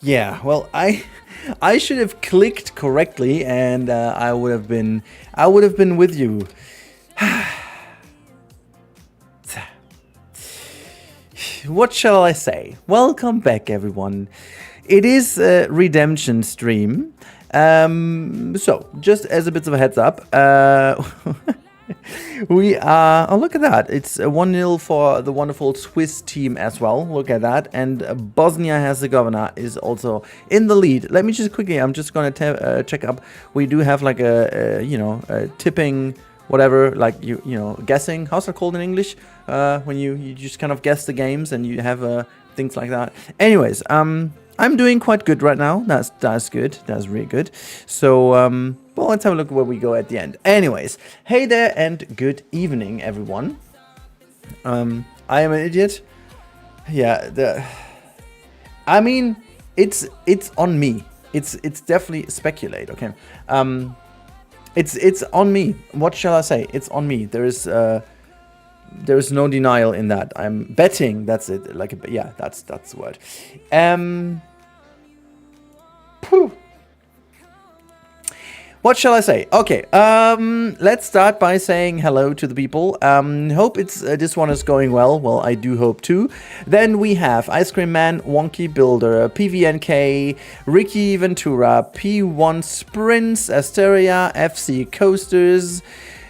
Yeah, well, I should have clicked correctly, and I would have been with you. What shall I say? Welcome back, everyone. It is a redemption stream. So, just as a bit of a heads up, we are. Oh, look at that! It's a 1-0 for the wonderful Swiss team as well. Look at that, and Bosnia-Herzegovina is also in the lead. Let me just quickly. I'm just gonna check up. We do have like a tipping. Whatever, like you know, guessing. How's that called in English? When you just kind of guess the games and you have things like that. Anyways, I'm doing quite good right now. That's good. That's really good. So well, let's have a look where we go at the end. Anyways, hey there and good evening, everyone. I am an idiot. Yeah. I mean, it's on me. It's definitely speculate. Okay. It's on me. What shall I say? It's on me. There is no denial in that. I'm betting. That's it. Yeah, that's the word. Phew. What shall I say? Okay, let's start by saying hello to the people. Hope this one is going well. Well, I do hope too. Then we have Ice Cream Man, Wonky Builder, PVNK, Ricky Ventura, P1 Sprints, Asteria, FC Coasters.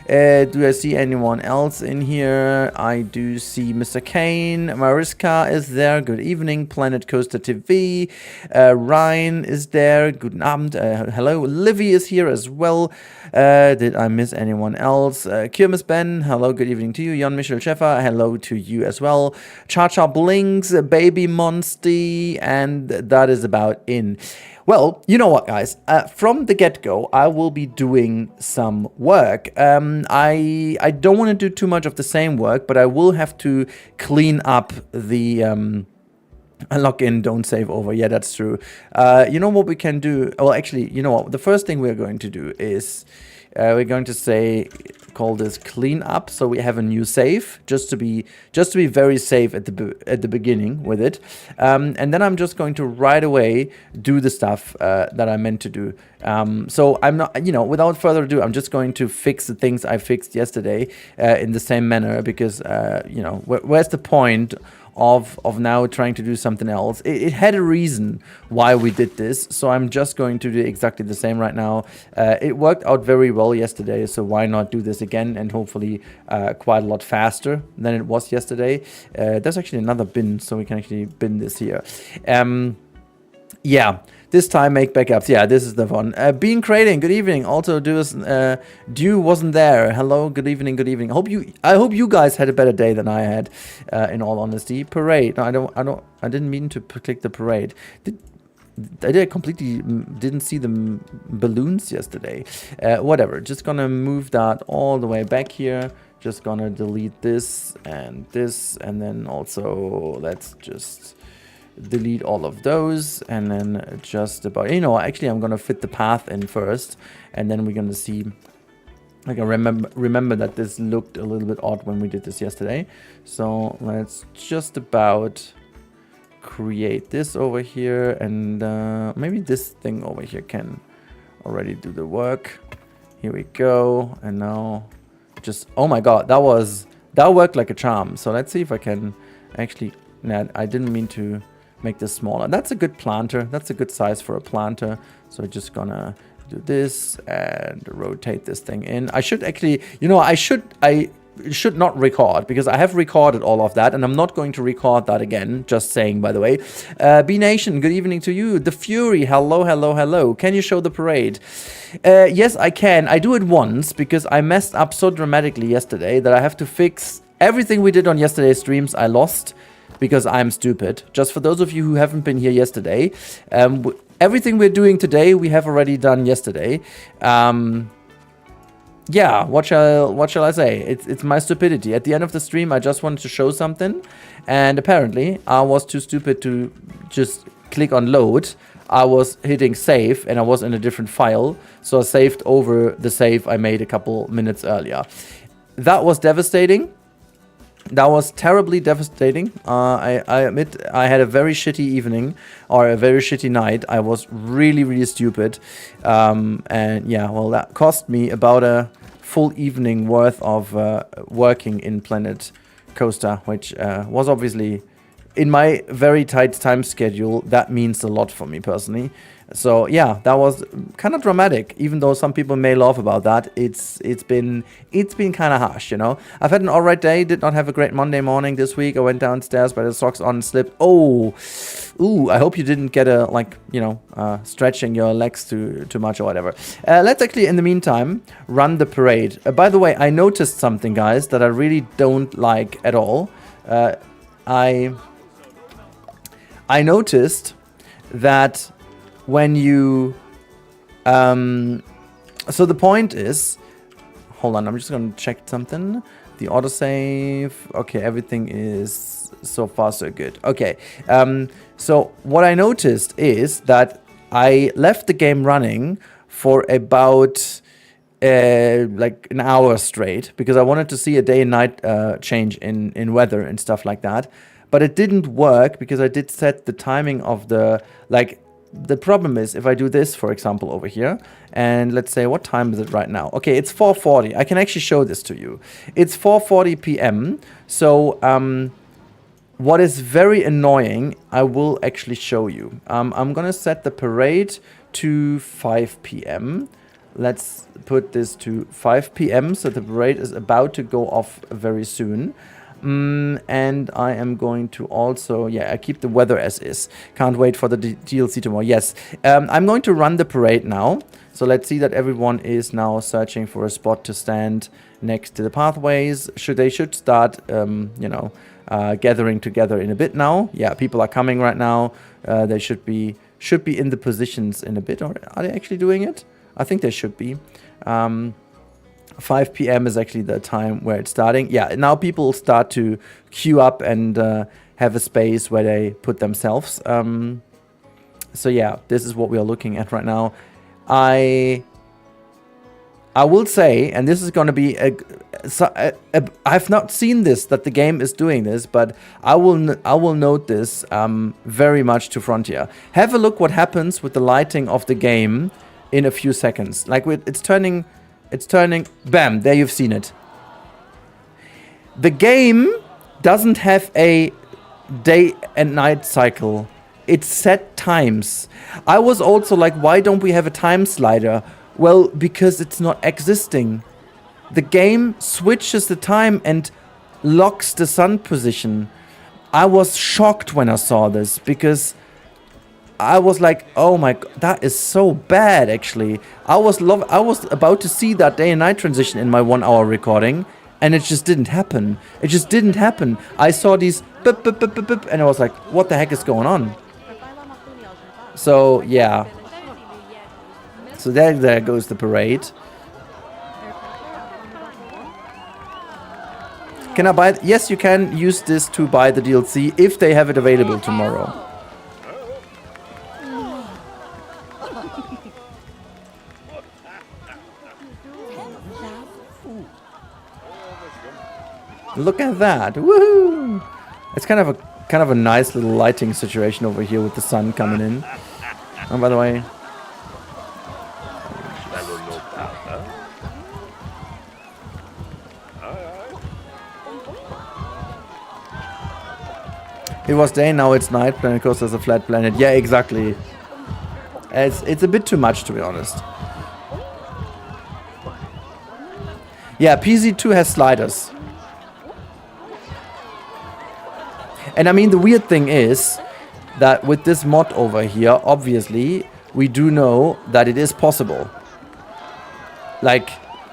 Do I see anyone else in here? I do see Mr. Kane. Mariska is there. Good evening. Planet Coaster TV. Ryan is there. Guten Abend. Hello. Livy is here as well. Did I miss anyone else? Kirmes Ben. Hello. Good evening to you. Jan Michel Schäfer. Hello to you as well. Cha Cha Blinks. Baby Monsty. And that is about in. Well, you know what, guys? From the get-go, I will be doing some work. I don't want to do too much of the same work, but I will have to clean up the log in, don't save over. Yeah, that's true. You know what we can do? Well, actually, you know what? The first thing we're going to do is we're going to call this clean up, so we have a new save, just to be very safe at the beginning with it, and then I'm just going to right away do the stuff that I meant to do. So I'm not, without further ado, I'm just going to fix the things I fixed yesterday in the same manner, because where's the point of now trying to do something else? It had a reason why we did this, so I'm just going to do exactly the same right now. It worked out very well yesterday, so why not do this again, and hopefully quite a lot faster than it was yesterday. There's actually another bin, so we can actually bin this here. Yeah, this time make backups. Yeah, this is the one. Bean Crating, good evening. Also, Dew wasn't there. Hello, good evening, good evening. I hope you guys had a better day than I had. In all honesty, parade. No, I didn't mean to click the parade. I completely didn't see the balloons yesterday. Whatever. Just gonna move that all the way back here. Just gonna delete this, and then also let's just delete all of those, and then just about, actually I'm gonna fit the path in first, and then we're gonna see. Like, I remember that this looked a little bit odd when we did this yesterday, so let's just about create this over here, and maybe this thing over here can already do the work. Here we go, and now just, oh my god, that worked like a charm. So let's see if I can actually, I didn't mean to make this smaller. That's a good planter. That's a good size for a planter. So we're just gonna do this and rotate this thing in. I should actually, I should not record, because I have recorded all of that, and I'm not going to record that again. Just saying, by the way. B Nation, good evening to you. The Fury, hello, hello, hello. Can you show the parade? Yes, I can. I do it once because I messed up so dramatically yesterday that I have to fix everything we did on yesterday's streams. I lost because I'm stupid. Just for those of you who haven't been here yesterday, everything we're doing today, we have already done yesterday. Yeah, what shall I say? It's my stupidity. At the end of the stream, I just wanted to show something, and apparently I was too stupid to just click on load. I was hitting save, and I was in a different file, so I saved over the save I made a couple minutes earlier. That was devastating. That was terribly devastating. I admit I had a very shitty evening or a very shitty night. I was really, really stupid. And yeah, well, that cost me about a full evening worth of working in Planet Coaster, which was obviously in my very tight time schedule. That means a lot for me personally. So yeah, that was kind of dramatic. Even though some people may laugh about that, it's been kind of harsh, you know. I've had an alright day. Did not have a great Monday morning this week. I went downstairs, but the socks on and slipped. Oh, ooh! I hope you didn't get a stretching your legs too much or whatever. Let's actually, in the meantime, run the parade. By the way, I noticed something, guys, that I really don't like at all. I noticed that when you so the point is, hold on, I'm just gonna check something. The autosave, okay, everything is so far so good. Okay, so what I noticed is that I left the game running for about like an hour straight because I wanted to see a day and night change in weather and stuff like that. But it didn't work because I did set the timing of the, like, the problem is if I do this, for example, over here, and let's say, what time is it right now? Okay, it's 4:40. I can actually show this to you. It's 4:40 p.m. So what is very annoying, I will actually show you. I'm going to set the parade to 5 p.m. Let's put this to 5 p.m. So the parade is about to go off very soon. And I am going to also, yeah, I keep the weather as is. Can't wait for the DLC tomorrow. Yes, I'm going to run the parade now. So let's see that everyone is now searching for a spot to stand next to the pathways. They should start, gathering together in a bit now. Yeah, people are coming right now. They should be in the positions in a bit. Or are they actually doing it? I think they should be. 5 p.m. is actually the time where it's starting. Yeah, now people start to queue up and have a space where they put themselves. So yeah, this is what we are looking at right now. I will say, and this is going to be I've not seen this, that the game is doing this, but I will note this very much to Frontier. Have a look what happens with the lighting of the game in a few seconds. Like it's turning, bam, there you've seen it. The game doesn't have a day and night cycle. It's set times. I was also like, why don't we have a time slider? Well, because it's not existing. The game switches the time and locks the sun position. I was shocked when I saw this because I was like, oh my god, that is so bad actually. I was about to see that day and night transition in my 1 hour recording, and it just didn't happen. It just didn't happen. I saw these bip, bip, bip, bip, bip, and I was like, what the heck is going on? So yeah. So there goes the parade. Can I buy it? Yes, you can use this to buy the DLC if they have it available tomorrow. Look at that! Woohoo! It's kind of a nice little lighting situation over here with the sun coming in. And by the way, it was day, now it's night. Planet Coaster is a flat planet. Yeah, exactly. It's a bit too much, to be honest. Yeah, PZ2 has sliders. And I mean, the weird thing is that with this mod over here, obviously, we do know that it is possible. Like,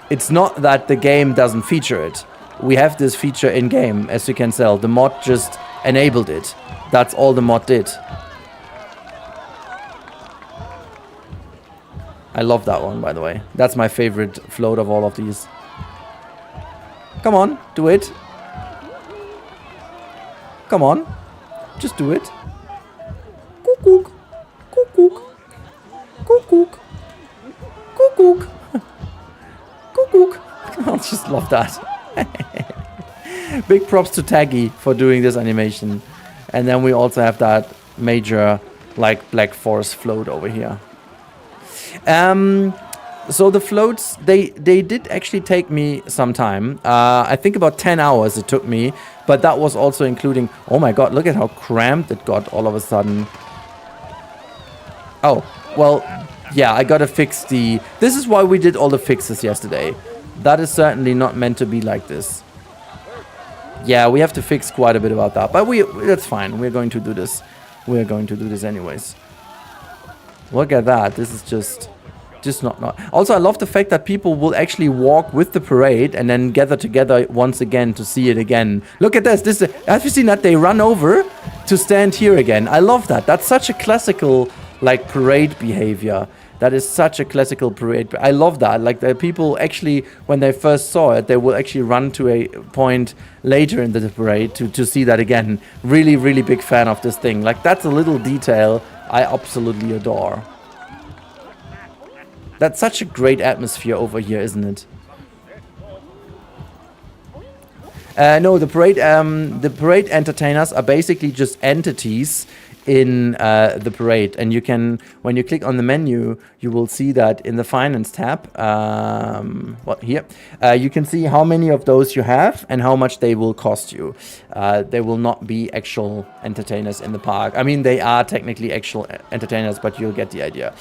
it's not that the game doesn't feature it. We have this feature in-game, as you can tell. The mod just enabled it. That's all the mod did. I love that one, by the way. That's my favorite float of all of these. Come on, do it. Come on, just do it. Kook, kook, kook, kook, kook, kook, kook. I just love that. Big props to Taggy for doing this animation. And then we also have that major, like, Black Forest float over here. So the floats, they did actually take me some time. I think about 10 hours it took me. But that was also including... Oh my god, look at how cramped it got all of a sudden. Oh, well, yeah, I gotta fix the... This is why we did all the fixes yesterday. That is certainly not meant to be like this. Yeah, we have to fix quite a bit about that. But that's fine. We're going to do this. We're going to do this anyways. Look at that. This is just not... Also, I love the fact that people will actually walk with the parade and then gather together once again to see it again. Look at this. Have you seen that? They run over to stand here again. I love that. That's such a classical, like, parade behavior. That is such a classical parade. I love that. Like, the people actually, when they first saw it, they will actually run to a point later in the parade to see that again. Really, really big fan of this thing. Like, that's a little detail I absolutely adore. That's such a great atmosphere over here, isn't it? No, the parade entertainers are basically just entities in the parade, and you can, when you click on the menu, you will see that in the finance tab, here, you can see how many of those you have and how much they will cost you. They will not be actual entertainers in the park. I mean, they are technically actual entertainers, but you'll get the idea.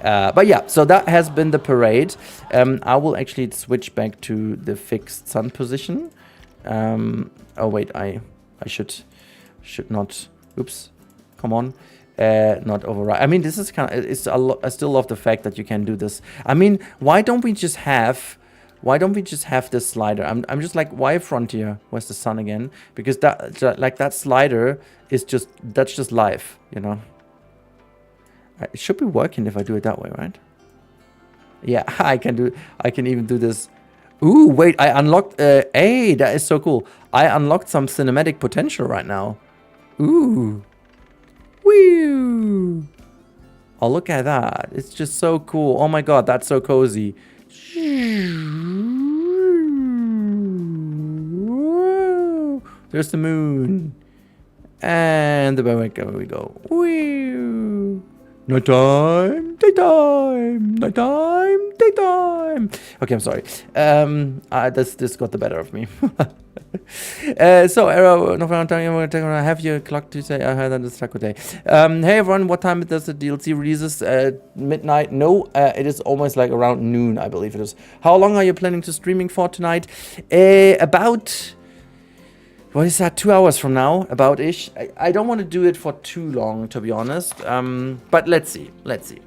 But yeah, so that has been the parade. I will actually switch back to the fixed sun position. Oh wait, I should not. Oops, come on, not override. I mean, this is kind of. I still love the fact that you can do this. I mean, why don't we just have this slider? I'm just like, why Frontier? Where's the sun again? Because that slider is that's just life, you know. It should be working if I do it that way, right? Yeah, I can even do this. Ooh, wait, I unlocked, hey, that is so cool. I unlocked some cinematic potential right now. Ooh. Woo. Oh, look at that. It's just so cool. Oh my god, that's so cozy. There's the moon. And the there we go. Woo. Nighttime, daytime, nighttime, daytime. Okay, I'm sorry. This got the better of me. So, Arrow, no have your clock to say I heard that it's Taco Day. Hey everyone, what time does the DLC releases? Midnight? No, it is almost like around noon, I believe it is. How long are you planning to streaming for tonight? About... What is that? 2 hours from now, about-ish. I don't want to do it for too long, to be honest. But let's see. Let's see.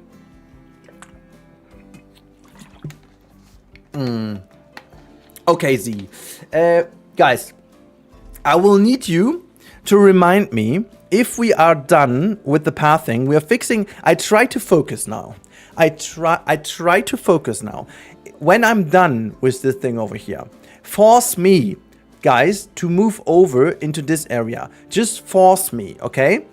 Okay, Z. Guys, I will need you to remind me if we are done with the pathing. We are fixing... I try to focus now. I try to focus now. When I'm done with this thing over here, force me... guys, to move over into this area. Just force me, okay?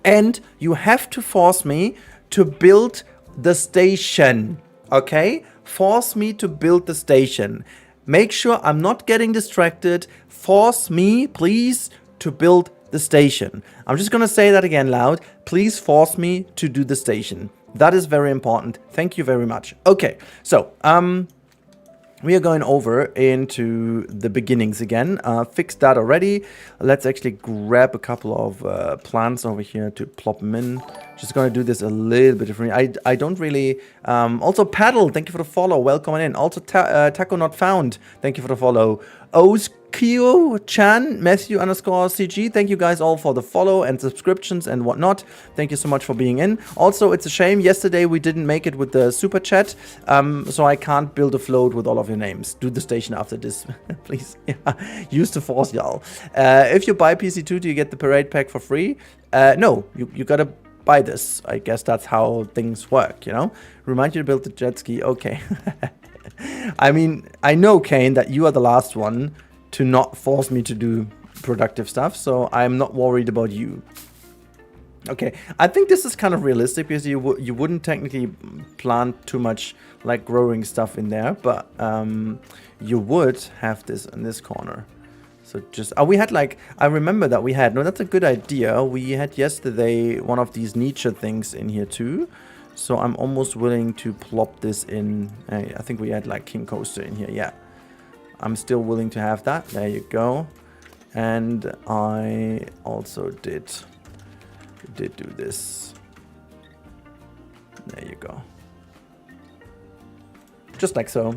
And you have to force me to build the station, okay? Force me to build the station. Make sure I'm not getting distracted. Force me, please, to build the station. I'm just gonna say that again loud. Please force me to do the station. That is very important. Thank you very much. Okay, so, we are going over into the beginnings again. Fixed that already. Let's actually grab a couple of plants over here to plop them in. Just going to do this a little bit differently. I don't really... also, Paddle, thank you for the follow. Welcome in. Also, Taco Not Found, thank you for the follow. Oskio-chan, Matthew_CG, thank you guys all for the follow and subscriptions and whatnot. Thank you so much for being in. Also, it's a shame, yesterday we didn't make it with the super chat, so I can't build a float with all of your names. Do the station after this, please. Yeah. Use the force, y'all. If you buy PC2, do you get the parade pack for free? No, you gotta buy this. I guess that's how things work, you know? Remind you to build the jet ski, okay. I mean, I know, Kane, that you are the last one to not force me to do productive stuff, so I'm not worried about you. Okay, I think this is kind of realistic because you wouldn't technically plant too much like growing stuff in there, but you would have this in this corner. So just, we had like, I remember that we had, no, that's a good idea. We had yesterday one of these Nietzsche things in here too. So I'm almost willing to plop this in. I think we had like King Coaster in here, yeah. I'm still willing to have that. There you go. And I also did do this. There you go. Just like so.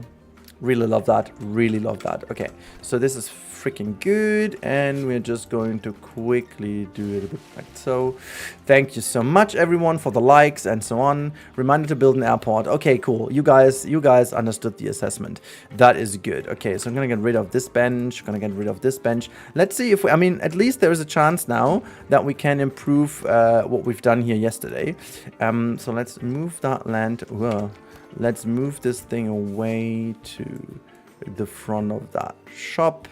Really love that. Really love that. Okay, so this is freaking good, and we're just going to quickly do it a bit like so. Thank you so much, everyone, for the likes and so on. Reminder to build an airport. Okay, cool. You guys understood the assessment. That is good. Okay, so I'm gonna get rid of this bench. Gonna get rid of this bench. Let's see if we, I mean, at least there is a chance now that we can improve what we've done here yesterday. So let's move that land. Whoa. Let's move this thing away to the front of that shop.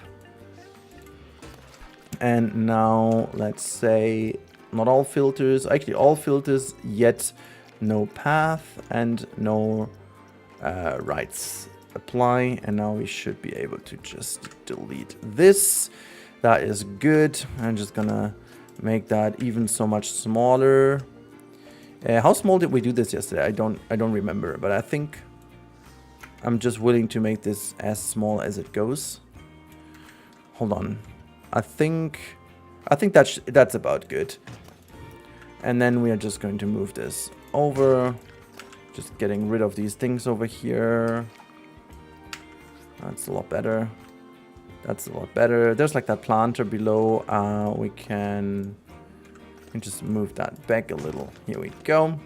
And now let's say not all filters, actually all filters, yet no path and no rights apply. And now we should be able to just delete this. That is good. I'm just gonna make that even so much smaller. How small did we do this yesterday? I don't remember, but I think I'm just willing to make this as small as it goes. Hold on. I think that's about good. And then we are just going to move this over. Just getting rid of these things over here. That's a lot better. That's a lot better. There's like that planter below. We can just move that back a little. Here we go.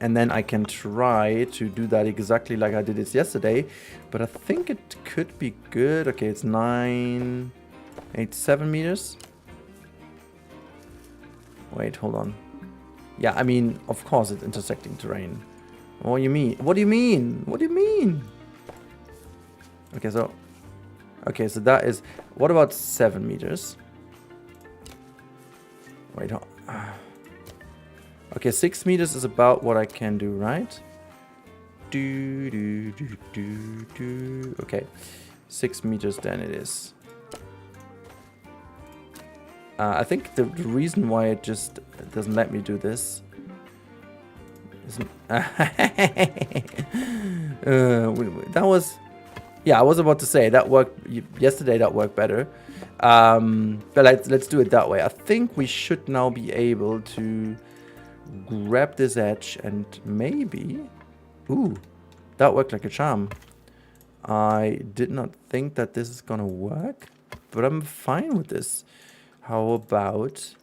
And then I can try to do that exactly like I did it yesterday. But I think it could be good. Okay, it's 987 meters. Wait, hold on. Yeah, I mean, of course it's intersecting terrain. What do you mean? What do you mean? What do you mean? Okay, so that is, what about 7 meters? Wait, okay, 6 meters is about what I can do, right? Okay, 6 meters then it is. I think the reason why it just doesn't let me do this isn't... that was... Yeah, I was about to say, that worked... Yesterday that worked better. But let's do it that way. I think we should now be able to grab this edge and maybe... Ooh, that worked like a charm. I did not think that this is gonna work, but I'm fine with this. How about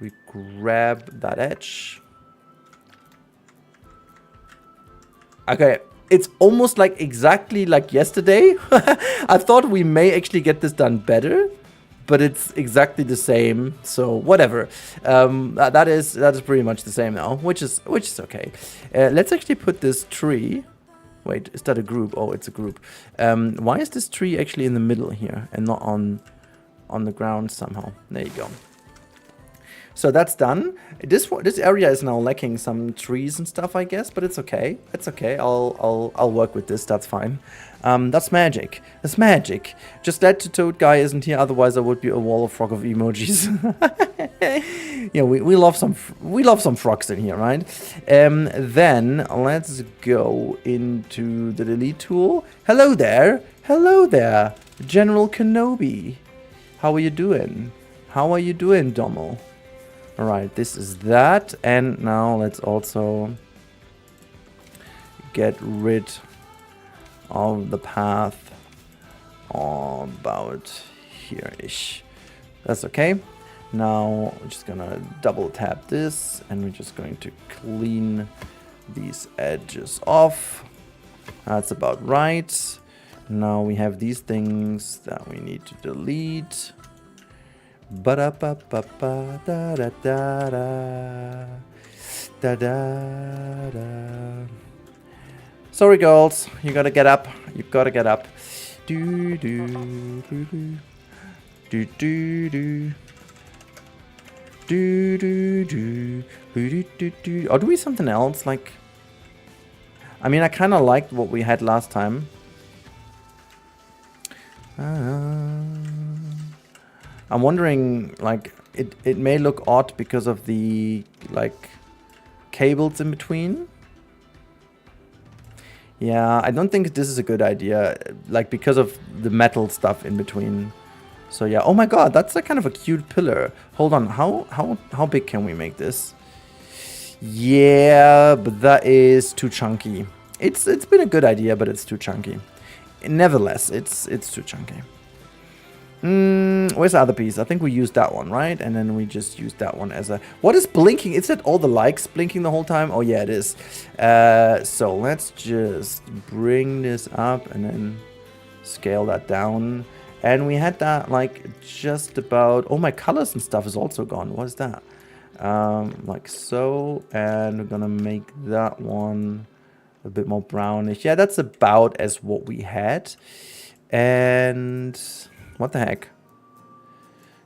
we grab that edge? Okay, it's almost like exactly like yesterday. I thought we may actually get this done better, but it's exactly the same. So whatever. That is pretty much the same now, which is okay. Let's actually put this tree. Wait, is that a group? Oh, it's a group. Why is this tree actually in the middle here and not on the ground somehow? There you go. So that's done. This area is now lacking some trees and stuff, I guess, but it's okay. It's okay. I'll work with this. That's fine. That's magic. That's magic. Just glad the toad guy isn't here. Otherwise, I would be a wall of frog of emojis. Yeah, we love some frogs in here, right? Then let's go into the delete tool. Hello there. Hello there, General Kenobi. How are you doing? How are you doing, Dommel? Alright, this is that, and now let's also get rid of the path about here-ish. That's okay. Now we're just gonna double tap this, and we're just going to clean these edges off. That's about right. Now we have these things that we need to delete. Ba-da-ba-ba-ba, da-da-da-da, da-da-da. Sorry, girls, you gotta get up. You gotta get up. Do do do do do do do do do do do do. Or do we something else? Like, I mean, I kind of liked what we had last time. I'm wondering, like, it may look odd because of the, like, cables in between. Yeah, I don't think this is a good idea, like, because of the metal stuff in between. So yeah, oh my god, that's a kind of a cute pillar. Hold on, how big can we make this? Yeah, but that is too chunky. It's been a good idea, but it's too chunky. Nevertheless, it's too chunky. Where's the other piece? I think we used that one, right? And then we just used that one as a... What is blinking? Is it all the lights blinking the whole time? Oh, yeah, it is. So let's just bring this up and then scale that down. And we had that, like, just about... Oh, my colors and stuff is also gone. What is that? Like so. And we're gonna make that one a bit more brownish. Yeah, that's about as what we had. And... What the heck?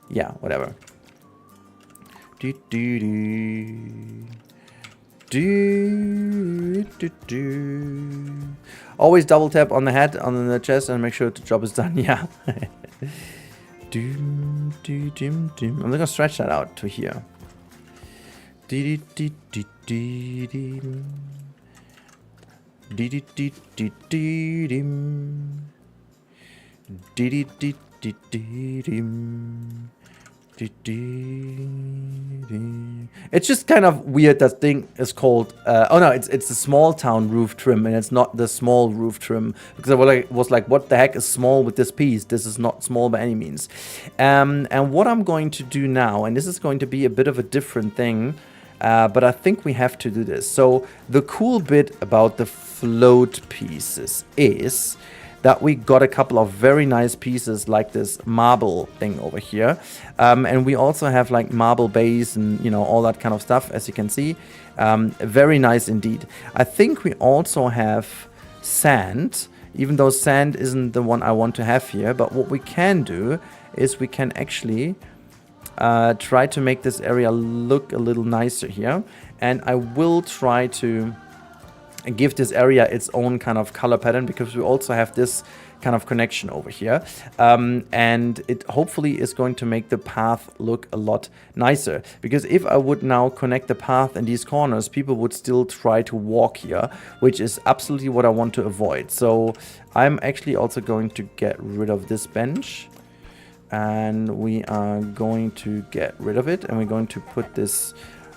Yeah, whatever. Do do do. Do do do. Always double tap on the head, on the chest, and make sure the job is done. Yeah. Doom, doom, doom, doom. I'm gonna stretch that out to here. Do do do do do. Do do do do do. It's just kind of weird that thing is called oh no, it's the small town roof trim, and it's not the small roof trim, because I was like, what the heck is small with this piece? This is not small by any means. And what I'm going to do now, and this is going to be a bit of a different thing, but I think we have to do this. So the cool bit about the float pieces is that we got a couple of very nice pieces like this marble thing over here. And we also have like marble base and, you know, all that kind of stuff, as you can see. Very nice indeed. I think we also have sand, even though sand isn't the one I want to have here. But what we can do is we can actually try to make this area look a little nicer here. And I will try to give this area its own kind of color pattern, because we also have this kind of connection over here, and it hopefully is going to make the path look a lot nicer, because if I would now connect the path in these corners, people would still try to walk here, which is absolutely what I want to avoid. So I'm actually also going to get rid of this bench, and we are going to get rid of it, and we're going to put this...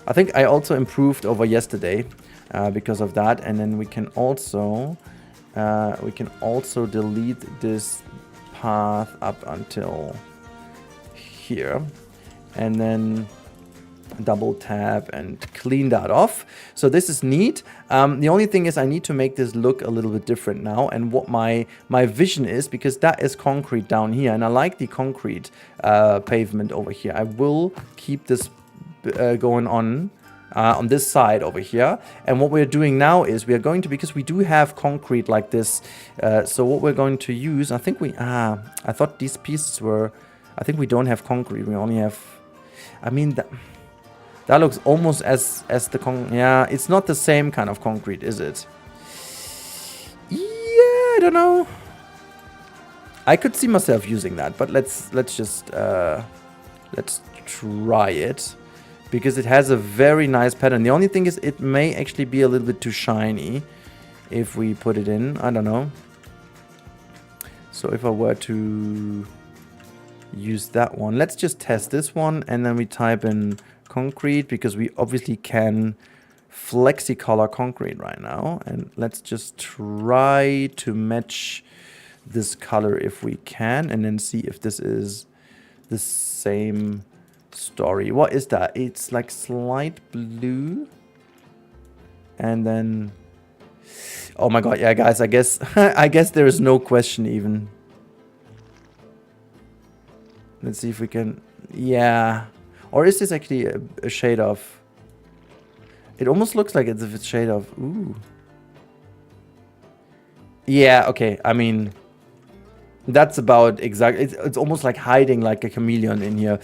I think I also improved over yesterday because of that, and then we can also delete this path up until here, and then double tap and clean that off. So this is neat. The only thing is I need to make this look a little bit different now, and what my vision is, because that is concrete down here, and I like the concrete pavement over here. I will keep this going on this side over here, and what we're doing now is we are going to, because we do have concrete like this, so what we're going to use, I think we I thought these pieces were, I think we don't have concrete, we only have, I mean, that looks almost as the yeah, it's not the same kind of concrete, is it? Yeah, I don't know. I could see myself using that, but let's just let's try it, because it has a very nice pattern. The only thing is it may actually be a little bit too shiny if we put it in. I don't know. So if I were to use that one, let's just test this one, and then we type in concrete, because we obviously can flexi-color concrete right now. And let's just try to match this color if we can, and then see if this is the same story. What is that? It's like slight blue, and then, oh my god, yeah guys, I guess I guess there is no question even. Let's see if we can, yeah, or is this actually a shade of, it almost looks like it's a shade of, ooh, yeah, okay, I mean, that's about exact. It's almost like hiding like a chameleon in here.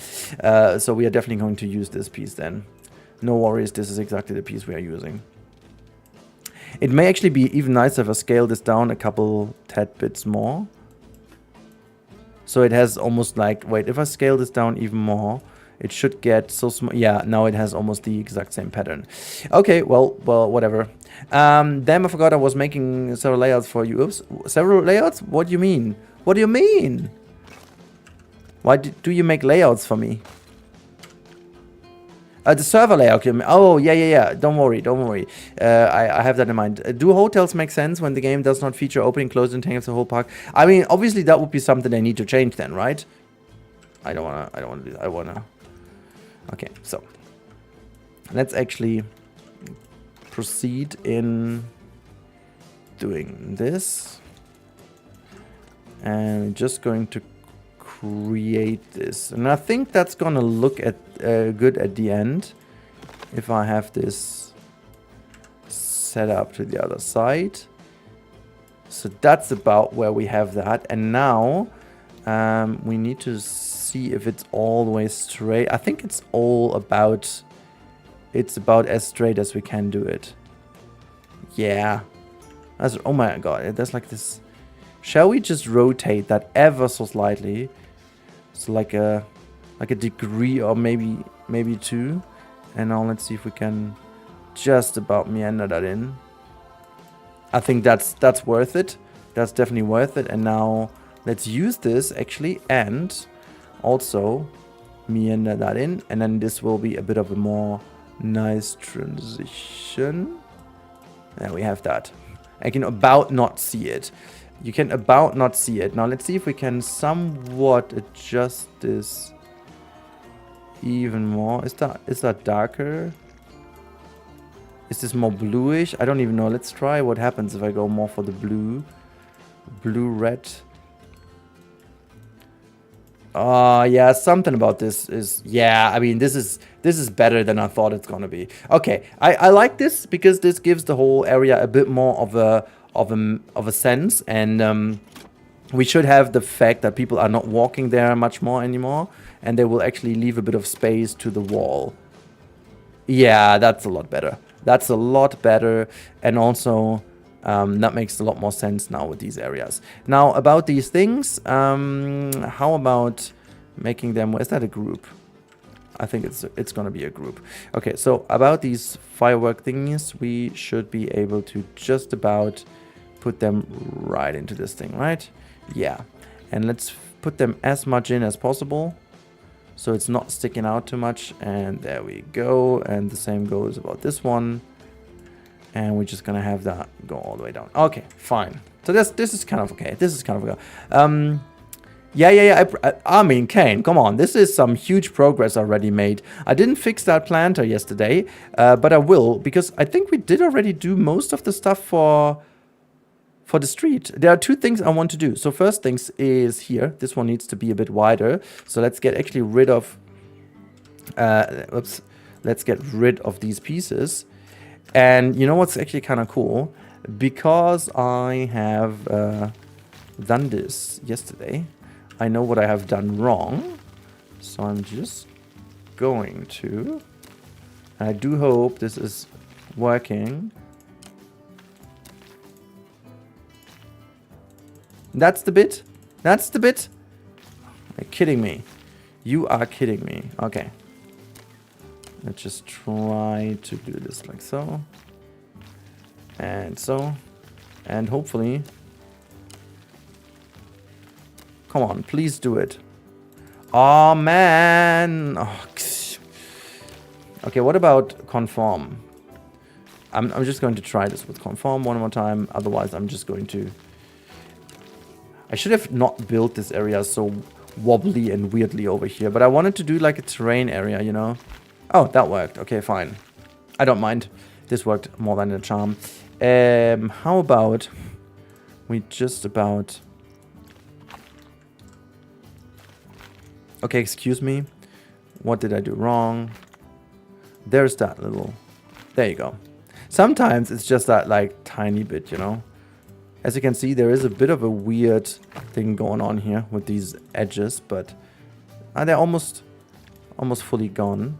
So we are definitely going to use this piece then. No worries, this is exactly the piece we are using. It may actually be even nicer if I scale this down a couple tad bits more. So it has almost like, wait, if I scale this down even more, it should get so small. Yeah, now it has almost the exact same pattern. Okay, well, whatever. Damn, I forgot I was making several layouts for you. Oops, several layouts? What do you mean? What do you mean? Why do you make layouts for me? The server layout. Oh, yeah. Don't worry. I have that in mind. Do hotels make sense when the game does not feature opening, closing, tanks the whole park? I mean, obviously that would be something they need to change then, right? I don't wanna do that. I wanna. Okay, so let's actually proceed in doing this, and we're just going to create this, and I think that's gonna look at good at the end if I have this set up to the other side. So that's about where we have that, and now we need to see if it's all the way straight. I think it's all about, it's about as straight as we can do it. Yeah, that's, oh my god, there's like this. Shall we just rotate that ever so slightly? So like a degree or maybe two. And now let's see if we can just about meander that in. I think that's worth it. That's definitely worth it. And now let's use this actually and also meander that in. And then this will be a bit of a more nice transition. And we have that. I can about not see it. You can about not see it. Now let's see if we can somewhat adjust this even more. Is that darker? Is this more bluish? I don't even know. Let's try what happens if I go more for the blue. Blue-red. Yeah, something about this is, yeah, I mean, this is better than I thought it's gonna be. Okay, I like this because this gives the whole area a bit more of a sense, and we should have the fact that people are not walking there much more anymore, and they will actually leave a bit of space to the wall. Yeah, that's a lot better. That's a lot better, and also that makes a lot more sense now with these areas. Now about these things, how about making them? Is that a group? I think it's gonna be a group. Okay, so about these firework thingies, we should be able to just about put them right into this thing, right? Yeah, and let's put them as much in as possible so it's not sticking out too much, and there we go. And the same goes about this one, and we're just gonna have that go all the way down. Okay, fine. So this is kind of okay. This is kind of okay. Yeah. I mean, Kane, come on. This is some huge progress already made. I didn't fix that planter yesterday, but I will, because I think we did already do most of the stuff for the street. There are two things I want to do. So first things is here. This one needs to be a bit wider. So let's get actually rid of, let's get rid of these pieces. And you know what's actually kind of cool? Because I have done this yesterday, I know what I have done wrong. So I'm just going to, and I do hope this is working. That's the bit? That's the bit? Are you kidding me? You are kidding me. Okay. Let's just try to do this like so. And so. And hopefully. Come on, please do it. Oh, man. Oh, okay, what about conform? I'm just going to try this with conform one more time. Otherwise, I'm just going to... I should have not built this area so wobbly and weirdly over here. But I wanted to do like a terrain area, you know? Oh, that worked. Okay, fine. I don't mind. This worked more than a charm. How about we just about... Okay, excuse me. What did I do wrong? There's that little... There you go. Sometimes it's just that like tiny bit, you know? As you can see, there is a bit of a weird thing going on here with these edges, but they're almost fully gone.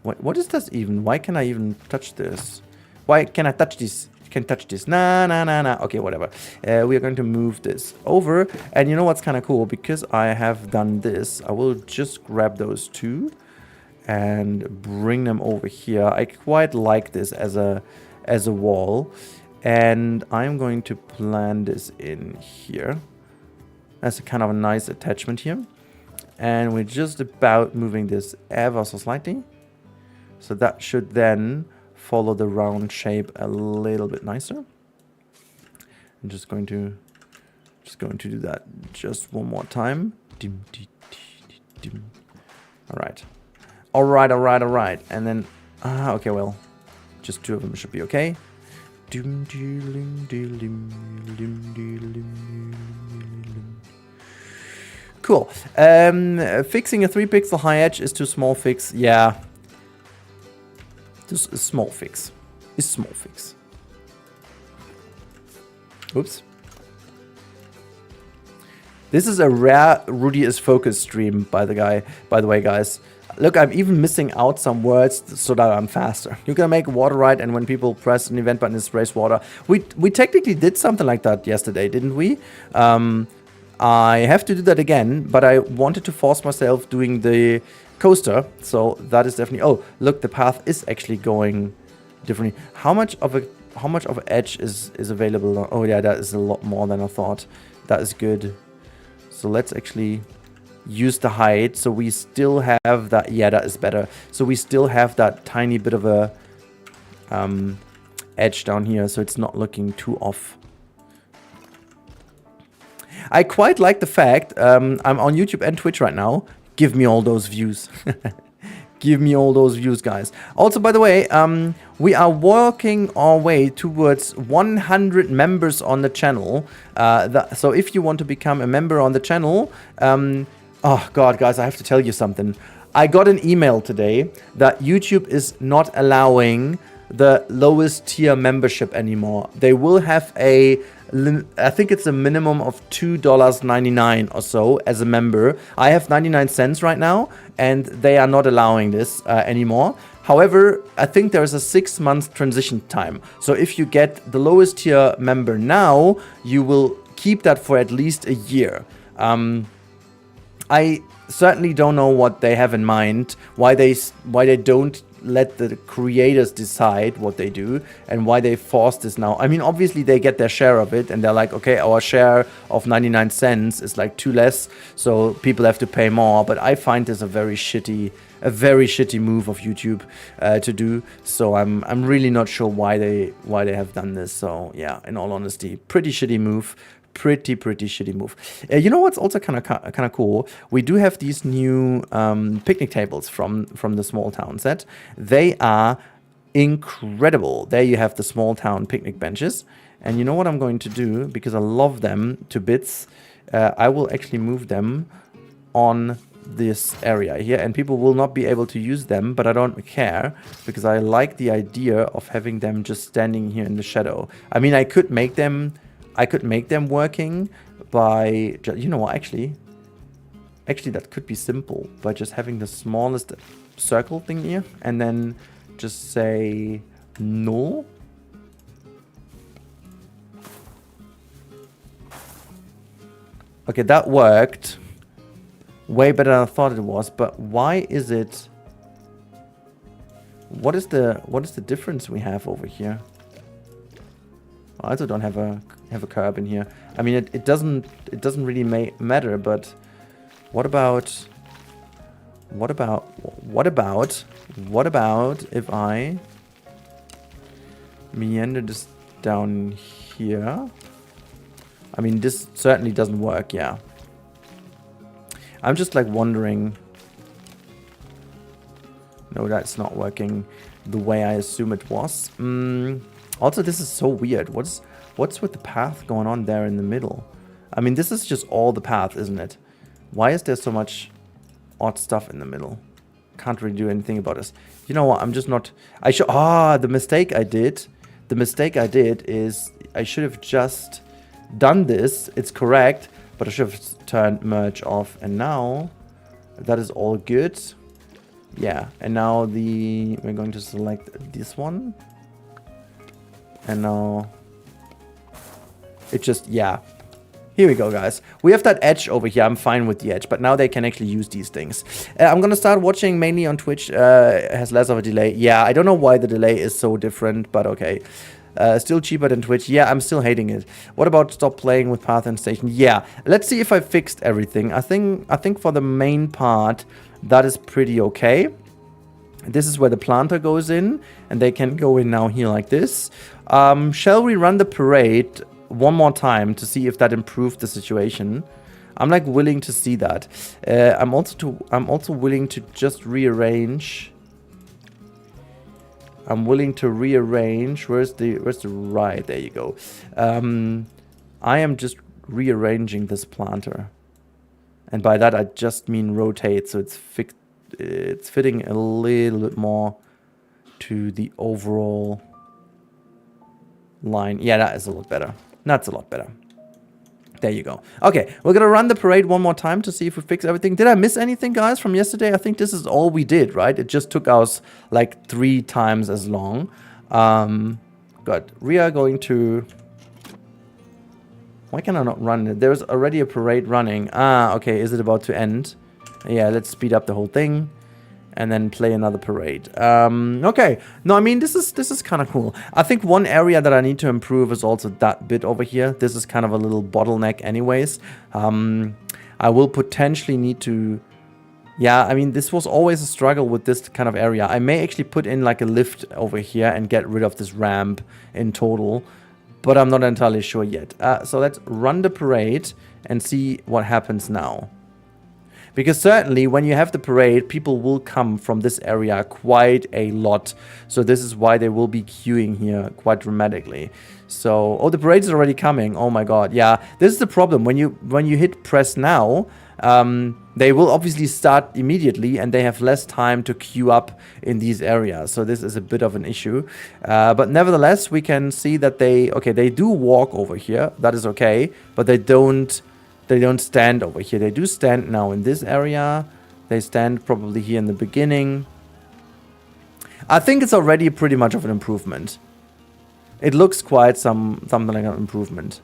What is this even? Why can I even touch this? Why can I touch this? can touch this. Nah, nah, nah, nah. Okay, whatever. We are going to move this over. And you know what's kind of cool? Because I have done this, I will just grab those two and bring them over here. I quite like this as a wall. And I'm going to plan this in here. That's a kind of a nice attachment here. And we're just about moving this ever so slightly. So that should then follow the round shape a little bit nicer. I'm just going to do that just one more time. Alright. Alright. And then okay, well, just two of them should be okay. Cool. Fixing a 3 pixel high edge is too small fix. Yeah. Just a small fix. It's small fix. Oops. This is a rare Rudy is focused stream, by the way, guys. Look, I'm even missing out some words so that I'm faster. You can make water right, and when people press an event button, it sprays water. We technically did something like that yesterday, didn't we? I have to do that again, but I wanted to force myself doing the coaster, so that is definitely... Oh, look, the path is actually going differently. How much of an edge is available now? Oh yeah, that is a lot more than I thought. That is good. So let's actually use the height, so we still have that. Yeah, that is better. So we still have that tiny bit of a edge down here, so it's not looking too off. I quite like the fact I'm on YouTube and Twitch right now. Give me all those views. Give me all those views, guys. Also, by the way, we are working our way towards 100 members on the channel. So if you want to become a member on the channel, oh God, guys, I have to tell you something. I got an email today that YouTube is not allowing the lowest tier membership anymore. They will have I think it's a minimum of $2.99 or so as a member. I have 99 cents right now, and they are not allowing this anymore. However, I think there's a 6-month transition time. So if you get the lowest tier member now, you will keep that for at least a year. I certainly don't know what they have in mind, why they don't let the creators decide what they do, and why they force this now. I mean, obviously they get their share of it, and they're like, okay, our share of 99 cents is like 2 less, so people have to pay more. But I find this a very shitty move of YouTube to do. So I'm really not sure why they have done this. So yeah, in all honesty, pretty shitty move. Pretty shitty move. You know what's also kind of cool? We do have these new picnic tables from the small town set. They are incredible. There you have the small town picnic benches. And you know what I'm going to do, because I love them to bits, I will actually move them on this area here, and people will not be able to use them, but I don't care, because I like the idea of having them just standing here in the shadow. I mean, I could make them working by, you know what, actually that could be simple, by just having the smallest circle thing here, and then just say no. Okay, that worked way better than I thought it was, but why is it... What is the difference we have over here? I also don't have a curb in here. I mean, it doesn't really matter. But what about if I meander this down here? I mean, this certainly doesn't work. Yeah, I'm just like wondering. No, that's not working the way I assume it was. Also, this is so weird. What's with the path going on there in the middle? I mean, this is just all the path, isn't it? Why is there so much odd stuff in the middle? Can't really do anything about this. You know what? I'm just not... the mistake I did. The mistake I did is I should have just done this. It's correct, but I should have turned merge off. And now that is all good. Yeah, and now we're going to select this one. And now it just, yeah. Here we go, guys. We have that edge over here. I'm fine with the edge, but now they can actually use these things. I'm going to start watching mainly on Twitch. It has less of a delay. Yeah, I don't know why the delay is so different, but okay. Still cheaper than Twitch. Yeah, I'm still hating it. What about stop playing with path and station? Yeah, let's see if I fixed everything. I think for the main part, that is pretty okay. This is where the planter goes in, and they can go in now here like this. Shall we run the parade one more time to see if that improved the situation? I'm like willing to see that. I'm also willing to just rearrange. I'm willing to rearrange. Where's the right? There you go. I am just rearranging this planter, and by that I just mean rotate, so it's fixed. It's fitting a little bit more to the overall line. Yeah, that is a lot better. That's a lot better. There you go. Okay, we're gonna run the parade one more time to see if we fix everything. Did I miss anything, guys, from yesterday? I think this is all we did, right? It just took us like 3 times as long. Good. We are going to... Why can I not run it? There's already a parade running. Ah, okay. Is it about to end? Yeah, let's speed up the whole thing and then play another parade. Okay. No, I mean, this is kind of cool. I think one area that I need to improve is also that bit over here. This is kind of a little bottleneck anyways. I will potentially need to... Yeah, I mean, this was always a struggle with this kind of area. I may actually put in like a lift over here and get rid of this ramp in total, but I'm not entirely sure yet. So let's run the parade and see what happens now. Because certainly when you have the parade, people will come from this area quite a lot. So this is why they will be queuing here quite dramatically. So, oh, the parade is already coming. Oh my god, yeah. This is the problem. When you hit press now, they will obviously start immediately and they have less time to queue up in these areas. So this is a bit of an issue. But nevertheless, we can see that they do walk over here. That is okay. But they don't stand over here. They do stand now in this area. They stand probably here in the beginning. I think it's already pretty much of an improvement. It looks quite something like an improvement.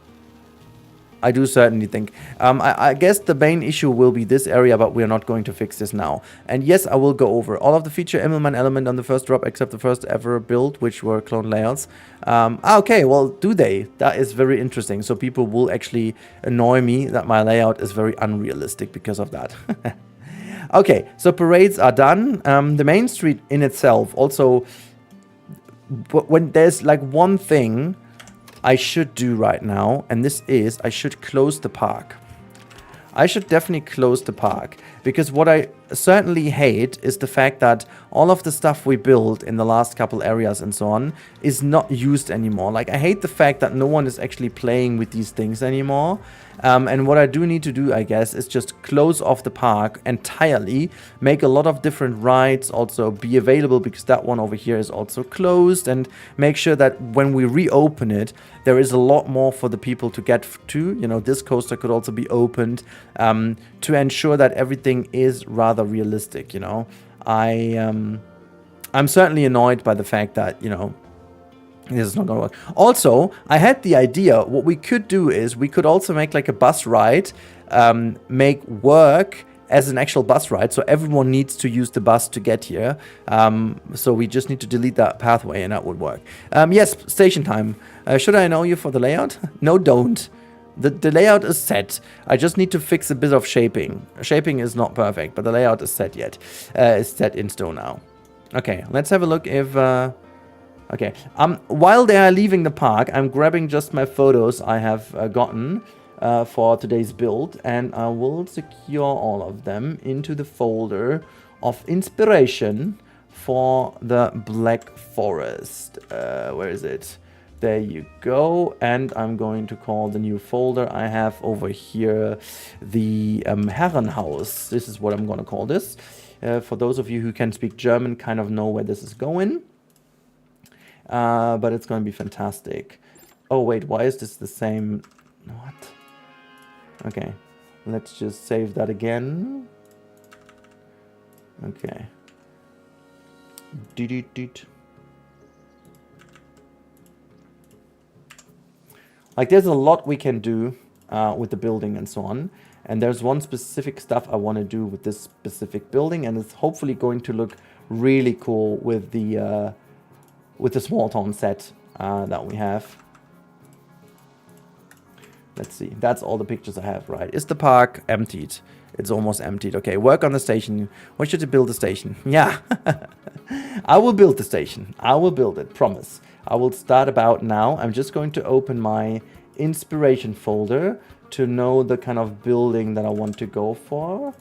I do certainly think. I guess the main issue will be this area, but we are not going to fix this now. And yes, I will go over all of the feature Immelmann element on the first drop, except the first ever build, which were clone layouts. Okay, well, do they? That is very interesting. So people will actually annoy me that my layout is very unrealistic because of that. Okay, so parades are done. The main street in itself also, when there's like one thing I should do right now, and this is I should close the park. I should definitely close the park, because what I certainly hate is the fact that all of the stuff we built in the last couple areas and so on is not used anymore. Like, I hate the fact that no one is actually playing with these things anymore. And what I do need to do, I guess, is just close off the park entirely, make a lot of different rides also be available, because that one over here is also closed, and make sure that when we reopen it, there is a lot more for the people to get to. You know, this coaster could also be opened to ensure that everything is rather realistic, you know. I'm certainly annoyed by the fact that, you know, this is not gonna work. Also, I had the idea, what we could do is we could also make like a bus ride, make work as an actual bus ride, so everyone needs to use the bus to get here. So we just need to delete that pathway and that would work. Yes, station time. Should I know you for the layout? No, don't. The layout is set. I just need to fix a bit of shaping. Shaping is not perfect, but the layout is set yet. It's set in stone now. Okay, let's have a look if... Okay, while they are leaving the park, I'm grabbing just my photos I have gotten for today's build, and I will secure all of them into the folder of inspiration for the Black Forest. Where is it? There you go, and I'm going to call the new folder I have over here the Herrenhaus. This is what I'm going to call this. For those of you who can speak German, kind of know where this is going. But it's going to be fantastic. Oh, wait, why is this the same? What? Okay, let's just save that again. Okay. Like there's a lot we can do with the building and so on. And there's one specific stuff I want to do with this specific building, and it's hopefully going to look really cool with the small town set that we have. Let's see. That's all the pictures I have, right? Is the park emptied? It's almost emptied. Okay, work on the station. Why should you build the station? Yeah. I will build the station. I will build it. Promise. I will start about now. I'm just going to open my inspiration folder to know the kind of building that I want to go for.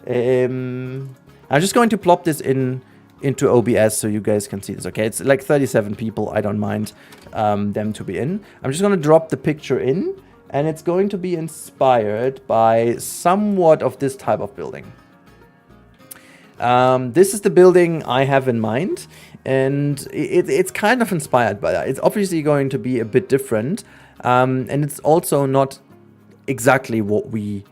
I'm just going to plop this into OBS so you guys can see this. Okay, it's like 37 people. I don't mind them to be in. I'm just going to drop the picture in, and it's going to be inspired by somewhat of this type of building. This is the building I have in mind, and it's kind of inspired by that. It's obviously going to be a bit different, and it's also not exactly what we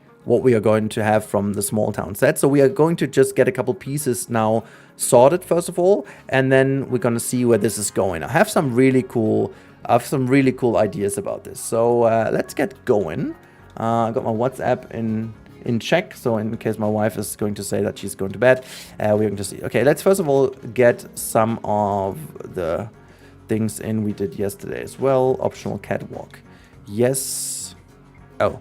are going to have from the small town set. So we are going to just get a couple pieces now sorted first of all, and then we're going to see where this is going. I have some really cool ideas about this. So let's get going. I got my WhatsApp in check, so in case my wife is going to say that she's going to bed, we're going to see. Okay, let's first of all get some of the things in we did yesterday as well. Optional catwalk. Yes. Oh.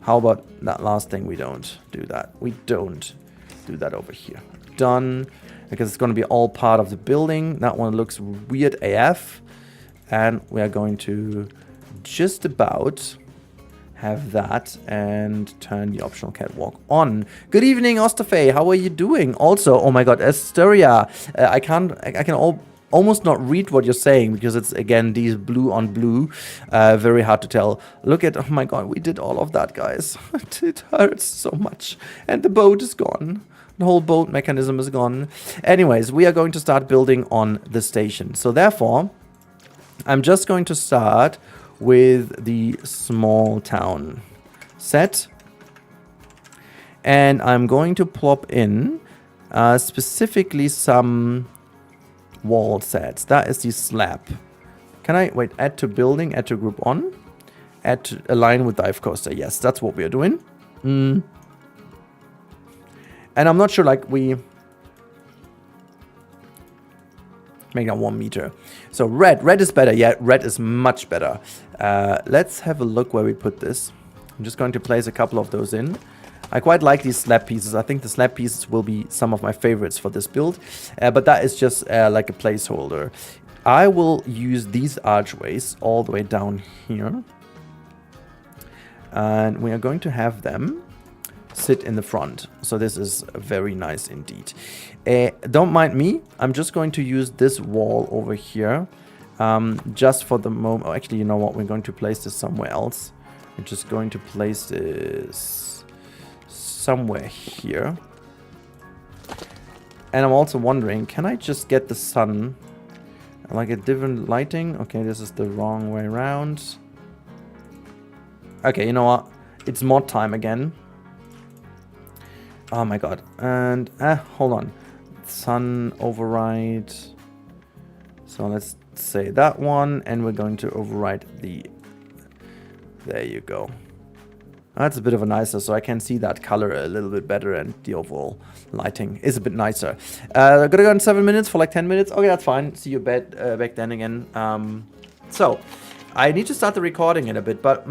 How about that last thing? We don't do that. We don't do that over here. Done. Because it's going to be all part of the building. That one looks weird AF. And we are going to just about have that and turn the optional catwalk on. Good evening, Ostafe. How are you doing? Also, oh my god, Asteria. I can almost not read what you're saying because it's again these blue on blue, very hard to tell. Look at, oh my god, we did all of that, guys. It hurts so much, and the boat is gone. The whole boat mechanism is gone. Anyways, we are going to start building on the station. So therefore, I'm just going to start with the small town set, and I'm going to plop in specifically some wall sets. That is the slab. Can I wait? Add to building, add to group on, add to align with dive coaster. Yes, that's what we are doing. And I'm not sure, like, we make that 1 meter. So red is better. Yeah, red is much better. Let's have a look where we put this. I'm just going to place a couple of those in. I quite like these slab pieces. I think the slab pieces will be some of my favorites for this build. But that is just like a placeholder. I will use these archways all the way down here. And we are going to have them sit in the front. So this is very nice indeed. Don't mind me. I'm just going to use this wall over here. Just for the moment. Oh, actually, you know what? We're going to place this somewhere else. We're just going to place this somewhere here. And I'm also wondering, can I just get the sun like a different lighting? Okay, this is the wrong way around. Okay, you know what? It's mod time again. Oh my god. And hold on. Sun override. So let's say that one, and we're going to override the... There you go. That's a bit of a nicer, so I can see that color a little bit better, and the overall lighting is a bit nicer. Gonna go in 7 minutes for like 10 minutes. Okay, that's fine. See you back then again. So, I need to start the recording in a bit, but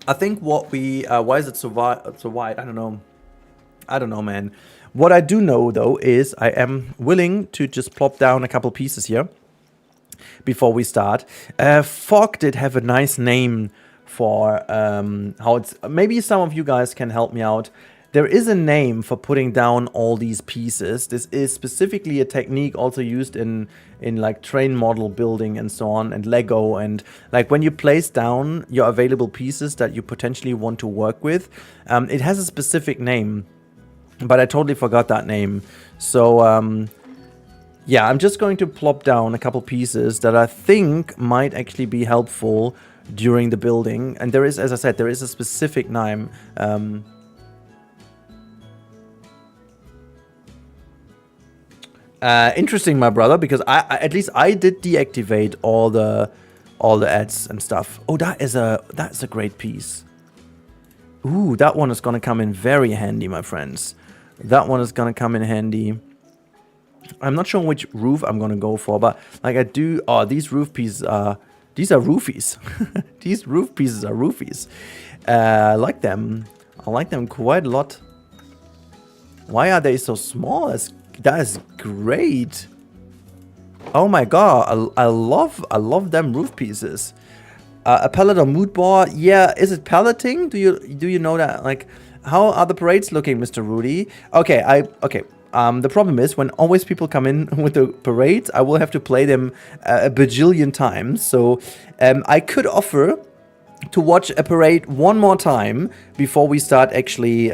I think what we... why is it so wide? I don't know. I don't know, man. What I do know, though, is I am willing to just plop down a couple pieces here before we start. Fog did have a nice name for how it's... Maybe some of you guys can help me out. There is a name for putting down all these pieces. This is specifically a technique also used in like train model building and so on, and Lego, and like when you place down your available pieces that you potentially want to work with. It has a specific name, but I totally forgot that name. So yeah, I'm just going to plop down a couple pieces that I think might actually be helpful during the building. And there is, as I said, there is a specific name. Interesting, my brother, because at least I did deactivate all the ads and stuff. Oh, that's a great piece. Ooh, that one is gonna come in very handy, my friends. That one is gonna come in handy. I'm not sure which roof I'm gonna go for, but like I do. Oh, these roof pieces are. These are roofies. These roof pieces are roofies. I like them. I like them quite a lot. Why are they so small? That is great. Oh my god, I love them roof pieces. A pallet or mood board. Yeah, is it palleting? Do you know that? Like, how are the parades looking, Mr. Rudy? Okay, the problem is when always people come in with the parades, I will have to play them a bajillion times. So I could offer to watch a parade one more time before we start actually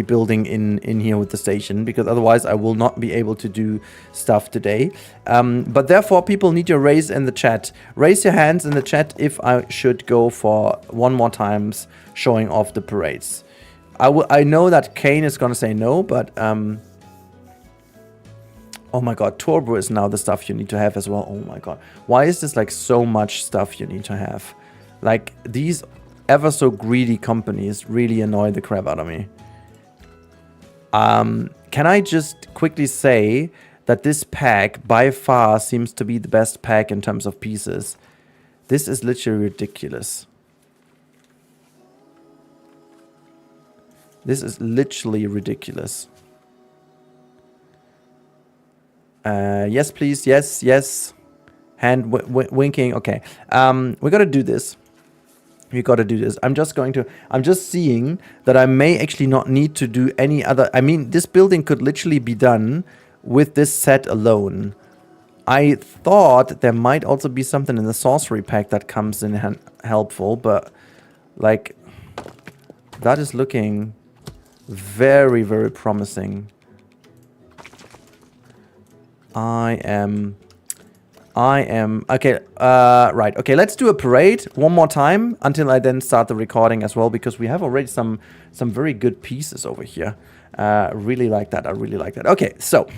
building in here with the station, because otherwise I will not be able to do stuff today. But therefore, people need to raise in the chat. Raise your hands in the chat if I should go for one more times showing off the parades. I know that Kane is gonna say no, but oh my god, Turbo is now the stuff you need to have as well. Oh my god, why is this like so much stuff you need to have? Like, these ever so greedy companies really annoy the crap out of me. Can I just quickly say that this pack by far seems to be the best pack in terms of pieces. This is literally ridiculous. This is literally ridiculous. Yes, please. Yes, yes. Hand winking. Okay. We gotta do this. We gotta do this. I'm just seeing that I may actually not need to do any other. I mean, this building could literally be done with this set alone. I thought there might also be something in the sorcery pack that comes in helpful, but like, that is looking very, very promising. I am okay. Right. Okay. Let's do a parade one more time until I then start the recording as well, because we have already some very good pieces over here. Really like that. I really like that. Okay. So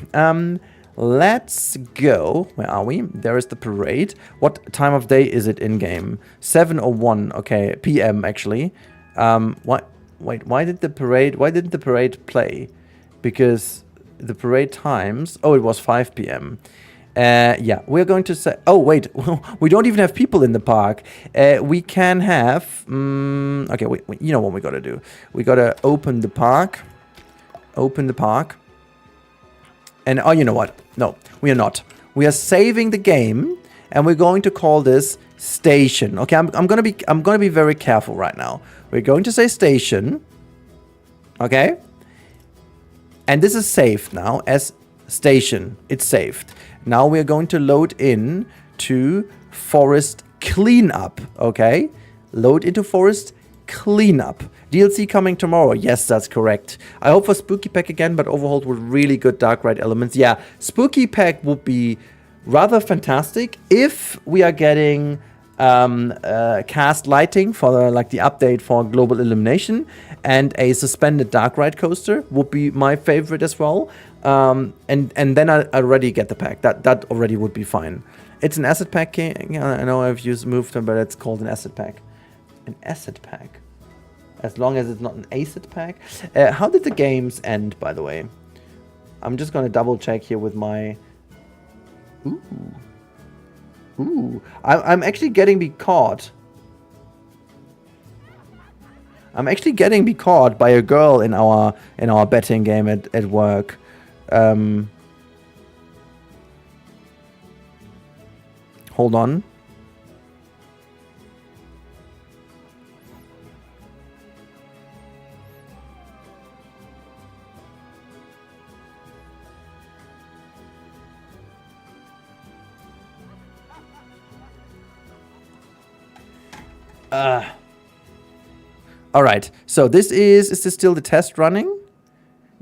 let's go. Where are we? There is the parade. What time of day is it in game? 7:01. Okay. PM actually. What? Wait. Why didn't the parade play? Because the parade times. Oh, it was 5 p.m. Yeah, we're going to say... Oh, wait. We don't even have people in the park. We can have... okay, you know what we got to do. We got to open the park. Open the park. And, oh, you know what? No, we are not. We are saving the game, and we're going to call this station. Okay, I'm gonna be very careful right now. We're going to say station. Okay? And this is saved now as station. It's saved. Now we're going to load in to forest cleanup, okay? Load into forest cleanup. DLC coming tomorrow. Yes, that's correct. I hope for Spooky Pack again, but overhauled with really good Dark Ride elements. Yeah, Spooky Pack would be rather fantastic if we are getting cast lighting for the update for global illumination, and a suspended Dark Ride coaster would be my favorite as well. And then I already get the pack. That already would be fine. It's an asset pack. I know I've used moved, but it's called an asset pack. An asset pack. As long as it's not an asset pack. How did the games end, by the way? I'm just gonna double check here with my. Ooh. I'm actually getting be caught. I'm actually getting be caught by a girl in our betting game at work. Hold on. All right. So this is this still the test running?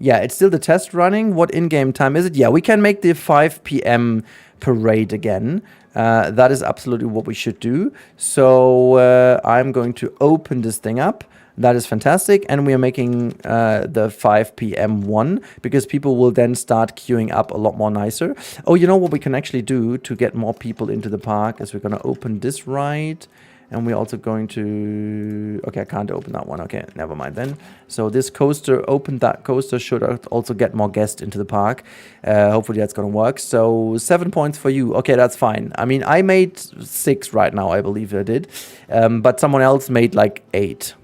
Yeah, it's still the test running. What in-game time is it? Yeah, we can make the 5 p.m. parade again. That is absolutely what we should do. So I'm going to open this thing up. That is fantastic. And we are making the 5 p.m. one because people will then start queuing up a lot more nicer. Oh, you know what we can actually do to get more people into the park is we're going to open this ride. And we're also going to... Okay, I can't open that one. Okay, never mind then. So this coaster, open that coaster, should also get more guests into the park. Hopefully that's going to work. So 7 points for you. Okay, that's fine. I mean, I made 6 right now, I believe I did. But someone else made like 8.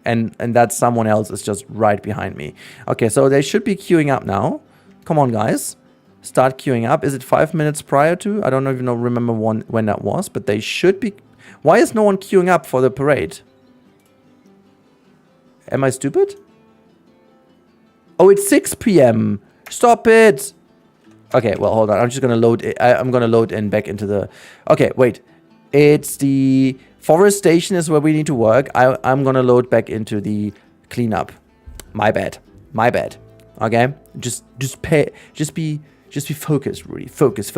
And that someone else is just right behind me. Okay, so they should be queuing up now. Come on, guys. Start queuing up. Is it 5 minutes prior to? I don't even remember when that was, but they should be... Why is no one queuing up for the parade? Am I stupid? Oh, it's 6 p.m. Stop it. Okay, well, hold on. I'm just going to load it. I'm going to load in back into the... Okay, wait. It's the forest station is where we need to work. I'm going to load back into the cleanup. My bad. My bad. Okay? Just be focused, really. Focus.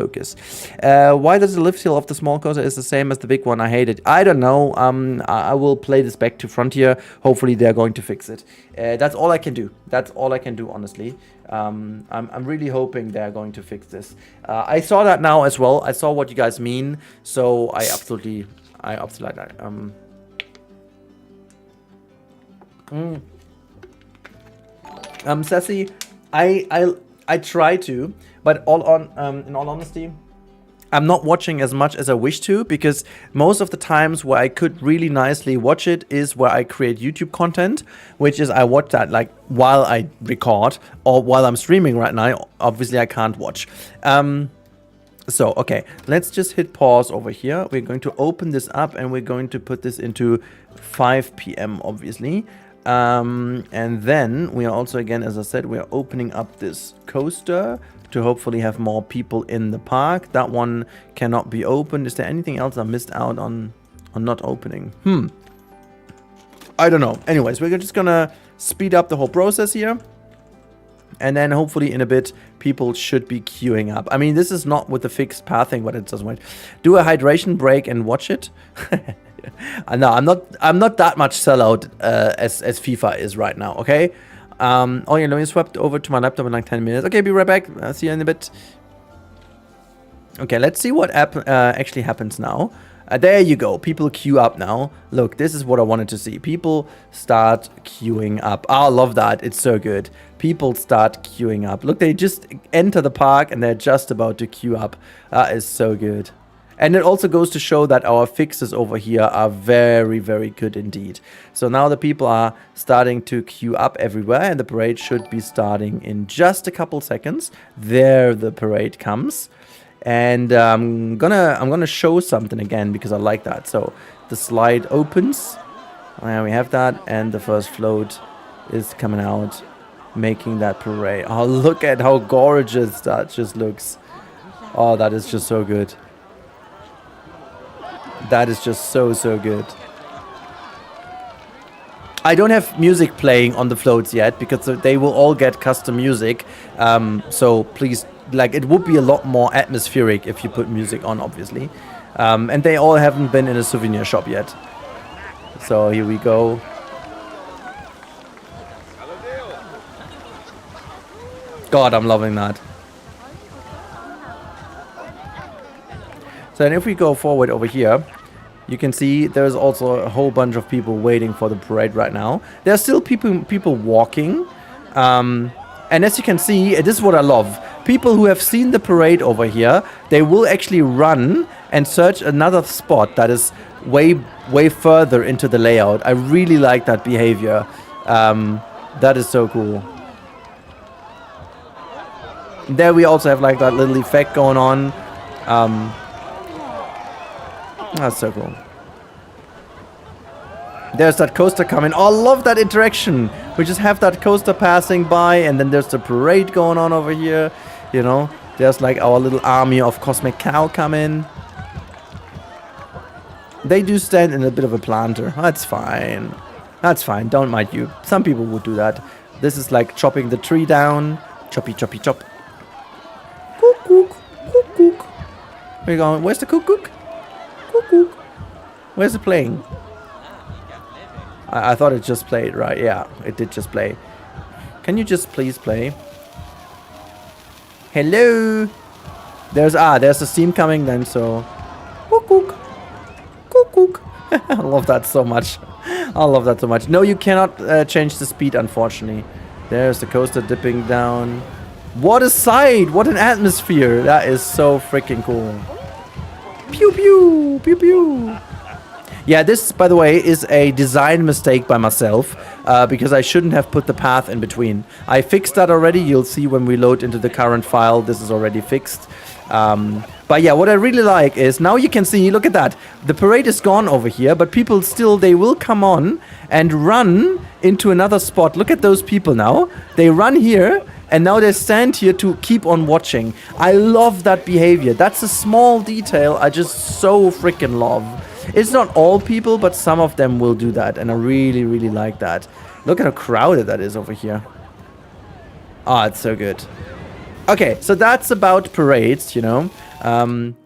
Why does the lift hill of the small coaster is the same as the big one? I hate it. I don't know. I will play this back to Frontier. Hopefully they're going to fix it. That's all I can do. That's all I can do, honestly. I'm really hoping they're going to fix this. I saw that now as well. I saw what you guys mean. So I absolutely like that. Sassy, I try to, but in all honesty, I'm not watching as much as I wish to, because most of the times where I could really nicely watch it is where I create YouTube content, which is I watch that like while I record or while I'm streaming right now. Obviously, I can't watch. So, okay, let's just hit pause over here. We're going to open this up and we're going to put this into 5 p.m. obviously. And then we are also, again, as I said, we are opening up this coaster to hopefully have more people in the park. That one cannot be opened. Is there anything else I missed out on not opening? I don't know. Anyways, we're just gonna speed up the whole process here. And then hopefully in a bit, people should be queuing up. I mean, this is not with the fixed pathing, but it doesn't wait. Do a hydration break and watch it. No, I'm not that much sellout as FIFA is right now, okay? Oh yeah, let me swap over to my laptop in like 10 minutes. Okay, be right back. I'll see you in a bit. Okay, let's see what actually happens now. There you go. People queue up now. Look, this is what I wanted to see. People start queuing up. Oh, I love that. It's so good. People start queuing up. Look, they just enter the park and they're just about to queue up. That is so good. And it also goes to show that our fixes over here are very, very good indeed. So now the people are starting to queue up everywhere, and the parade should be starting in just a couple seconds. There the parade comes. And I'm gonna show something again because I like that. So the slide opens. And we have that, and the first float is coming out, making that parade. Oh, look at how gorgeous that just looks. Oh, that is just so good. That is just so good. I don't have music playing on the floats yet because they will all get custom music. So please, like, it would be a lot more atmospheric if you put music on, obviously. And they all haven't been in a souvenir shop yet. So here we go. God, I'm loving that. So and if we go forward over here, you can see there's also a whole bunch of people waiting for the parade right now. There are still people walking. And as you can see, this is what I love. People who have seen the parade over here, they will actually run and search another spot that is way further into the layout. I really like that behavior. That is so cool. There we also have like that little effect going on. That's so cool. There's that coaster coming. Oh, I love that interaction. We just have that coaster passing by, and then there's the parade going on over here. You know, there's like our little army of Cosmic Cow coming. They do stand in a bit of a planter. That's fine. That's fine. Don't mind you. Some people would do that. This is like chopping the tree down. Choppy, choppy, chop. Cook, cook, cook, cook. Where you going? Where's the cook, cook? Cook, cook. Where's it playing? I thought it just played, right? Yeah, it did just play. Can you just please play? Hello. There's the steam coming then, so cook, cook, cook, cook. I love that so much. I love that so much. No, you cannot change the speed, unfortunately. There's the coaster dipping down. What a sight! What an atmosphere! That is so freaking cool. Pew pew pew pew. Yeah, this, by the way, is a design mistake by myself, because I shouldn't have put the path in between. I fixed that already. You'll see when we load into the current file, this is already fixed. But yeah, what I really like is, now you can see, look at that. The parade is gone over here, but people still, they will come on and run into another spot. Look at those people now. They run here, and now they stand here to keep on watching. I love that behavior. That's a small detail I just so freaking love. It's not all people, but some of them will do that, and I really, really like that. Look at how crowded that is over here. Ah, it's so good. Okay, so that's about parades, you know.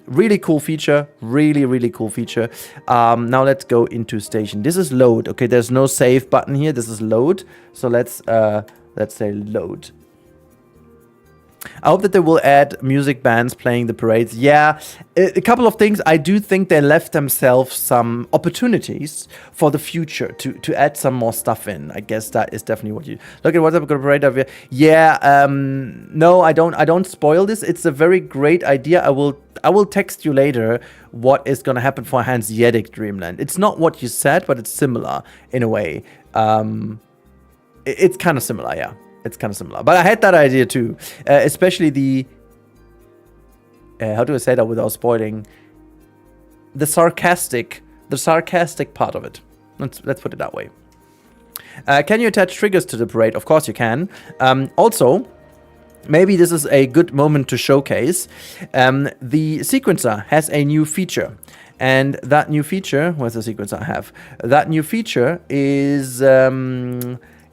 Really cool feature. Really, really cool feature. Now let's go into station. This is load. Okay, there's no save button here. This is load. So let's say load. I hope that they will add music bands playing the parades. Yeah, a couple of things. I do think they left themselves some opportunities for the future to add some more stuff in. I guess that is definitely what you look at. What's up, parade over here? Yeah, no, I don't spoil this. It's a very great idea. I will text you later what is gonna happen for Hanseatic Dreamland. It's not what you said, but it's similar in a way. It's kind of similar, yeah. It's kind of similar. But I had that idea too. Especially the... how do I say that without spoiling? The sarcastic part of it. Let's put it that way. Can you attach triggers to the parade? Of course you can. Also, maybe this is a good moment to showcase. The sequencer has a new feature. And that new feature... Where's the sequencer I have? That new feature is...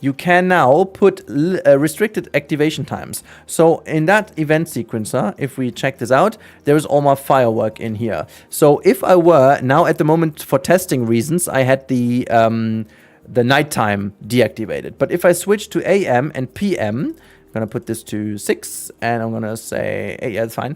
you can now put restricted activation times. So in that event sequencer, if we check this out, there is all my firework in here. So if I were, now at the moment for testing reasons, I had the nighttime deactivated. But if I switch to AM and PM, I'm gonna put this to 6 and I'm gonna say, hey, yeah, that's fine.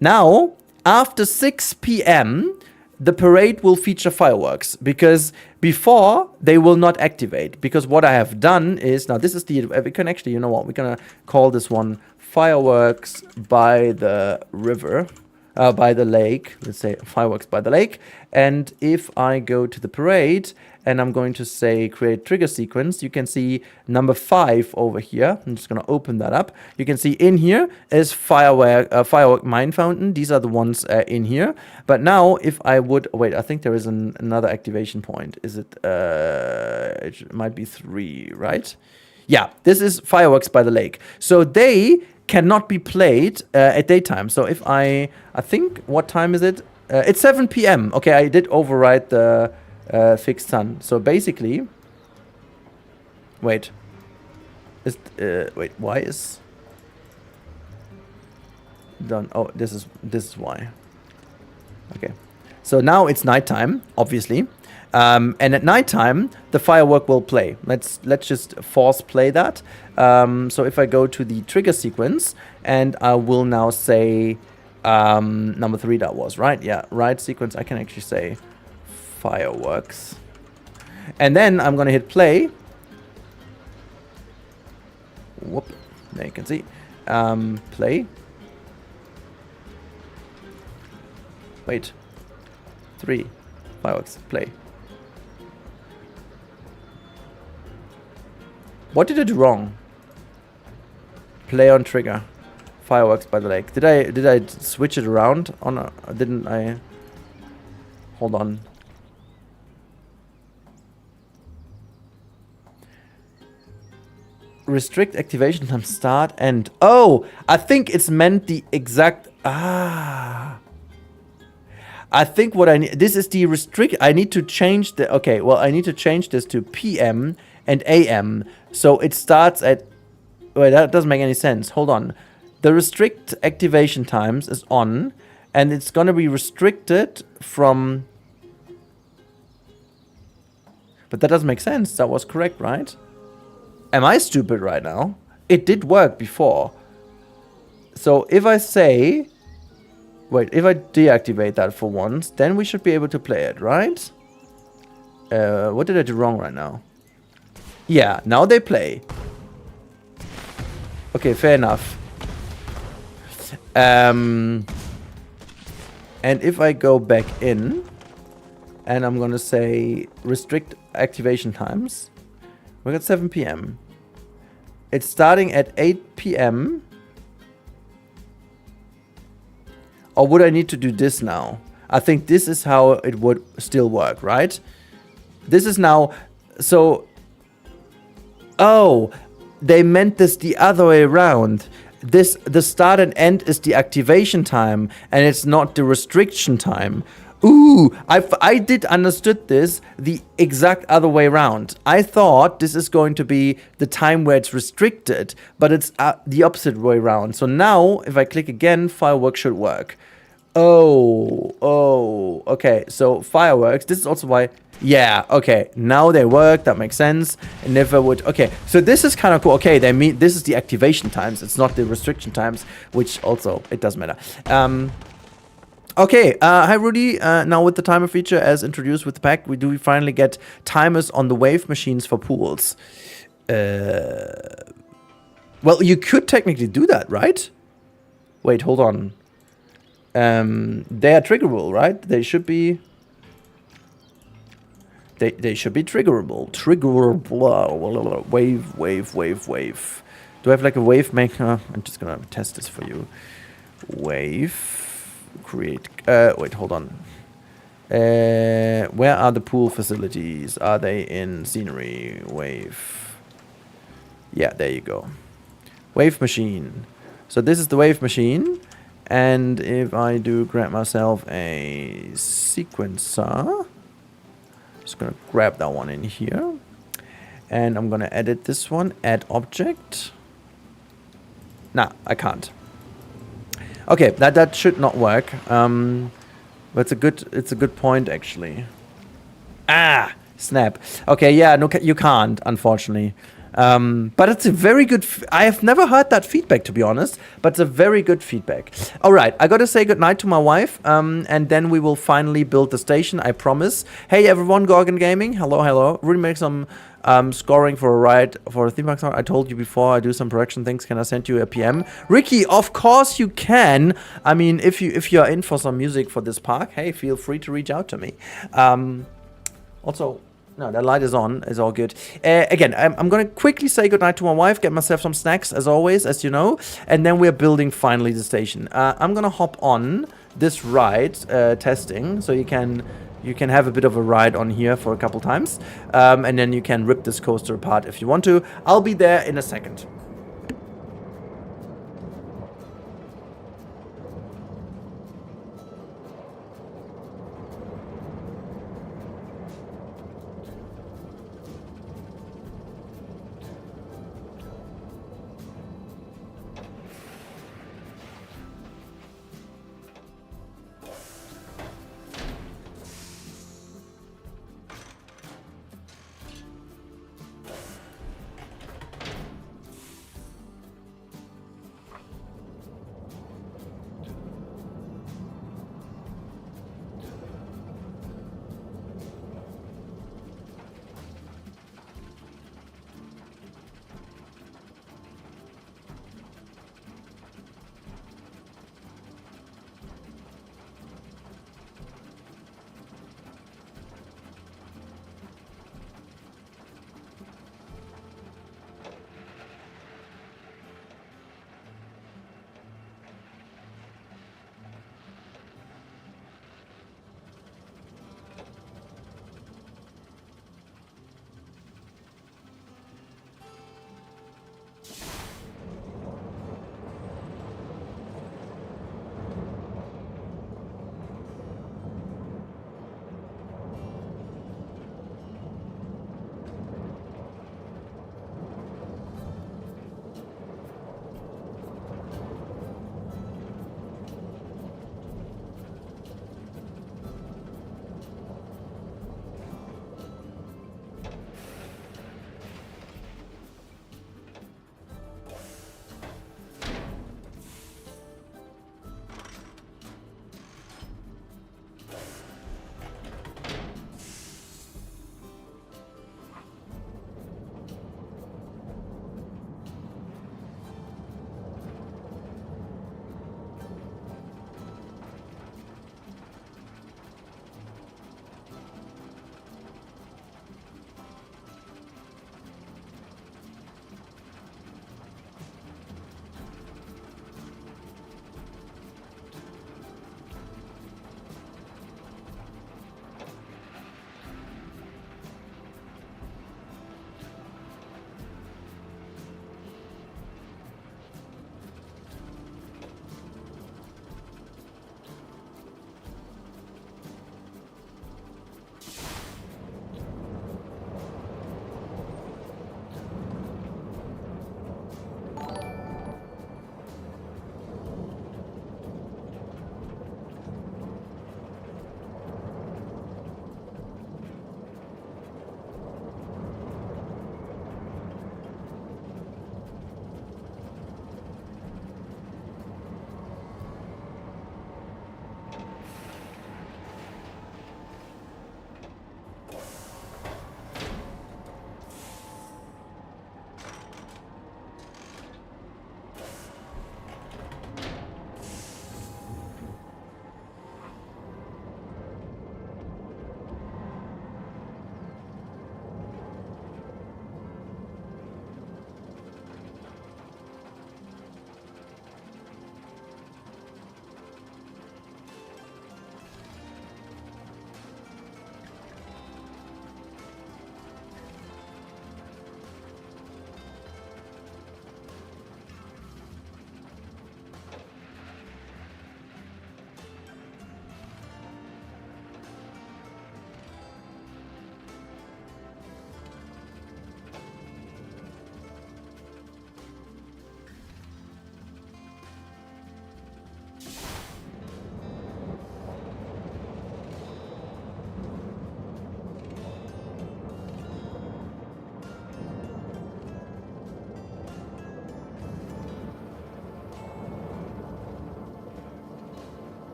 Now, after 6 PM, the parade will feature fireworks, because before they will not activate. Because what I have done is, now this is the, we can actually, you know what, we're gonna call this one fireworks by the river, by the lake. Let's say fireworks by the lake. And if I go to the parade and I'm going to say create trigger sequence, you can see number 5 over here. I'm just going to open that up. You can see in here is firework mine fountain. These are the ones in here. But now if I would, wait, I think there is another activation point. Is it, it might be 3, right? Yeah, this is fireworks by the lake. So they cannot be played at daytime. So if I think, what time is it? It's 7 PM. Okay, I did override the fixed sun. So basically, wait, why is done? Oh, this is why. Okay, so now it's nighttime, obviously, and at nighttime the firework will play. Let's just force play that. So if I go to the trigger sequence and I will now say number 3, that was right. Yeah, right sequence. I can actually say fireworks, and then I'm gonna hit play. Whoop, there you can see. Play. Wait, 3 fireworks, play. What did I do wrong? Play on trigger. Fireworks by the lake. Did I switch it around? Oh no, didn't I? Hold on. Restrict activation time, start, end. Oh, I think it's meant the exact... I think what I need... This is the restrict... I need to change the... Okay, well, I need to change this to PM and AM. So it starts at... Wait, that doesn't make any sense. Hold on. The restrict activation times is on, and it's going to be restricted from... But that doesn't make sense. That was correct, right? Am I stupid right now? It did work before. So if I say... Wait, if I deactivate that for once, then we should be able to play it, right? What did I do wrong right now? Yeah, now they play. Okay, fair enough. And if I go back in, and I'm gonna say restrict activation times, we're at 7 p.m. It's starting at 8 p.m. Or would I need to do this now? I think this is how it would still work, right? This is now... So... Oh, they meant this the other way around. The start and end is the activation time, and it's not the restriction time. Ooh, I did understood this the exact other way around. I thought this is going to be the time where it's restricted, but it's the opposite way around. So now, if I click again, fireworks should work. Oh, okay. So fireworks, this is also why... Yeah, okay. Now they work. That makes sense. And if I would... Okay, so this is kind of cool. Okay, they mean this is the activation times. It's not the restriction times, which also, it doesn't matter. Okay, hi Rudy. Now with the timer feature as introduced with the pack, we finally get timers on the wave machines for pools. Well, you could technically do that, right? Wait, hold on. They are triggerable, right? They should be... They should be triggerable. Triggerable. Wave. Do I have like a wave maker? I'm just gonna test this for you. Wave. Create. Wait, hold on. Where are the pool facilities? Are they in scenery? Wave. Yeah, there you go. Wave machine. So this is the wave machine. And if I do grab myself a sequencer... Just gonna grab that one in here, and I'm gonna edit this one. Add object. Nah, I can't. Okay, that should not work. But it's a good point actually. Ah, snap. Okay, yeah, no, you can't, unfortunately. But it's a very good... I have never heard that feedback, to be honest, but it's a very good feedback. All right, I gotta say goodnight to my wife, and then we will finally build the station, I promise. Hey everyone, Gorgon Gaming, hello. Really make some scoring for a ride for a theme park song. I told you before, I do some production things. Can I send you a PM? Ricky, of course you can. I mean, if you are in for some music for this park, hey, feel free to reach out to me. Also... No, the light is on. It's all good. Again, I'm going to quickly say goodnight to my wife, get myself some snacks, as always, as you know. And then we're building, finally, the station. I'm going to hop on this ride, testing, so you can have a bit of a ride on here for a couple times. And then you can rip this coaster apart if you want to. I'll be there in a second.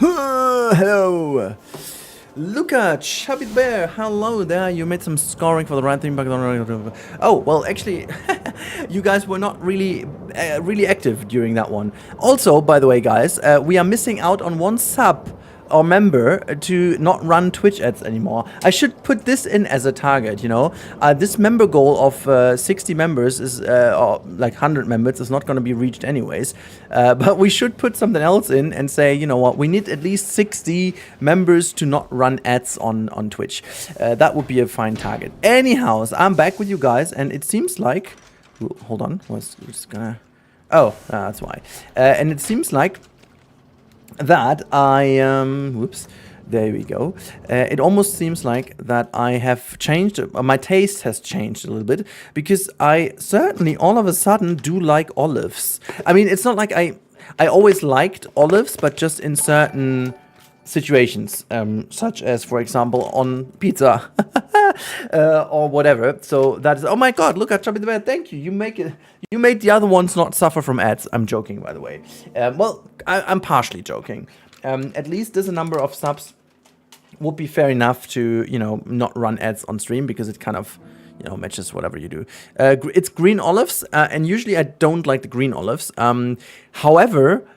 Hello. Luca, Chubby Bear, hello there. You made some scoring for the right thing. Oh, well, actually, you guys were not really active during that one. Also, by the way, guys, we are missing out on one sub or member to not run Twitch ads anymore. I should put this in as a target, you know. This member goal of 60 members is, or like 100 members is not going to be reached anyways. But we should put something else in and say, you know what, we need at least 60 members to not run ads on Twitch. That would be a fine target. Anyhow, I'm back with you guys, and it seems like... Ooh, hold on, was just gonna... Oh, that's why. And it seems like that I whoops, there we go. It almost seems like that I have changed, my taste has changed a little bit, because I certainly all of a sudden do like olives. I mean, it's not like I always liked olives, but just in certain situations, such as, for example, on pizza or whatever. So that is, oh my god, look at Chubby the Bear, thank you. You made the other ones not suffer from ads. I'm joking, by the way. Well, I'm partially joking. At least there's a number of subs would be fair enough to, you know, not run ads on stream, because it kind of, you know, matches whatever you do. It's green olives, and usually I don't like the green olives. However,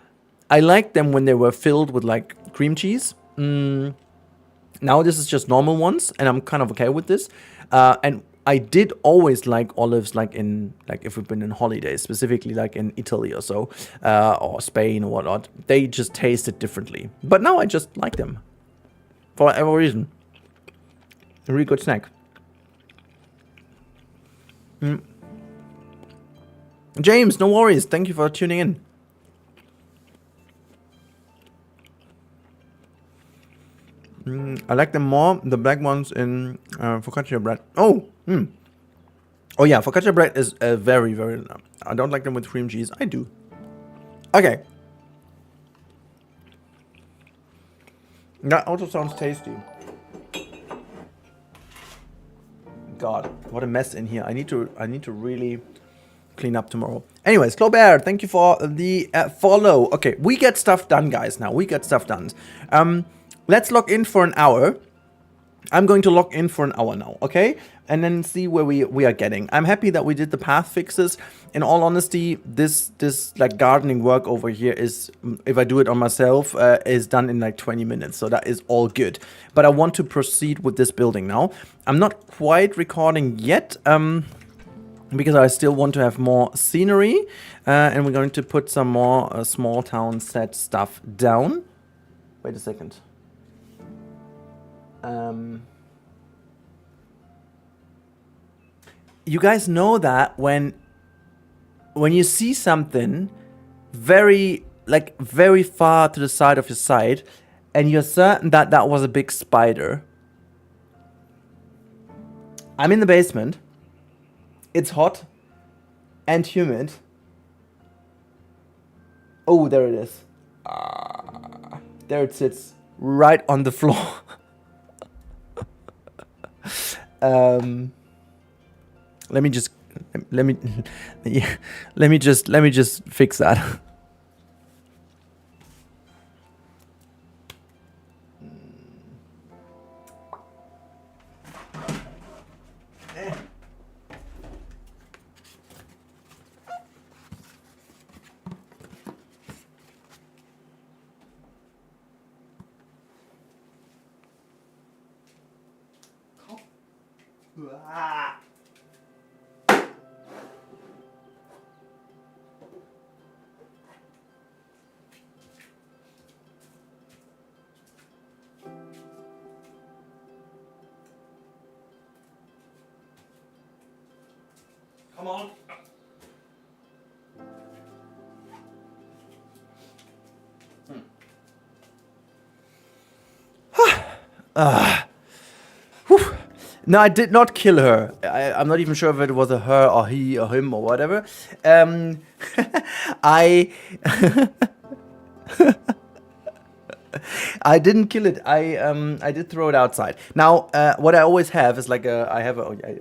I liked them when they were filled with like cream cheese. Now this is just normal ones, and I'm kind of okay with this. And I did always like olives, like if we've been in holidays, specifically like in Italy or so, or Spain or whatnot. They just tasted differently. But now I just like them for whatever reason. A really good snack. James, no worries. Thank you for tuning in. I like them more, the black ones in focaccia bread. Oh, oh yeah, focaccia bread is very, very... I don't like them with cream cheese. I do. Okay. That also sounds tasty. God, what a mess in here. I need to really clean up tomorrow. Anyways, Claubert, thank you for the follow. Okay, we get stuff done, guys. Now we get stuff done. Let's log in for an hour. I'm going to log in for an hour now, okay? And then see where we are getting. I'm happy that we did the path fixes. In all honesty, this like gardening work over here is, if I do it on myself, is done in like 20 minutes. So that is all good. But I want to proceed with this building now. I'm not quite recording yet, because I still want to have more scenery. And we're going to put some more small town set stuff down. Wait a second. You guys know that when you see something very far to the side of your sight, and you're certain that that was a big spider. I'm in the basement. It's hot and humid. Oh, there it is. There it sits, right on the floor. Let me just fix that. Come on. No, I did not kill her. I'm not even sure if it was a her or he or him or whatever. I didn't kill it. I did throw it outside. Now, what I always have is like I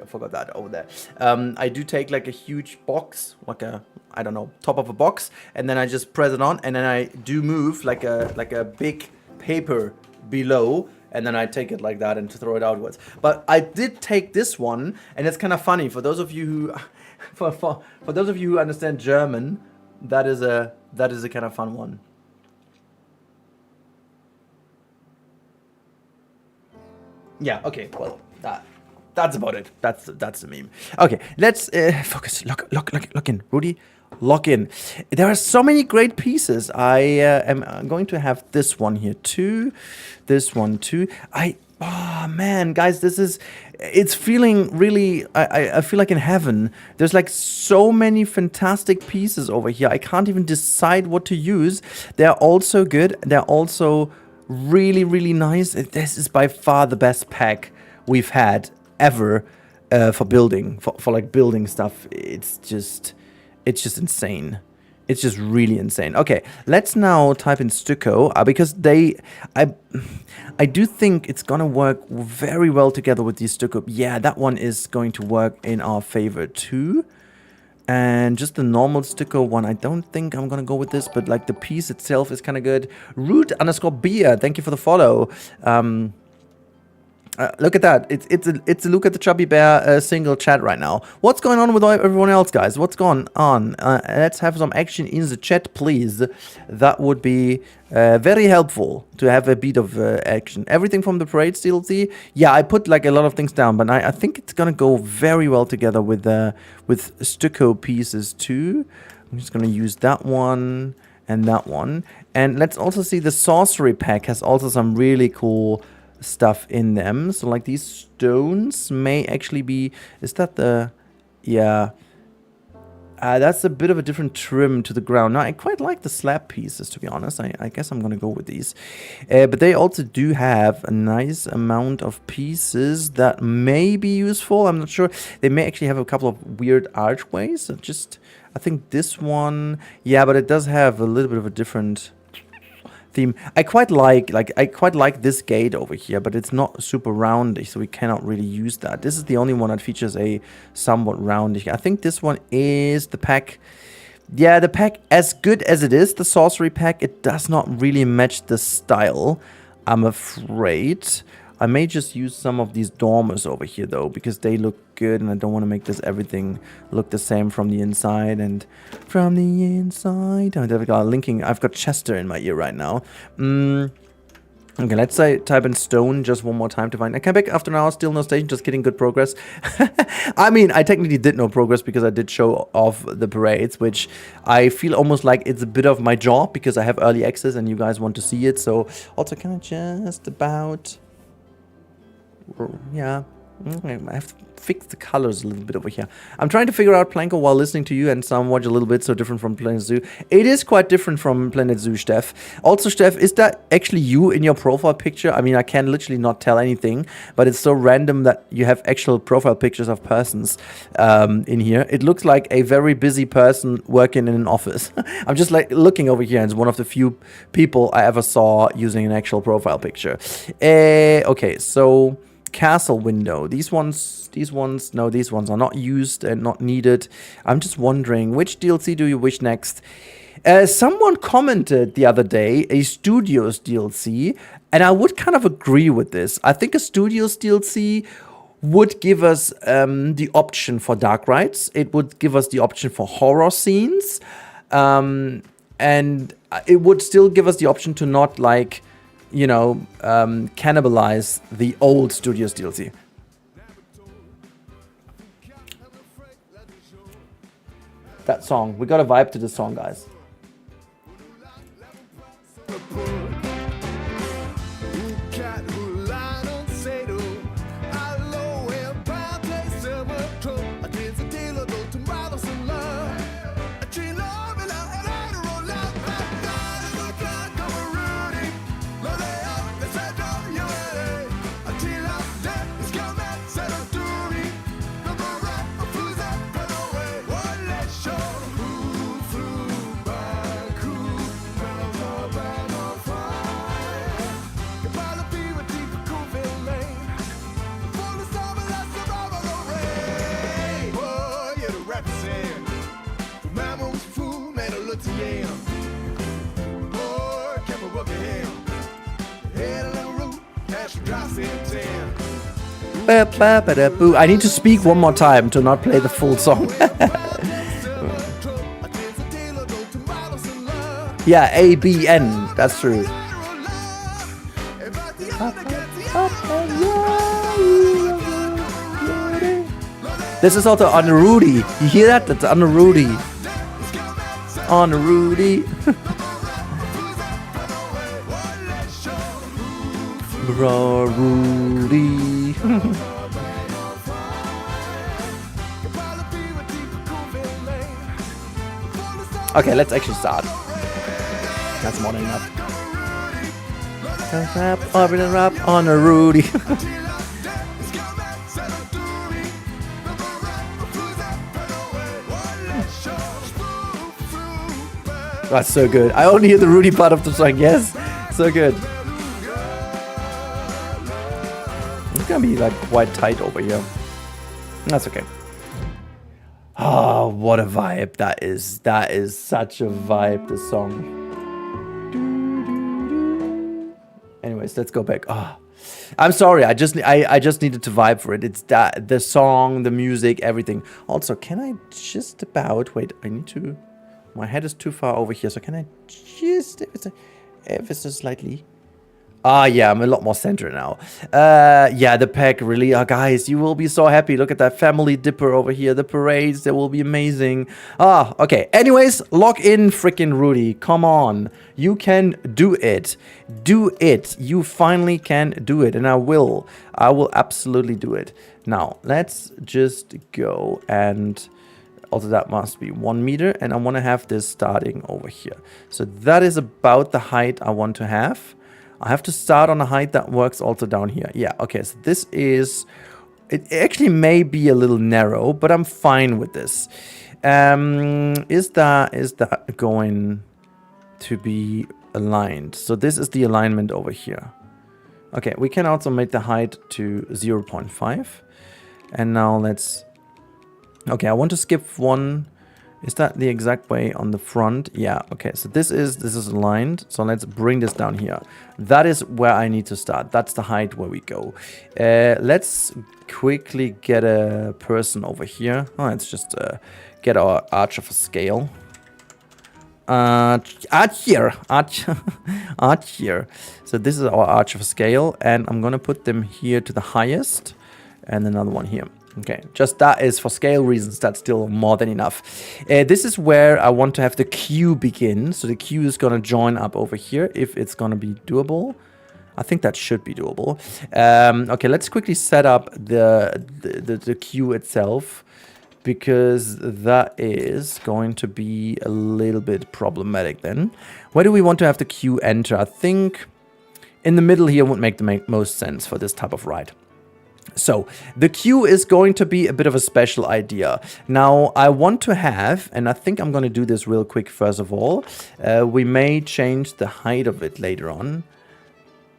forgot that over there. I do take like a huge box, like I don't know, top of a box, and then I just press it on, and then I do move like a big paper below, and then I take it like that and to throw it outwards. But I did take this one, and it's kind of funny for those of you who, for those of you who understand German, that is a kind of fun one. Yeah. Okay. Well, that's about it. That's the meme. Okay. Let's focus. Lock in, Rudy. Lock in. There are so many great pieces. I am going to have this one here too. This one too. Oh man, guys, it's feeling really, I feel like in heaven. There's like so many fantastic pieces over here. I can't even decide what to use. They're all so good. They're also really, really nice. This is by far the best pack we've had ever for building, for like building stuff. It's just insane. It's just really insane. Okay, let's now type in stucco because I do think it's gonna work very well together with the stucco. Yeah, that one is going to work in our favor too. And just the normal stucco one, I don't think I'm gonna go with this, but like the piece itself is kind of good. Root_beer, thank you for the follow. Look at that. It's a look at the Chubby Bear single chat right now. What's going on with everyone else, guys? What's going on? Let's have some action in the chat, please. That would be very helpful to have a bit of action. Everything from the parade DLC. Yeah, I put like a lot of things down, but I think it's gonna go very well together with stucco pieces too. I'm just gonna use that one and that one. And let's also see the sorcery pack has also some really cool stuff in them. So like these stones may actually be, is that the, yeah, that's a bit of a different trim to the ground. Now I quite like the slab pieces, to be honest. I guess I'm gonna go with these, but they also do have a nice amount of pieces that may be useful. I'm not sure. They may actually have a couple of weird archways. So I think this one, yeah, but it does have a little bit of a different theme. I quite like this gate over here, but it's not super roundish, so we cannot really use that. This is the only one that features a somewhat roundish. I think this one is the pack. Yeah, the pack, as good as it is, the sorcery pack, it does not really match the style, I'm afraid. I may just use some of these dormers over here though, because they look good and I don't want to make this everything look the same from the inside and from the inside. I've got Chester in my ear right now. Okay, let's type in stone just one more time to find. I came back after an hour, still no station, just kidding, good progress. I mean, I technically did no progress because I did show off the parades, which I feel almost like it's a bit of my job because I have early access and you guys want to see it. So also can I just about... Yeah, I have to fix the colors a little bit over here. I'm trying to figure out Planko while listening to you and some watch a little bit so different from Planet Zoo. It is quite different from Planet Zoo, Steph. Also, Steph, is that actually you in your profile picture? I mean, I can literally not tell anything, but it's so random that you have actual profile pictures of persons in here. It looks like a very busy person working in an office. I'm just like looking over here and it's one of the few people I ever saw using an actual profile picture. Okay, so... castle window. These ones are not used and not needed. I'm just wondering, which DLC do you wish next? Someone commented the other day, a Studios DLC, and I would kind of agree with this. I think a Studios DLC would give us the option for dark rides. It would give us the option for horror scenes. And it would still give us the option to not, like, you know, cannibalize the old Studios DLC. That song. We got a vibe to the song, guys. I need to speak one more time to not play the full song. Yeah, A-B-N, that's true. This is also on Rudy. You hear that? That's on Rudy. On Rudy. Rudy. Okay, let's actually start. That's more than enough. Rap on a Rudy. That's so good. I only hear the Rudy part of the song. Yes, so good. It's gonna be like quite tight over here. That's okay. Oh, what a vibe that is. That is such a vibe, this song. Anyways, let's go back. Oh, I'm sorry. I just needed to vibe for it. It's that the song, the music, everything. Also, can I just about wait? I need to. My head is too far over here, so can I just ever so slightly? Ah, yeah, I'm a lot more centered now. Yeah, the pack really, guys, you will be so happy. Look at that family dipper over here. The parades, they will be amazing. Ah, okay. Anyways, lock in freaking Rudy. Come on. You can do it. Do it. You finally can do it, and I will. I will absolutely do it. Now, let's just go and... Also, that must be 1 meter, and I want to have this starting over here. So that is about the height I want to have. I have to start on a height that works also down here. Yeah, okay, so this is... It actually may be a little narrow, but I'm fine with this. Is that going to be aligned? So this is the alignment over here. Okay, we can also make the height to 0.5. And now let's... Okay, I want to skip one. Is that the exact way on the front? Yeah, okay, so this is aligned. So let's bring this down here. That is where I need to start. That's the height where we go. Let's quickly get a person over here. Oh, let's just get our arch of a scale. Arch here. So this is our arch of a scale, and I'm gonna put them here to the highest, and another one here. Okay, just that is for scale reasons, that's still more than enough. This is where I want to have the queue begin. So the queue is going to join up over here if it's going to be doable. I think that should be doable. Okay, let's quickly set up the queue itself, because that is going to be a little bit problematic then. Where do we want to have the queue enter? I think in the middle here would make the most sense for this type of ride. So, the queue is going to be a bit of a special idea. Now, I want to have, and I think I'm going to do this real quick first of all. We may change the height of it later on.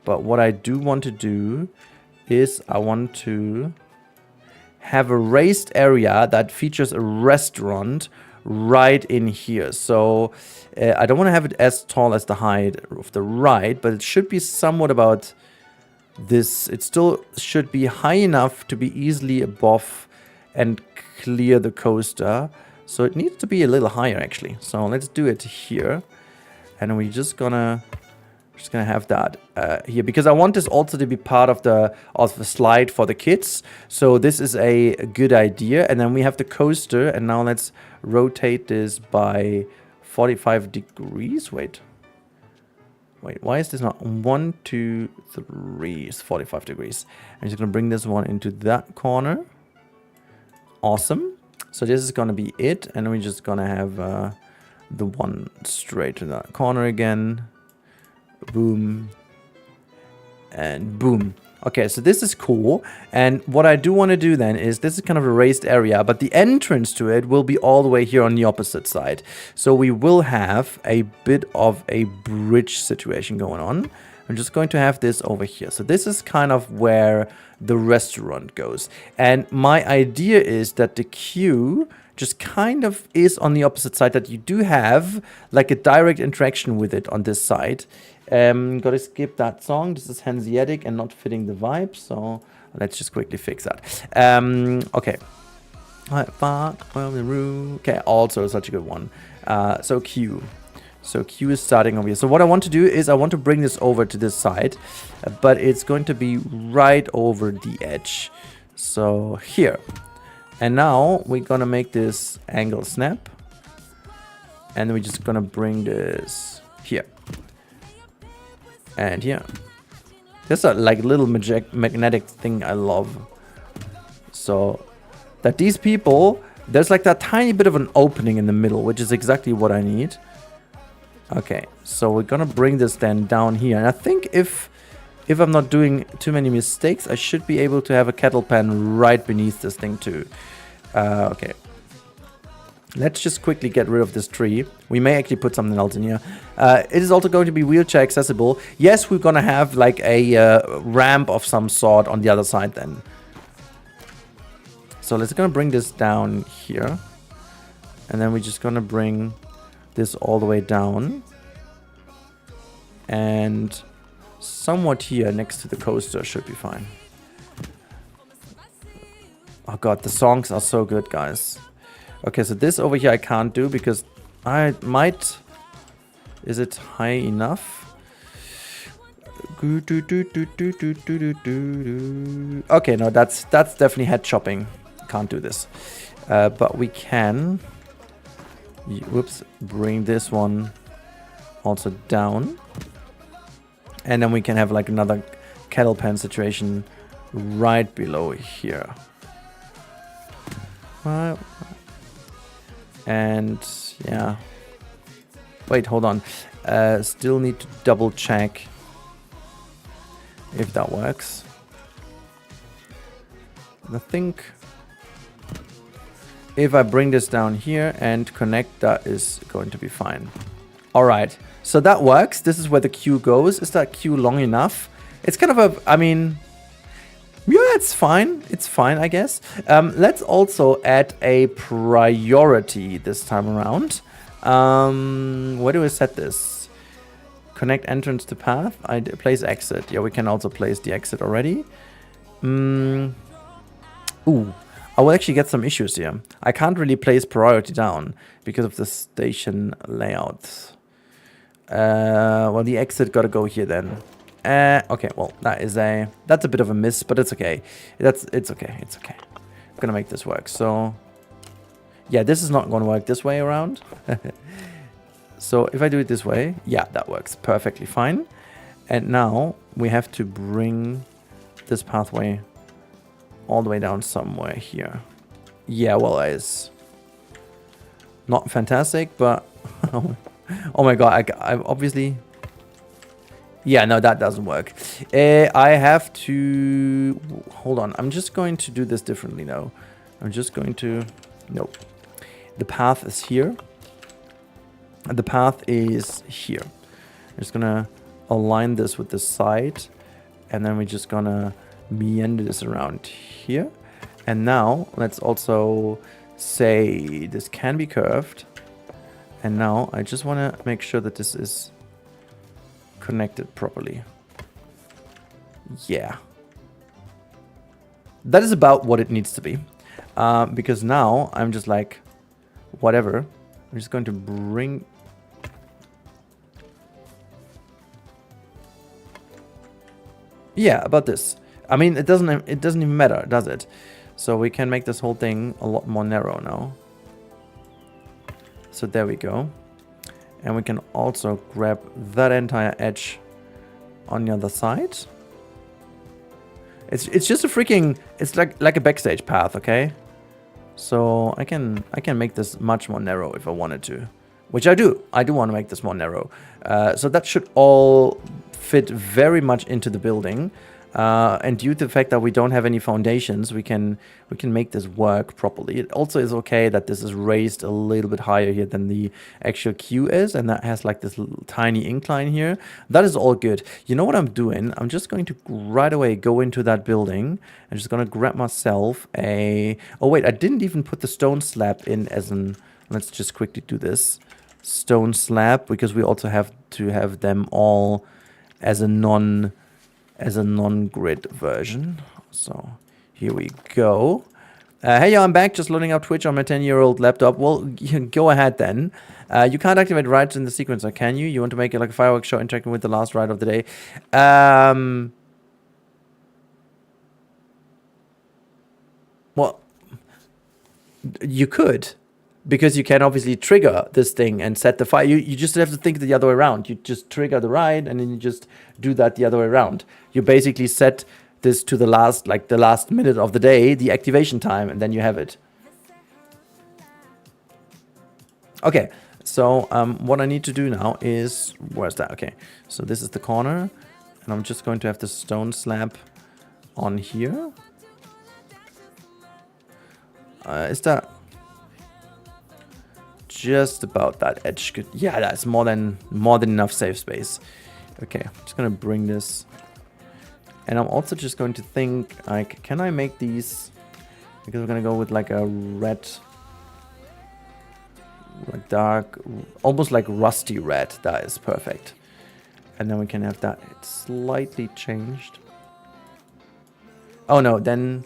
But what I do want to do is I want to have a raised area that features a restaurant right in here. So, I don't want to have it as tall as the height of the ride, but it should be somewhat about... this. It still should be high enough to be easily above and clear the coaster. So it needs to be a little higher actually. So let's do it here, and we're just gonna have that here, because I want this also to be part of the slide for the kids. So this is a good idea. And then we have the coaster, and now let's rotate this by 45 degrees. Wait, why is this not 1, 2, 3? It's 45 degrees. I'm just going to bring this one into that corner. Awesome. So this is going to be it. And we're just going to have the one straight to that corner again. Boom. And boom. Okay, so this is cool. And what I do want to do then is, this is kind of a raised area, but the entrance to it will be all the way here on the opposite side. So we will have a bit of a bridge situation going on. I'm just going to have this over here. So this is kind of where the restaurant goes. And my idea is that the queue just kind of is on the opposite side, that you do have like a direct interaction with it on this side. Gotta skip that song. This is Hanseatic and not fitting the vibe, so let's just quickly fix that. Okay. Okay, also such a good one. So Q. So Q is starting over here. So what I want to do is I want to bring this over to this side, but it's going to be right over the edge. So here. And now we're gonna make this angle snap. And we're just gonna bring this here. And here. There's a like little magnetic thing I love. So that these people, there's like that tiny bit of an opening in the middle, which is exactly what I need. Okay, so we're gonna bring this then down here. And I think if I'm not doing too many mistakes, I should be able to have a kettle pan right beneath this thing too. Okay. Let's just quickly get rid of this tree. We may actually put something else in here. It is also going to be wheelchair accessible. Yes, we're gonna have like a ramp of some sort on the other side then. So let's gonna bring this down here. And then we're just gonna bring this all the way down. And somewhat here next to the coaster should be fine. Oh god, the songs are so good, guys. Okay, so this over here I can't do because I might... Is it high enough? Okay, no, that's definitely head chopping. Can't do this. But we can... Whoops, bring this one also down. And then we can have like another kettle pan situation right below here. And yeah. Wait, hold on. Still need to double check if that works. I think if I bring this down here and connect, that is going to be fine. All right, so that works. This is where the queue goes. Is that queue long enough? It's kind of a, I mean, yeah, it's fine. It's fine, I guess. Let's also add a priority this time around. Where do we set this? Connect entrance to path. I place exit. Yeah, we can also place the exit already. Ooh, I will actually get some issues here. I can't really place priority down because of the station layout. Well, the exit gotta go here then. Okay, well, that's a bit of a miss, but it's okay. It's okay. I'm gonna make this work. So, yeah, this is not gonna work this way around. So if I do it this way, yeah, that works perfectly fine. And now we have to bring this pathway all the way down somewhere here. Yeah, well, it's not fantastic, but oh my god, I obviously... Yeah, no, that doesn't work. I have to... Hold on, I'm just going to do this differently now. I'm just going to... Nope. The path is here. The path is here. I'm just gonna align this with the side. And then we're just gonna meander this around here. And now, let's also say this can be curved. And now, I just want to make sure that this is connected properly. Yeah. That is about what it needs to be. Because now, I'm just like, whatever. I'm just going to bring... Yeah, about this. I mean, it doesn't even matter, does it? So we can make this whole thing a lot more narrow now. So there we go. And we can also grab that entire edge on the other side. It's just a freaking... It's like a backstage path, okay? So I can make this much more narrow if I wanted to. Which I do. I do want to make this more narrow. So that should all fit very much into the building. And due to the fact that we don't have any foundations, we can make this work properly. It also is okay that this is raised a little bit higher here than the actual queue is, and that has like this little tiny incline here. That is all good. You know what I'm doing? I'm just going to right away go into that building. I'm just going to grab myself a... Oh wait, I didn't even put the stone slab in as an... Let's just quickly do this. Stone slab, because we also have to have them all as a non-grid version. So here we go. Hey, yo, I'm back. Just loading up Twitch on my 10-year-old laptop. Well, go ahead then. You can't activate rides in the sequencer, can you? You want to make it like a fireworks show interacting with the last ride of the day? Well, you could. Because you can obviously trigger this thing and set the fire. You just have to think the other way around. You just trigger the ride and then you just do that the other way around. You basically set this to the last minute of the day, the activation time, and then you have it. Okay, so what I need to do now is... Where's that? Okay, so this is the corner. And I'm just going to have the stone slab on here. Is that... Just about that edge. Good. Yeah, that's more than enough safe space. Okay, I'm just gonna bring this, and I'm also just going to think like, can I make these? Because we're gonna go with like a red, like dark, almost like rusty red. That is perfect. And then we can have that slightly changed. Oh no, then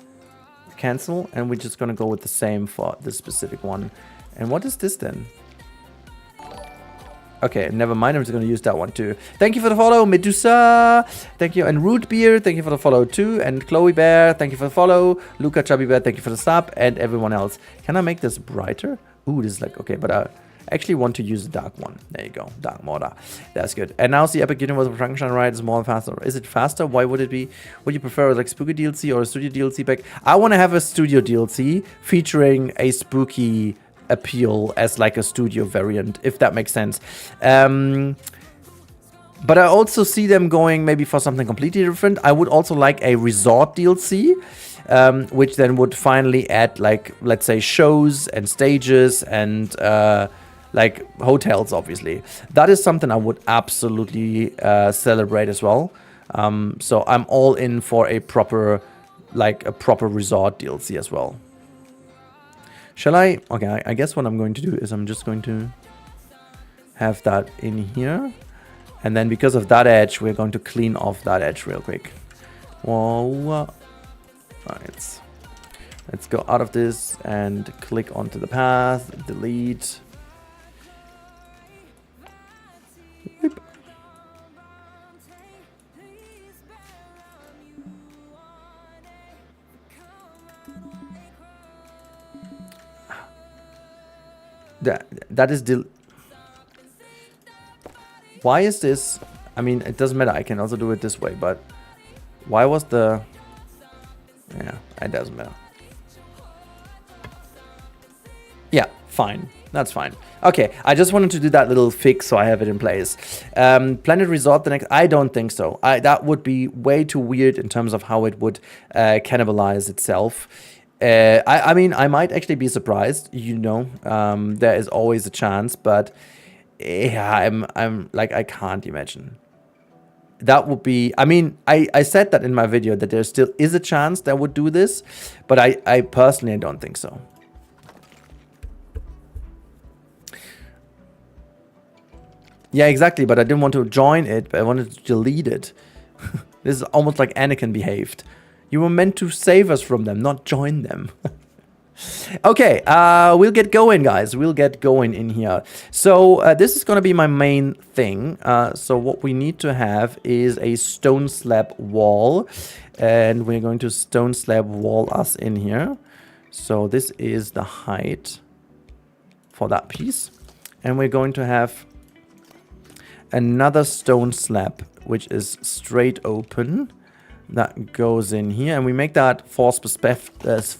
cancel, and we're just gonna go with the same for this specific one. And what is this then? Okay, never mind. I'm just going to use that one too. Thank you for the follow, Medusa. Thank you. And Root Beer, thank you for the follow too. And Chloe Bear, thank you for the follow. Luca Chubby Bear, thank you for the sub. And everyone else. Can I make this brighter? Ooh, this is like, okay, but I actually want to use the dark one. There you go, dark mortar. That's good. And now the Epic Universe Function Ride is more faster. Is it faster? Why would it be? Would you prefer like spooky DLC or a studio DLC pack? I want to have a studio DLC featuring a spooky appeal as like a studio variant, if that makes sense. But I also see them going maybe for something completely different. I would also like a resort DLC, which then would finally add like, let's say, shows and stages and like hotels, obviously. That is something I would absolutely celebrate as well. So I'm all in for a proper resort DLC as well. Shall I? Okay, I guess what I'm going to do is I'm just going to have that in here. And then because of that edge, we're going to clean off that edge real quick. Whoa. Alright. Let's go out of this and click onto the path. Delete. Whoop. That is why is this? I mean, it doesn't matter. I can also do it this way, but why was the... Yeah, it doesn't matter. Yeah, fine. That's fine. Okay, I just wanted to do that little fix so I have it in place. Planet Resort the next... I don't think so. That would be way too weird in terms of how it would cannibalize itself. I mean, I might actually be surprised, you know, there is always a chance, but yeah, I'm like, I can't imagine. That would be, I mean, I said that in my video that there still is a chance that would do this, but I personally don't think so. Yeah, exactly, but I didn't want to join it, but I wanted to delete it. This is almost like Anakin behaved. You were meant to save us from them, not join them. Okay, we'll get going, guys. We'll get going in here. So this is going to be my main thing. So what we need to have is a stone slab wall. And we're going to stone slab wall us in here. So this is the height for that piece. And we're going to have another stone slab, which is straight open. That goes in here, and we make that first perspective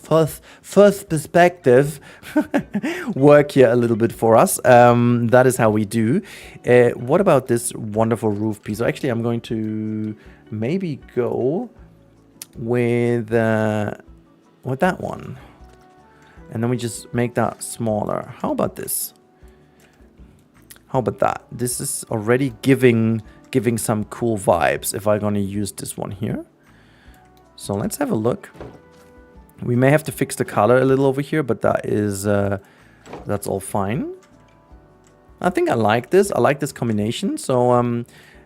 work here a little bit for us. That is how we do. What about this wonderful roof piece? So actually, I'm going to maybe go with that one. And then we just make that smaller. How about this? How about that? This is already giving some cool vibes if I'm gonna use this one here. So let's have a look. We may have to fix the color a little over here, but that is that's all fine. I think I like this. I like this combination. So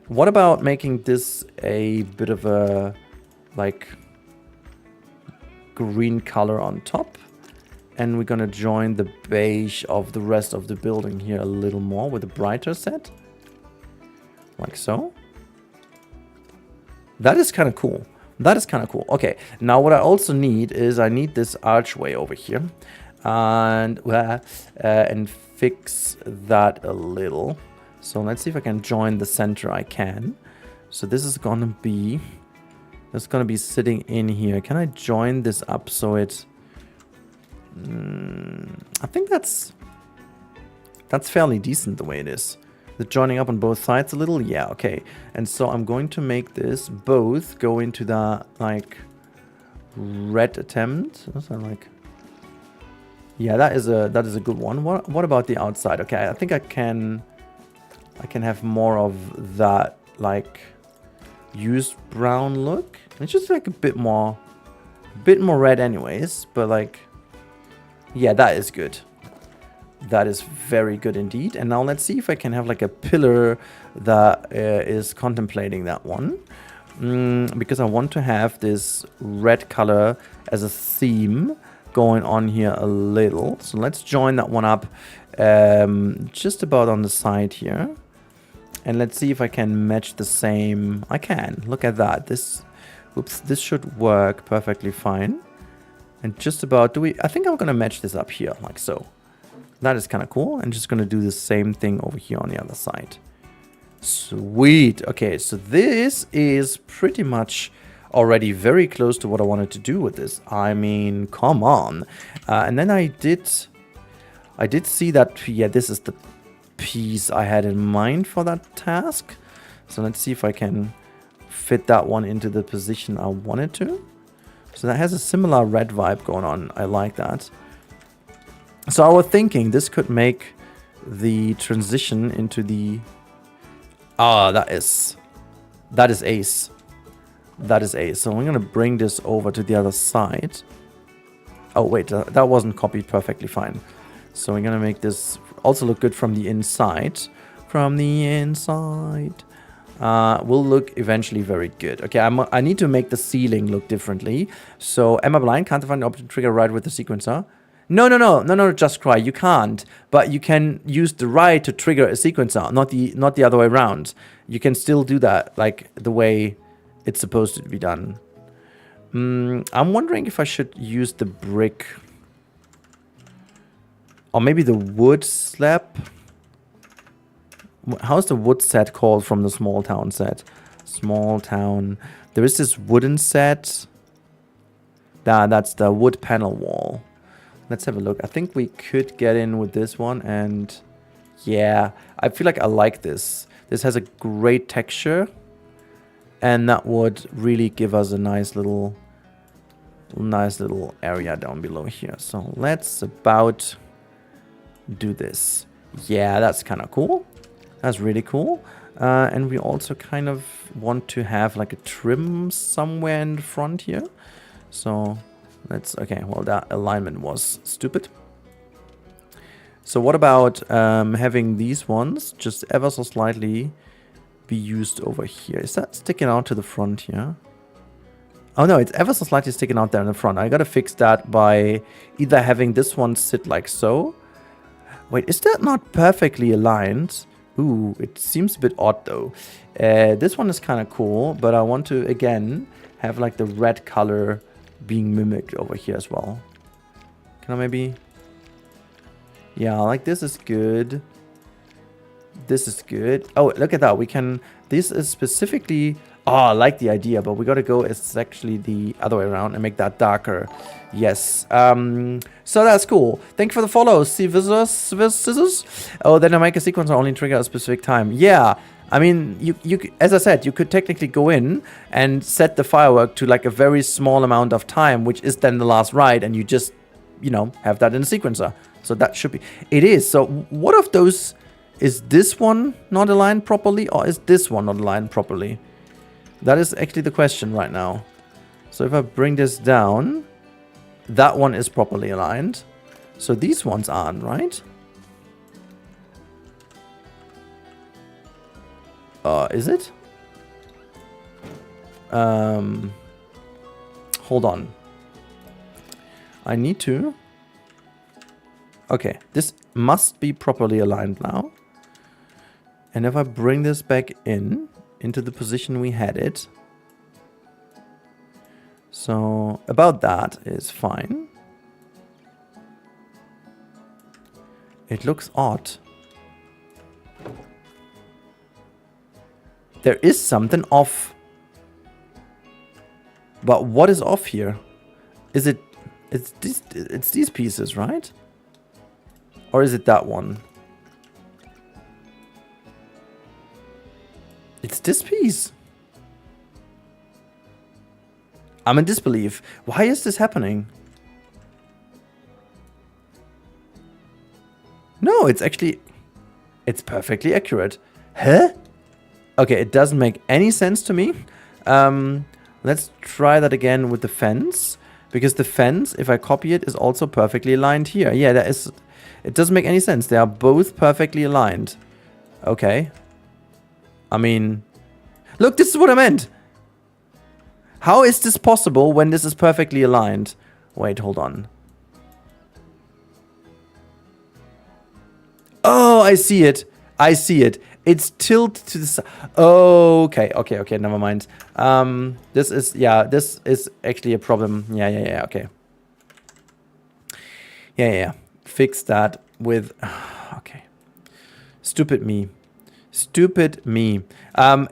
what about making this a bit of a like green color on top? And we're gonna join the beige of the rest of the building here a little more with a brighter set. Like so. That is kind of cool. That is kind of cool. Okay, now what I also need is I need this archway over here. And fix that a little. So let's see if I can join the center. I can. So this is gonna be sitting in here. Can I join this up so it... I think that's fairly decent the way it is. The joining up on both sides a little, yeah, okay. And so I'm going to make this both go into the like red attempt. So like, yeah, that is a good one. What about the outside? Okay, I think I can have more of that like used brown look. It's just like a bit more red anyways, but like, yeah, that is good. That is very good indeed. And now let's see if I can have like a pillar that is contemplating that one. Because I want to have this red color as a theme going on here a little. So let's join that one up just about on the side here. And let's see if I can match the same. I can. Look at that. This should work perfectly fine. And just about, I think I'm going to match this up here like so. That is kind of cool. I'm just going to do the same thing over here on the other side. Sweet. Okay, so this is pretty much already very close to what I wanted to do with this. I mean, come on. And then I did see that, yeah, this is the piece I had in mind for that task. So let's see if I can fit that one into the position I wanted to. So that has a similar red vibe going on. I like that. So I was thinking this could make the transition into the... Ah, that is ace. That is ace. So I'm going to bring this over to the other side. Oh, wait, that wasn't copied perfectly fine. So we're going to make this also look good from the inside. From the inside. Will look eventually very good. Okay, I need to make the ceiling look differently. So am I blind? Can't I find the option to trigger right with the sequencer? No, just cry. You can't. But you can use the right to trigger a sequencer, not the other way around. You can still do that, like the way it's supposed to be done. I'm wondering if I should use the brick. Or maybe the wood slab. How's the wood set called from the small town set? Small town. There is this wooden set. That's the wood panel wall. Let's have a look. I think we could get in with this one, and yeah, I feel like I like this. This has a great texture, and that would really give us a nice little area down below here. So let's about do this. Yeah, that's kind of cool. That's really cool. And we also kind of want to have like a trim somewhere in the front here. So let's, okay, well, that alignment was stupid. So what about having these ones just ever so slightly be used over here? Is that sticking out to the front here? Oh no, it's ever so slightly sticking out there in the front. I gotta fix that by either having this one sit like so. Wait, is that not perfectly aligned? Ooh, it seems a bit odd though. This one is kind of cool, but I want to, again, have like the red color being mimicked over here as well. Can I maybe... Yeah, like this is good. This is good. Oh, look at that. We can... This is specifically... Oh, I like the idea, but we got to go it's actually the other way around and make that darker. Yes. So that's cool. Thank you for the follow. See scissors. Oh, then I make a sequencer only trigger a specific time. Yeah. I mean, as I said, you could technically go in and set the firework to like a very small amount of time, which is then the last ride, and you just, you know, have that in the sequencer. So that should be... It is. So what of those... Is this one not aligned properly, or is this one not aligned properly? That is actually the question right now. So if I bring this down, that one is properly aligned. So these ones aren't, right? Is it? Hold on. I need to... Okay, this must be properly aligned now. And if I bring this back in, into the position we had it. So, about that is fine. It looks odd. There is something off. But what is off here? Is it... It's these pieces, right? Or is it that one? It's this piece. I'm in disbelief. Why is this happening? No, it's actually... It's perfectly accurate. Huh? Okay, it doesn't make any sense to me. Let's try that again with the fence. Because the fence, if I copy it, is also perfectly aligned here. Yeah, that is... It doesn't make any sense. They are both perfectly aligned. Okay. I mean... Look, this is what I meant! How is this possible when this is perfectly aligned? Wait, hold on. Oh, I see it. I see it. It's tilted to the side. Oh, okay, never mind. This is actually a problem. Yeah, okay. Yeah. Fix that with... Okay. Stupid me.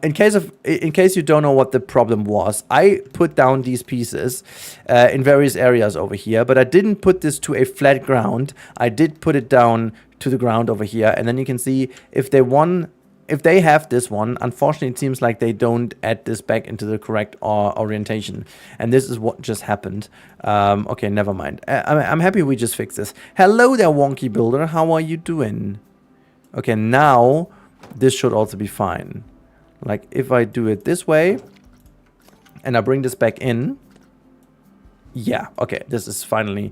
In case you don't know what the problem was, I put down these pieces in various areas over here, but I didn't put this to a flat ground. I did put it down to the ground over here, and then you can see if they have this one, unfortunately it seems like they don't add this back into the correct orientation, and this is what just happened. Okay, never mind. I'm happy we just fixed this. Hello there, Wonky Builder. How are you doing? Okay, now this should also be fine. Like if I do it this way and I bring this back in. Yeah, okay, this is finally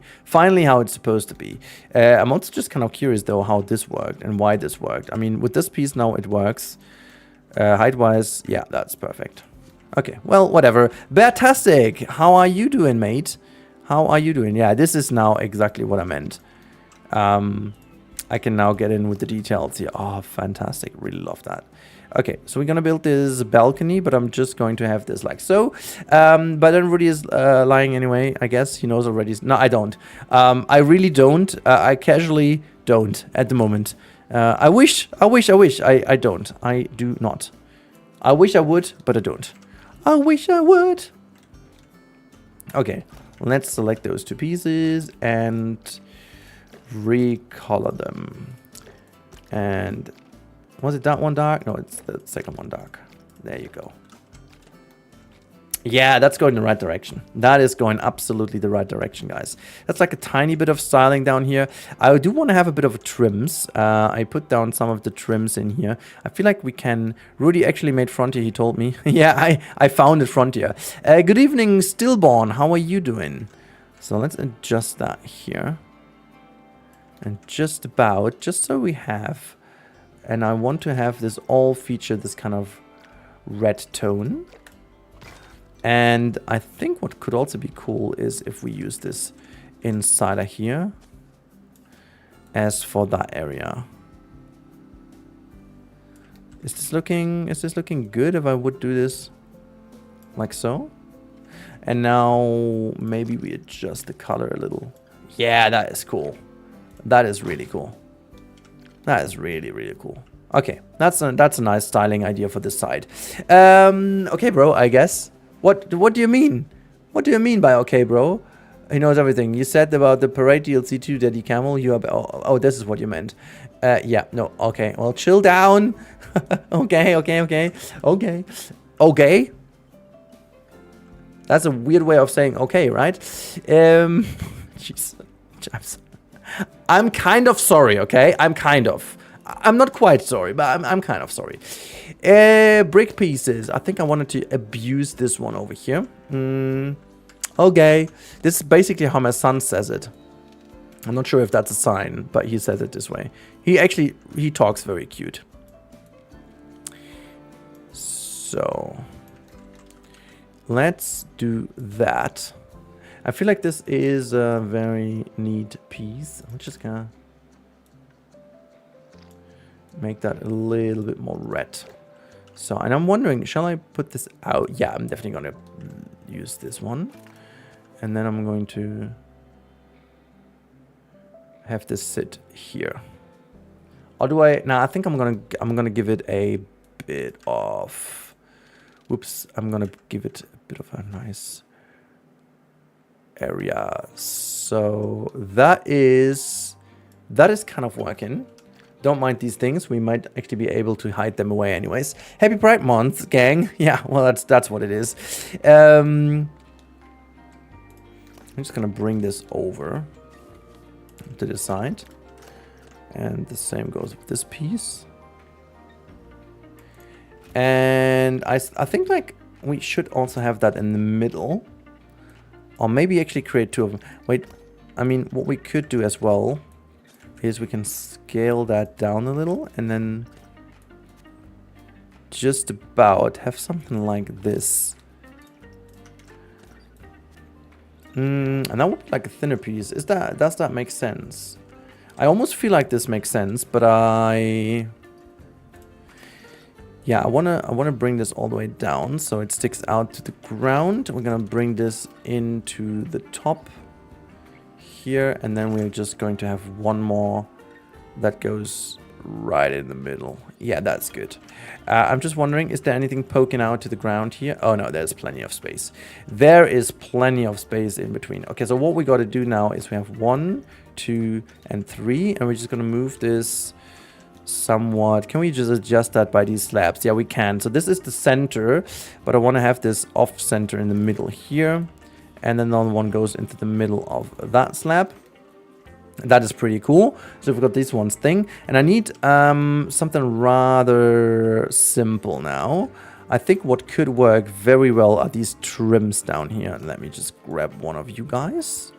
how it's supposed to be. I'm also just kind of curious though how this worked and why this worked. I mean, with this piece now it works. Height-wise, yeah, that's perfect. Okay, well, whatever. Fantastic! How are you doing, mate? How are you doing? Yeah, this is now exactly what I meant. I can now get in with the details here. Oh, fantastic. Really love that. Okay, so we're going to build this balcony, but I'm just going to have this like so. But then Rudy is lying anyway, I guess. He knows already. No, I don't. I really don't. I casually don't at the moment. I wish. I don't. I do not. I wish I would, but I don't. I wish I would. Okay, let's select those two pieces and recolor them. And was it that one dark? No, it's the second one dark. There you go. Yeah, that's going in the right direction. That is going absolutely the right direction, guys. That's like a tiny bit of styling down here. I do want to have a bit of trims. I put down some of the trims in here. I feel like we can... Rudy actually made Frontier, he told me. Yeah, I found it, Frontier. Good evening, Stillborn. How are you doing? So let's adjust that here. And just about, just so we have... And I want to have this all feature this kind of red tone. And I think what could also be cool is if we use this insider here as for that area. Is this looking good if I would do this like so? And now maybe we adjust the color a little. Yeah, that is cool. That is really cool. That is really, really cool. Okay, that's a nice styling idea for this side. Okay, bro, I guess. What do you mean? What do you mean by okay, bro? He knows everything. You said about the Parade DLC too, Daddy Camel. You are... Oh, this is what you meant. Yeah, no, okay. Well, chill down. Okay. Okay. That's a weird way of saying okay, right? Jeez. I'm kind of sorry, okay? I'm not quite sorry, but I'm kind of sorry. Brick pieces. I think I wanted to abuse this one over here. Okay. This is basically how my son says it. I'm not sure if that's a sign, but he says it this way. He talks very cute. So let's do that. I feel like this is a very neat piece. I'm just gonna make that a little bit more red. So, and I'm wondering, shall I put this out? Yeah, I'm definitely gonna use this one. And then I'm going to have this sit here. Or do I? Nah, I think I'm gonna give it a bit of. Whoops! I'm gonna give it a bit of a nice area. So that is kind of working. Don't mind these things. We might actually be able to hide them away anyways. Happy Pride Month, gang. Yeah, well, that's what it is. I'm just gonna bring this over to the side, and the same goes with this piece. And I think like we should also have that in the middle, or maybe actually create two of them. Wait, I mean, what we could do as well is we can scale that down a little, and then just about have something like this. And that would be like a thinner piece. Does that make sense? I almost feel like this makes sense, but I wanna bring this all the way down so it sticks out to the ground. We're gonna bring this into the top here, and then we're just going to have one more that goes right in the middle. Yeah, that's good. I'm just wondering, is there anything poking out to the ground here? Oh no, there's plenty of space. There is plenty of space in between. Okay, so what we got to do now is we have 1, 2, and 3, and we're just going to move this somewhat. Can we just adjust that by these slabs? Yeah, we can. So this is the center, but I want to have this off center in the middle here, and then another one goes into the middle of that slab. That is pretty cool. So we've got this one's thing, and I need something rather simple now. I think what could work very well are these trims down here. Let me just grab one of you guys.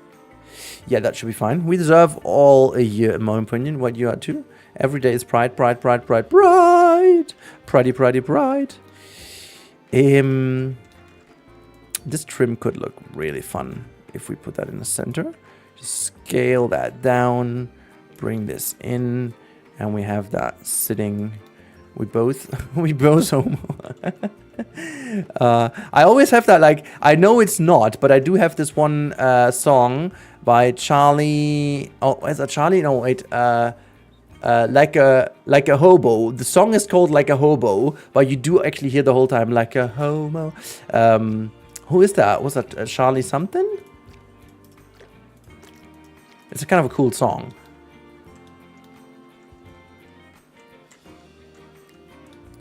Yeah, that should be fine. We deserve all a year, in my opinion. What you are too? Every day is pride, pride, pride, pride, pride, pridey, pridey, pride. This trim could look really fun if we put that in the center. Scale that down, bring this in, and we have that sitting. We both homo. I always have that, like, I know it's not, but I do have this one song by Charlie. Oh, is that Charlie? No, wait. Like a hobo. The song is called Like a Hobo, but you do actually hear the whole time like a homo. Who is that? Was that Charlie something? It's a kind of a cool song.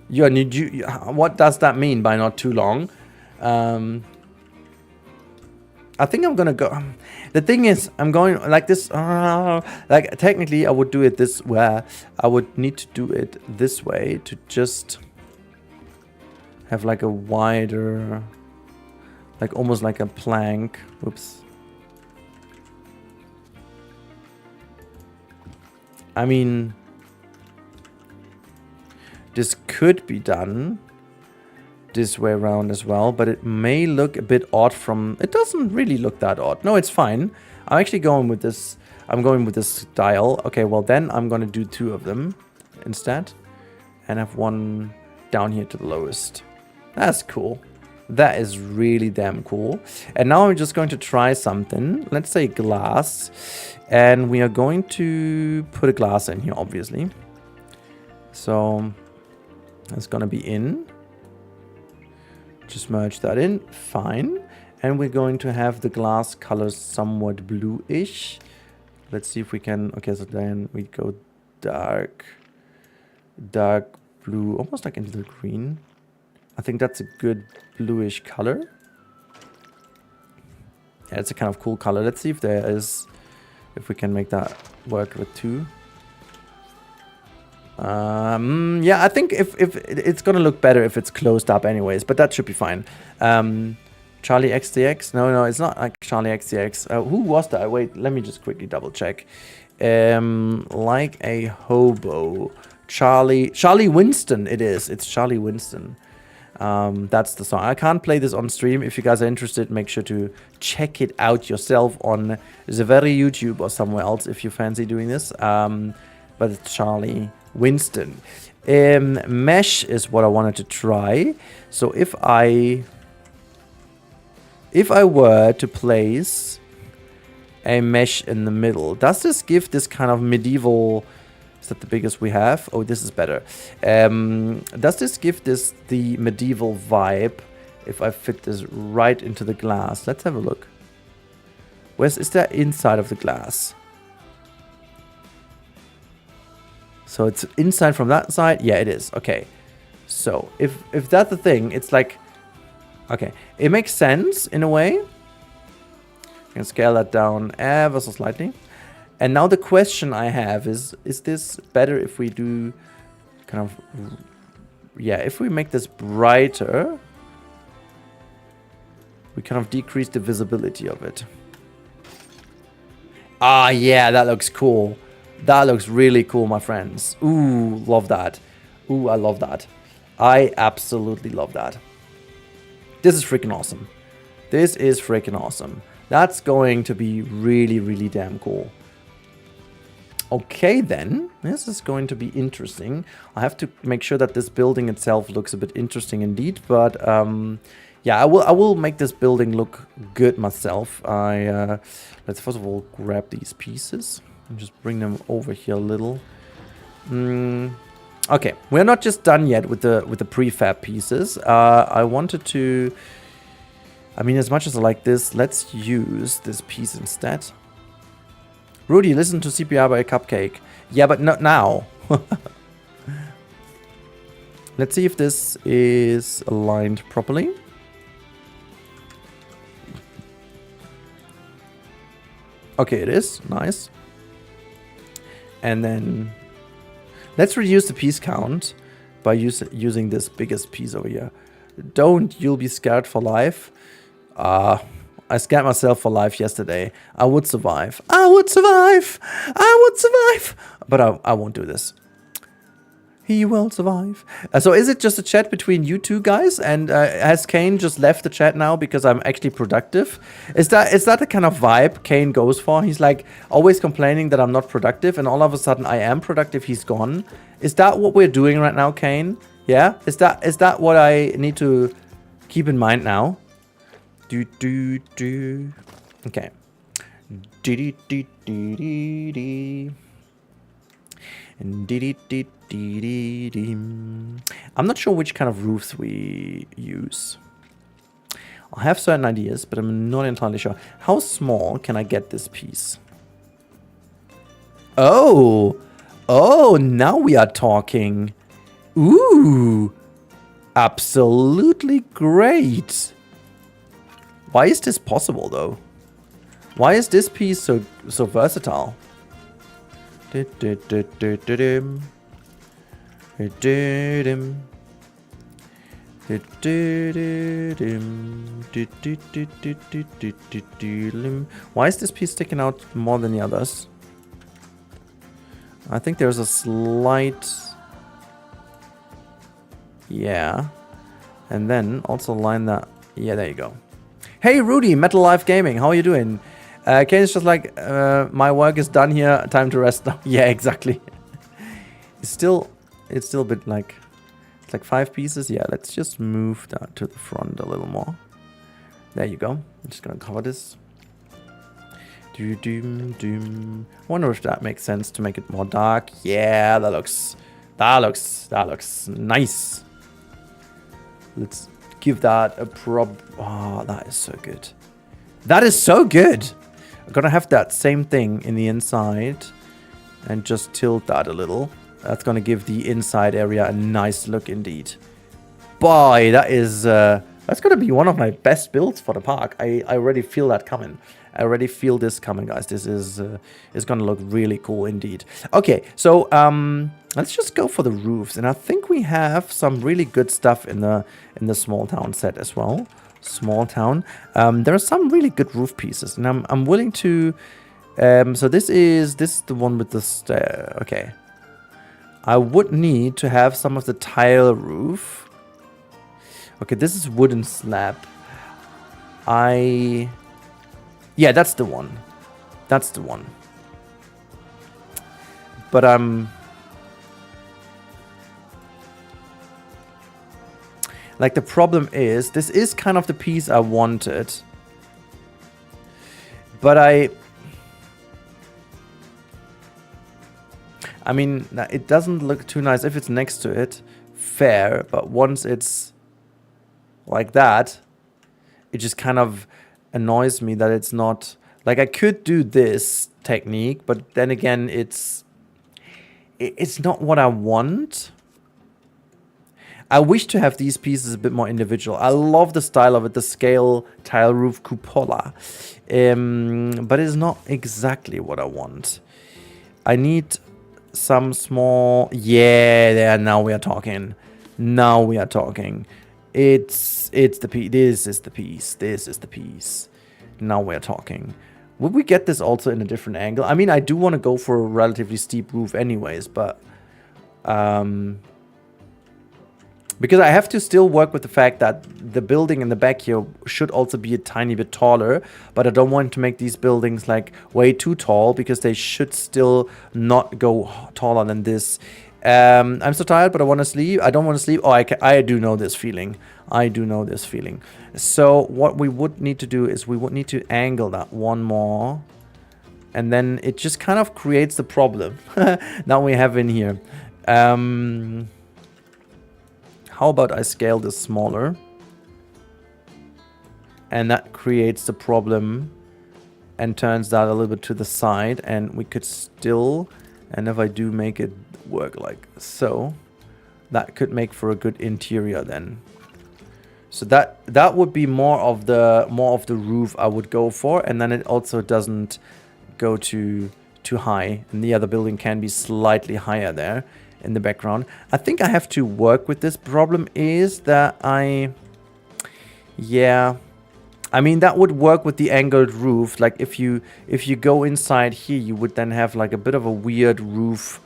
What does that mean by not too long? I think I'm gonna go. The thing is, I'm going like this. Like technically, I would do it this way. I would need to do it this way to just have like a wider, like almost like a plank. Whoops. I mean, this could be done this way around as well, but it may look a bit odd from... It doesn't really look that odd. No, it's fine. I'm actually going with this. I'm going with this style. Okay, well then I'm going to do 2 of them instead and have one down here to the lowest. That's cool. That is really damn cool. And now I'm just going to try something. Let's say glass. And we are going to put a glass in here, obviously. So it's going to be in. Just merge that in. Fine. And we're going to have the glass color somewhat bluish. Let's see if we can... Okay, so then we go dark blue, almost like into the green. I think that's a good bluish color. Yeah, it's a kind of cool color. Let's see if there is... If we can make that work with 2. Yeah, I think if it's gonna look better if it's closed up anyways, but that should be fine. Charlie XTX? No, it's not like Charlie XTX. Who was that? Wait, let me just quickly double check. Like a hobo. Charlie Winston it is. It's Charlie Winston. That's the song. I can't play this on stream. If you guys are interested, make sure to check it out yourself on the very YouTube or somewhere else if you fancy doing this. But it's Charlie Winston. Mesh is what I wanted to try. So if I were to place a mesh in the middle, does this give this kind of medieval... Is that the biggest we have? Oh, this is better. Does this give this the medieval vibe if I fit this right into the glass? Let's have a look. Is that inside of the glass? So it's inside from that side? Yeah, it is. Okay. So if that's the thing, it's like... Okay, it makes sense in a way. I can scale that down ever so slightly. And now the question I have is this better if we do kind of... Yeah, if we make this brighter, we kind of decrease the visibility of it. Ah, yeah, that looks cool. That looks really cool, my friends. Ooh, love that. Ooh, I love that. I absolutely love that. This is freaking awesome. This is freaking awesome. That's going to be really, really damn cool. Okay, then. This is going to be interesting. I have to make sure that this building itself looks a bit interesting indeed. But, yeah, I will make this building look good myself. Let's first of all grab these pieces and just bring them over here a little. Okay, we're not just done yet with the prefab pieces. I wanted to... I mean, as much as I like this, let's use this piece instead. Rudy, listen to CPR by a cupcake. Yeah, but not now. Let's see if this is aligned properly. Okay, it is. Nice. And then let's reduce the piece count by using this biggest piece over here. Don't, you'll be scared for life. I scared myself for life yesterday. I would survive. I would survive. I would survive. But I won't do this. He will survive. So is it just a chat between you two guys? And has Kane just left the chat now because I'm actually productive? Is that the kind of vibe Kane goes for? He's like always complaining that I'm not productive, and all of a sudden I am productive. He's gone. Is that what we're doing right now, Kane? Yeah. Is that what I need to keep in mind now? Okay. I'm not sure which kind of roofs we use. I have certain ideas, but I'm not entirely sure. How small can I get this piece? Oh, now we are talking. Ooh, absolutely great. Why is this possible, though? Why is this piece so versatile? Why is this piece sticking out more than the others? I think there's a slight... Yeah. And then also line that... Yeah, there you go. Hey Rudy, Metal Life Gaming, how are you doing? Kane's just like, my work is done here, time to rest now. Yeah, exactly. It's still a bit like, it's like 5 pieces. Yeah, let's just move that to the front a little more. There you go. I'm just gonna cover this. Wonder if that makes sense to make it more dark. Yeah, that looks nice. Let's give that a oh, that is so good. That is so good. I'm gonna have that same thing in the inside and just tilt that a little. That's gonna give the inside area a nice look indeed. Boy, that is that's gonna be one of my best builds for the park. I already feel that coming. I already feel this coming, guys. This is gonna look really cool indeed. Okay, so let's just go for the roofs, and I think we have some really good stuff in the small town set as well. Small town. There are some really good roof pieces, and I'm willing to. So this is the one with the stair. Okay, I would need to have some of the tile roof. Okay, this is wooden slab. Yeah, that's the one. That's the one. But like the problem is, this is kind of the piece I wanted. But I mean, it doesn't look too nice if it's next to it. Fair, but once it's like that, it just kind of annoys me that it's not like I could do this technique, but then again it's not what I want. I wish to have these pieces a bit more individual. I love the style of it, the scale tile roof cupola, but it's not exactly what I want. I need some small, yeah, there, now we are talking. Now we are talking. It's the piece. This is the piece. This is the piece. Now we're talking. Would we get this also in a different angle? I mean, I do want to go for a relatively steep roof anyways, but because I have to still work with the fact that the building in the back here should also be a tiny bit taller, but I don't want to make these buildings like way too tall because they should still not go taller than this. I'm so tired, but I want to sleep. I don't want to sleep. Oh, I do know this feeling. I do know this feeling. So what we would need to do is we would need to angle that one more. And then it just kind of creates the problem that we have in here. How about I scale this smaller? And that creates the problem and turns that a little bit to the side. And we could still, and if I do make it work like so, that could make for a good interior then. So that would be more of the roof I would go for, and then it also doesn't go too high, and the other building can be slightly higher there in the background. I think I have to work with this. Problem is that I mean, that would work with the angled roof. Like if you go inside here, you would then have like a bit of a weird roof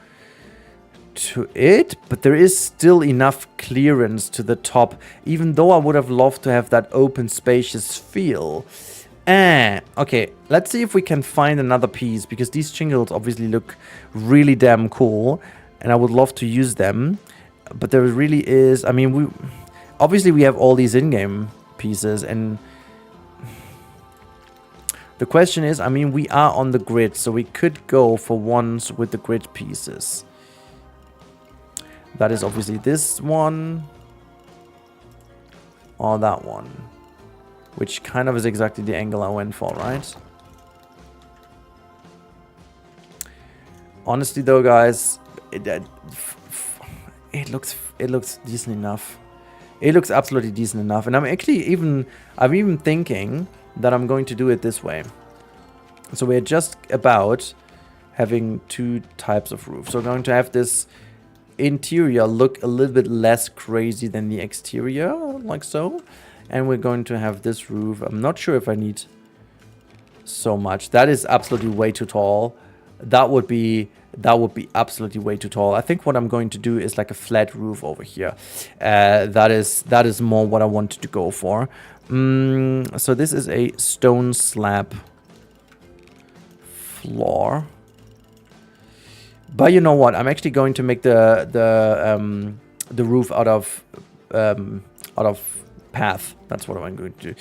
to it, but there is still enough clearance to the top, even though I would have loved to have that open spacious feel. Okay, let's see if we can find another piece, because these shingles obviously look really damn cool and I would love to use them, but there really is, I mean, we have all these in-game pieces, and the question is, I mean, we are on the grid, so we could go for ones with the grid pieces. That is obviously this one or that one, which kind of is exactly the angle I went for, right? Honestly though, guys, it looks decent enough. It looks absolutely decent enough, and I'm even thinking that I'm going to do it this way. So we're just about having two types of roof. So we're going to have this interior look a little bit less crazy than the exterior, like so, and we're going to have this roof. I'm not sure if I need so much. That is absolutely way too tall. That would be absolutely way too tall. I think what I'm going to do is like a flat roof over here. That is more what I wanted to go for. So this is a stone slab floor. But you know what? I'm actually going to make the roof out of path. That's what I'm going to do.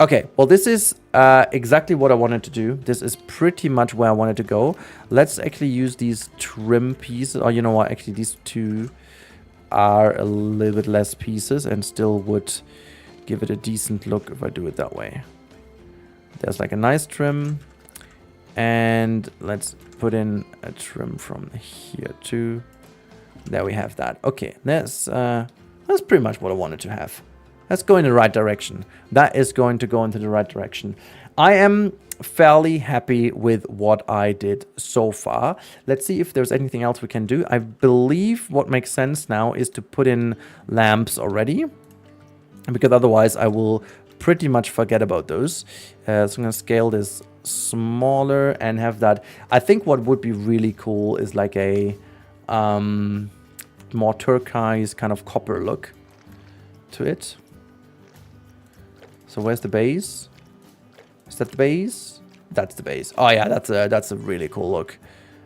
Okay, well, this is exactly what I wanted to do. This is pretty much where I wanted to go. Let's actually use these trim pieces. Oh, you know what? Actually, these two are a little bit less pieces and still would give it a decent look if I do it that way. There's like a nice trim. And let's put in a trim from here too. There we have that. Okay, that's pretty much what I wanted to have. Let's go in the right direction. That is going to go into the right direction. I am fairly happy with what I did so far. Let's see if there's anything else we can do. I believe what makes sense now is to put in lamps already, because otherwise I will pretty much forget about those. So I'm going to scale this smaller and have that. I think what would be really cool is like a more turquoise kind of copper look to it. So where's the base? Is that the base? That's the base. Oh yeah, that's a really cool look.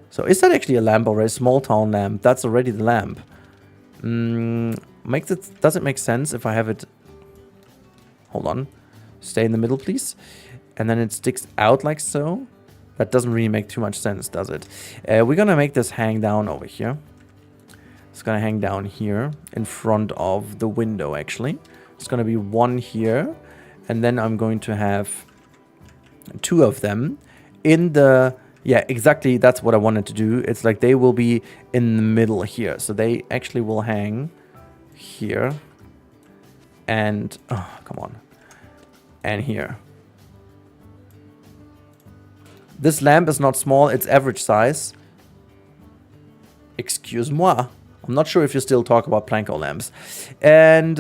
So is that actually a lamp or a small town lamp? That's already the lamp. Does it make sense if I have it? Hold on. Stay in the middle, please. And then it sticks out like so. That doesn't really make too much sense, does it? We're gonna make this hang down over here. It's gonna hang down here in front of the window, actually. It's gonna be one here. And then I'm going to have two of them in the... Yeah, exactly. That's what I wanted to do. It's like they will be in the middle here. So they actually will hang here. And... Oh, come on. And here. This lamp is not small. It's average size. Excuse-moi. I'm not sure if you still talk about Planko lamps. And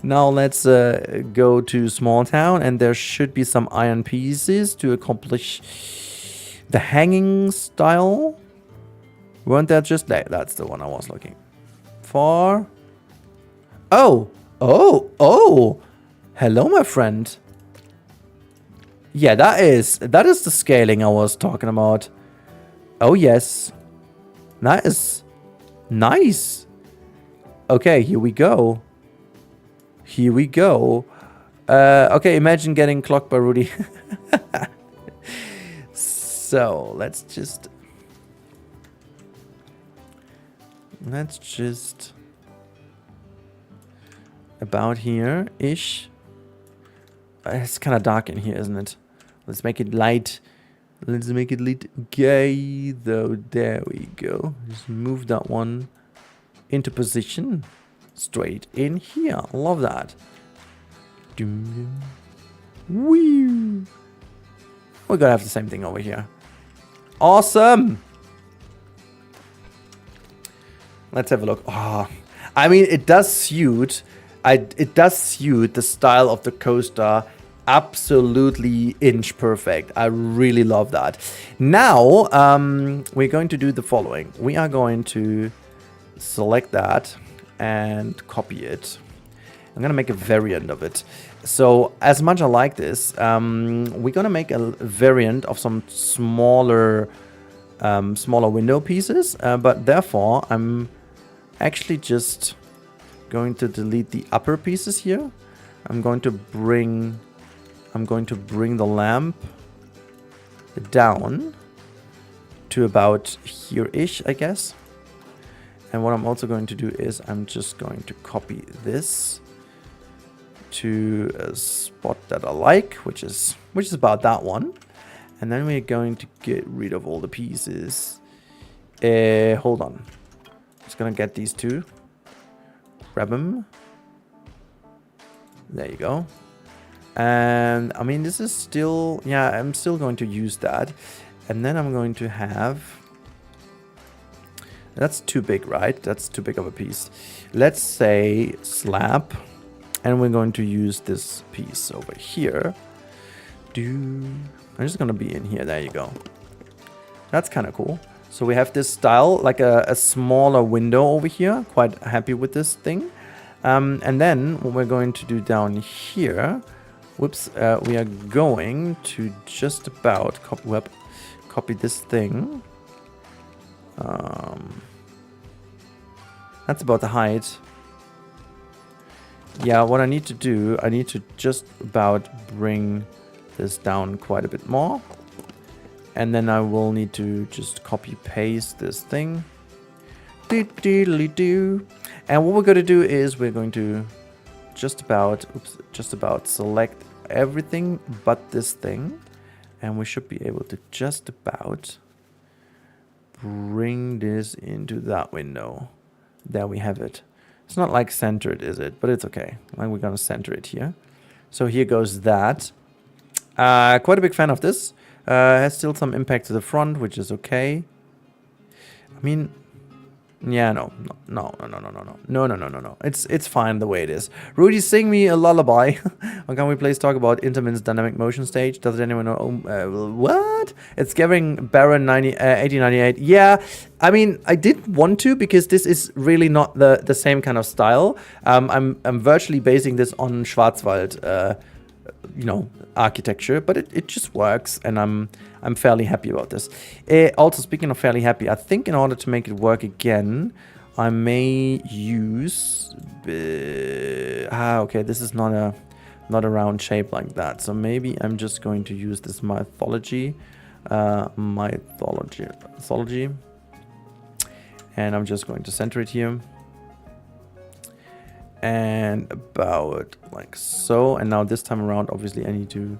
now let's go to small town. And there should be some iron pieces to accomplish the hanging style. Weren't that just... That's the one I was looking for. Oh! Oh! Oh! Hello, my friend. Yeah, that is the scaling I was talking about. Oh, yes. That is nice. Okay, here we go. Here we go. Okay, imagine getting clocked by Rudy. So, let's just... About here-ish. It's kind of dark in here, isn't it? Let's make it light. Let's make it lit. Okay, though. There we go. Just move that one into position. Straight in here. Love that. Woo! We're gonna have the same thing over here. Awesome! Let's have a look. Oh, I mean, it does suit... it does suit the style of the coaster absolutely inch perfect. I really love that. Now, we're going to do the following. We are going to select that and copy it. I'm going to make a variant of it. So, as much as I like this, we're going to make a variant of some smaller window pieces. But therefore, I'm actually just... going to delete the upper pieces here. I'm going to bring the lamp down to about here-ish, I guess. And what I'm also going to do is I'm just going to copy this to a spot that I like, which is about that one. And then we're going to get rid of all the pieces. Hold on. Just gonna get these two. Grab them. There you go. And I mean, this is still... Yeah, I'm still going to use that. And then I'm going to have... That's too big, right? That's too big of a piece. Let's say slab. And we're going to use this piece over here. I'm just going to be in here. There you go. That's kind of cool. So we have this style, like a smaller window over here. Quite happy with this thing. And then what we're going to do down here, whoops, we are going to just about copy this thing. That's about the height. Yeah, what I need to do, I need to just about bring this down quite a bit more. And then I will need to just copy paste this thing. And what we're going to do is we're going to just about select everything but this thing. And we should be able to just about bring this into that window. There we have it. It's not like centered, is it? But it's okay. Like we're gonna center it here. So here goes that. Quite a big fan of this. Has still some impact to the front, which is okay. I mean, yeah, no. It's fine the way it is. Rudy, sing me a lullaby. Or can we please talk about Intermin's dynamic motion stage? Does anyone know? What? It's giving Baron 1898. Yeah, I mean, I did want to because this is really not the same kind of style. I'm virtually basing this on Schwarzwald, you know, architecture, but it just works, and I'm fairly happy about this. Also, speaking of fairly happy, I think in order to make it work again, I may use okay, this is not a round shape like that, so maybe I'm just going to use this mythology, and I'm just going to center it here. And about like so. And now this time around, obviously I need to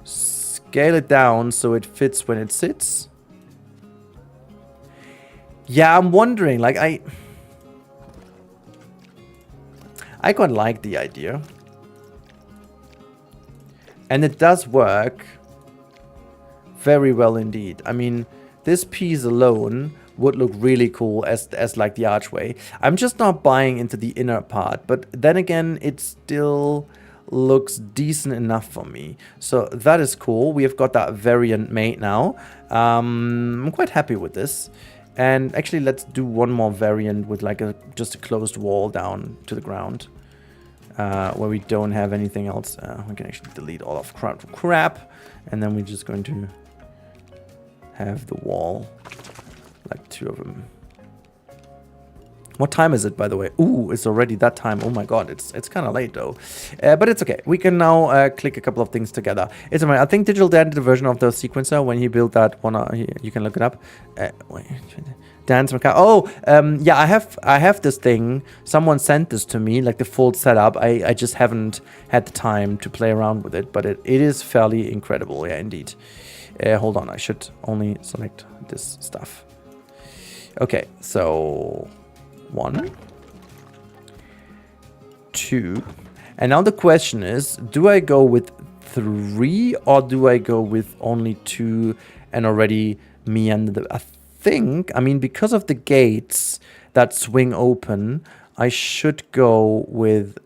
scale it down so it fits when it sits. Yeah, I'm wondering, like I quite like the idea. And it does work very well indeed. I mean, this piece alone would look really cool as like the archway. I'm just not buying into the inner part, but then again, it still looks decent enough for me. So that is cool. We have got that variant made now. I'm quite happy with this. And actually, let's do one more variant with like just a closed wall down to the ground, where we don't have anything else. We can actually delete all of crap, and then we're just going to have the wall. Like two of them. What time is it, by the way? Ooh, it's already that time. Oh my god, it's kind of late though. But it's okay. We can now click a couple of things together. It's I think Digital Dan did a version of the sequencer when he built that one. You can look it up. Wait, Dan's Macaw. Oh, yeah, I have this thing. Someone sent this to me, like the full setup. I just haven't had the time to play around with it, but it is fairly incredible. Yeah, indeed. Hold on, I should only select this stuff. Okay, so 1, 2, and now the question is, do I go with 3 or do I go with only 2 and already meander? I think, I mean, because of the gates that swing open, I should go with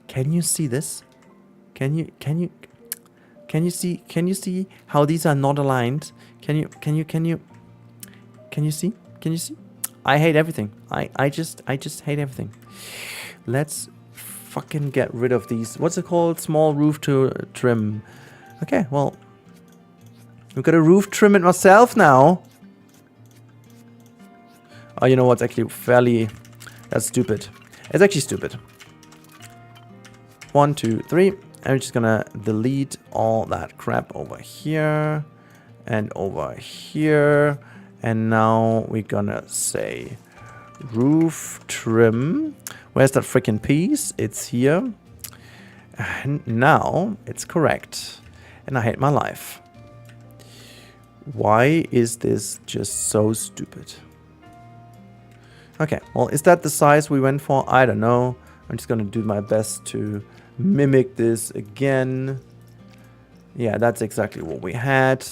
Can you see this? Can you see how these are not aligned? Can you see? Can you see? I hate everything. I just hate everything. Let's fucking get rid of these. What's it called? Small roof to trim. Okay, well, I've got a roof trim it myself now. Oh, you know what's actually that's stupid. It's actually stupid. 1, 2, 3. I'm just gonna delete all that crap over here and over here. And now we're gonna say roof trim. Where's that freaking piece? It's here. And now it's correct. And I hate my life. Why is this just so stupid? Okay, well, is that the size we went for? I don't know. I'm just gonna do my best to mimic this again. Yeah, that's exactly what we had.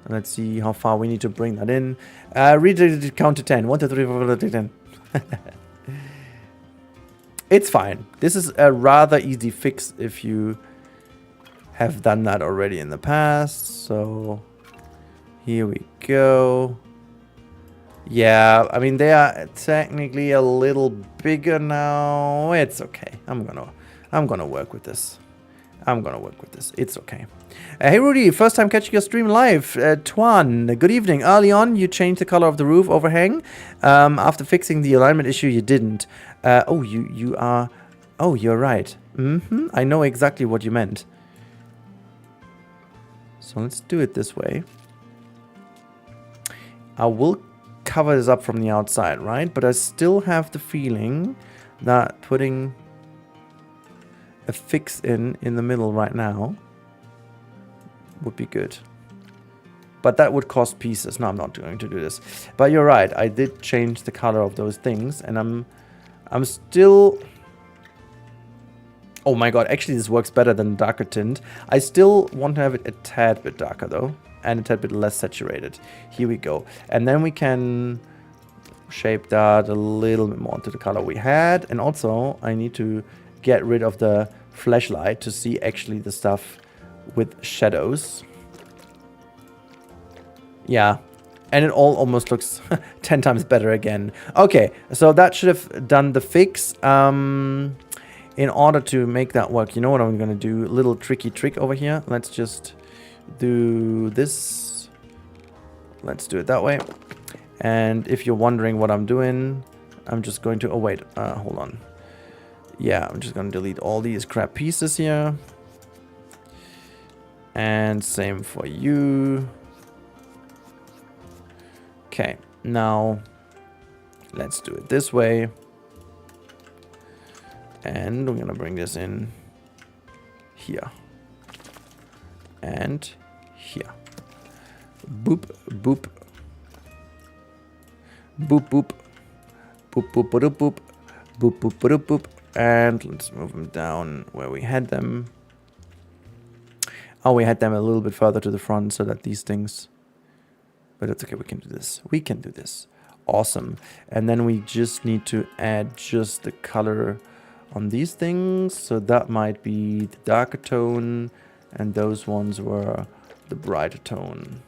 Let's see how far we need to bring that in. Count to 10. 1, 2, 3, 4, 5, 6, 7, 8, 10. It's fine. This is a rather easy fix if you have done that already in the past. So here we go. Yeah, I mean, they are technically a little bigger now. It's okay. I'm gonna work with this. It's okay. Hey Rudy, first time catching your stream live. Tuan, good evening. Early on, you changed the color of the roof overhang. After fixing the alignment issue, you didn't. Oh, you are. Oh, you're right. I know exactly what you meant. So let's do it this way. I will cover this up from the outside, right? But I still have the feeling that putting a fix in the middle right now would be good. But that would cost pieces. No, I'm not going to do this. But you're right. I did change the color of those things, and I'm still... Oh my god, actually this works better than darker tint. I still want to have it a tad bit darker though, and a tad bit less saturated. Here we go. And then we can shape that a little bit more into the color we had. And also I need to get rid of the flashlight to see actually the stuff with shadows. Yeah, and it all almost looks 10 times better again. Okay, so that should have done the fix. In order to make that work, you know what I'm going to do? A little tricky trick over here. Let's just do this. Let's do it that way. And if you're wondering what I'm doing, I'm just going to... Oh, wait. Hold on. Yeah, I'm just going to delete all these crap pieces here. And same for you. Okay, now let's do it this way. And we're gonna bring this in here. And here. Boop, boop. Boop, boop. Boop, boop, boop, boop. Boop, boop, boop, boop. And let's move them down where we had them. Oh, we had them a little bit further to the front so that these things... But that's okay, we can do this. We can do this. Awesome. And then we just need to add just the color on these things. So that might be the darker tone, and those ones were the brighter tone.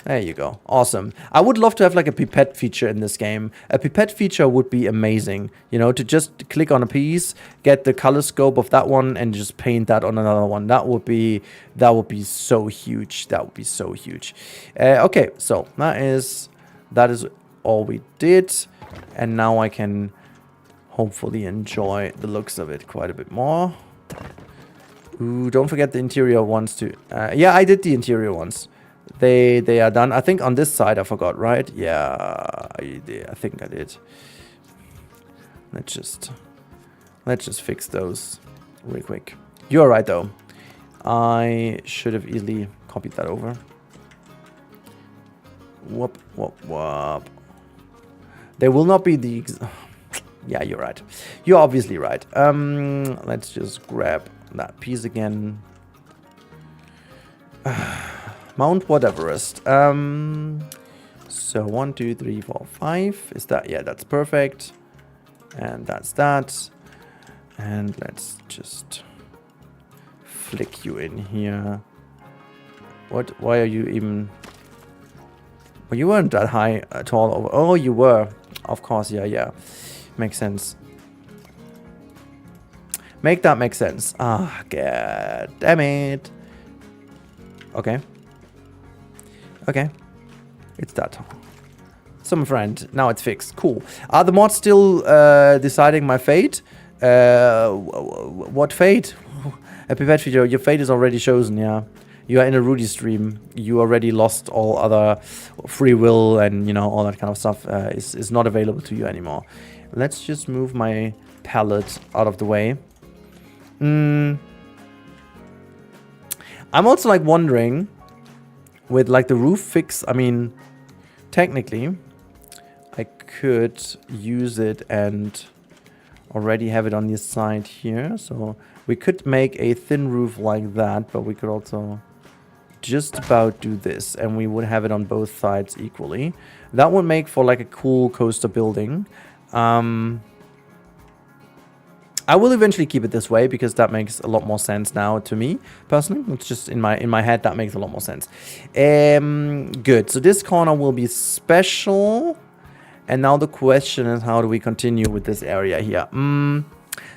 There you go. Awesome. I would love to have like a pipette feature in this game. A pipette feature would be amazing. You know, to just click on a piece, get the color scope of that one, and just paint that on another one. That would be so huge. That would be so huge. Okay, so that is all we did, and now I can hopefully enjoy the looks of it quite a bit more. Ooh, don't forget the interior ones too. Yeah, I did the interior ones. They are done. I think on this side I forgot, right? Yeah, I think I did. Let's just fix those real quick. You're right though. I should have easily copied that over. Whoop, whoop, whoop. They will not be the... Yeah, you're right. You're obviously right. Let's just grab that piece again. Mount Everest. So 1, 2, 3, 4, 5. Is that? Yeah, that's perfect. And that's that. And let's just flick you in here. What? Why are you even... Well, you weren't that high at all. Oh, you were. Of course, yeah. Makes sense. Make that make sense. Ah, god damn it. Okay. Okay. It's that. So, my friend, now it's fixed. Cool. Are the mods still deciding my fate? What fate? Happy Pet Video, your fate is already chosen, yeah. You are in a Rudy stream. You already lost all other free will and, you know, all that kind of stuff is not available to you anymore. Let's just move my palette out of the way. I'm also, like, wondering... With like the roof fix, I mean, technically, I could use it and already have it on the side here. So we could make a thin roof like that, but we could also just about do this, and we would have it on both sides equally. That would make for like a cool coaster building. I will eventually keep it this way because that makes a lot more sense now to me personally. It's just in my head that makes a lot more sense. Good. So this corner will be special, and now the question is, how do we continue with this area here?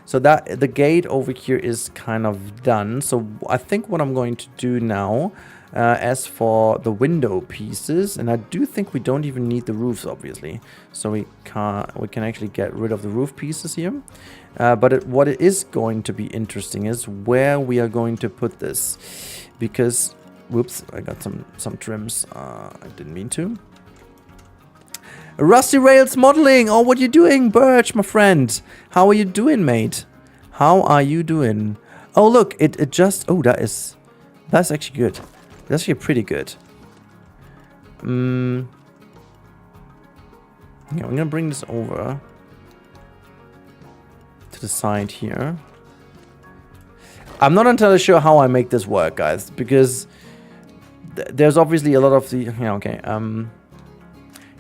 So that the gate over here is kind of done. So I think what I'm going to do now, as for the window pieces, and I do think we don't even need the roofs, obviously. So we can actually get rid of the roof pieces here. But what it is going to be interesting is where we are going to put this, because Whoops, I got some trims. I didn't mean to. Rusty Rails Modeling. Oh, what you doing, Birch, my friend? How are you doing, mate? How are you doing? Oh, look, it just... Oh, that's actually good. That's actually pretty good. Yeah, I'm gonna bring this over to the side here. I'm not entirely sure how I make this work, guys, because there's obviously a lot of the... Yeah, okay.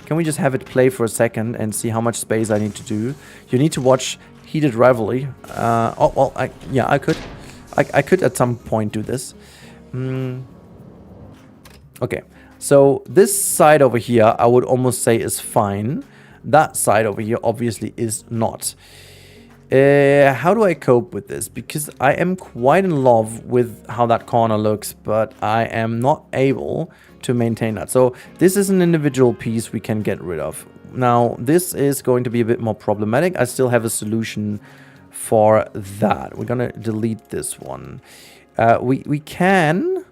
Can we just have it play for a second and see how much space I need to do? You need to watch Heated Rivalry. Oh, well, yeah, I could. I could at some point do this. Okay, so this side over here, I would almost say is fine. That side over here obviously is not. How do I cope with this? Because I am quite in love with how that corner looks, but I am not able to maintain that. So this is an individual piece we can get rid of. Now, this is going to be a bit more problematic. I still have a solution for that. We're going to delete this one. We can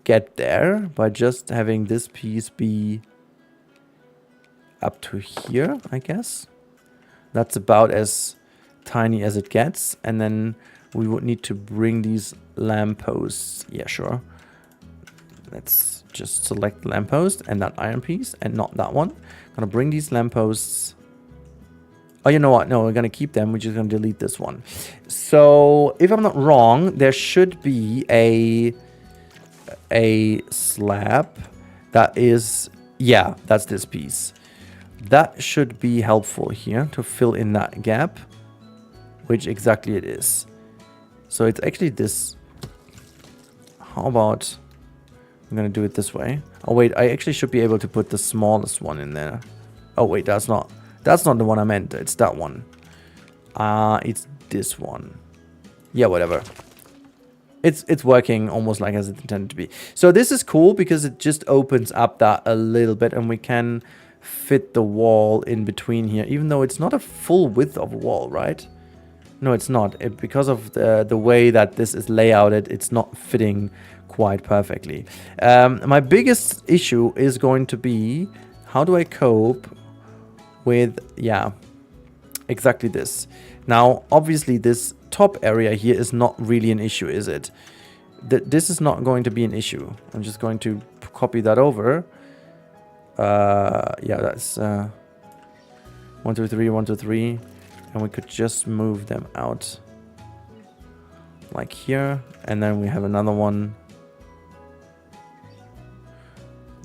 get there by just having this piece be up to here, I guess. That's about as tiny as it gets. And then we would need to bring these lampposts. Yeah, sure. Let's just select the lamppost and that iron piece and not that one. I'm gonna bring these lampposts. Oh, you know what? No, we're gonna keep them. We're just gonna delete this one. So if I'm not wrong, there should be a slab that is, yeah, that's this piece. That should be helpful here to fill in that gap, which exactly it is. So it's actually this. How about I'm gonna do it this way? Oh wait, I actually should be able to put the smallest one in there. Oh wait, that's not the one I meant. It's that one. It's this one. Yeah, whatever. It's working almost like as it intended to be. So this is cool because it just opens up that a little bit, and we can fit the wall in between here, even though it's not a full width of a wall, right? No, it's not. Because of the way that this is layouted, it's not fitting quite perfectly. My biggest issue is going to be, how do I cope with, yeah, exactly this. Now, obviously, this top area here is not really an issue, is it? This is not going to be an issue. I'm just going to copy that over. Yeah, that's 1, 2, 3, 1, 2, 3, and we could just move them out like here, and then we have another one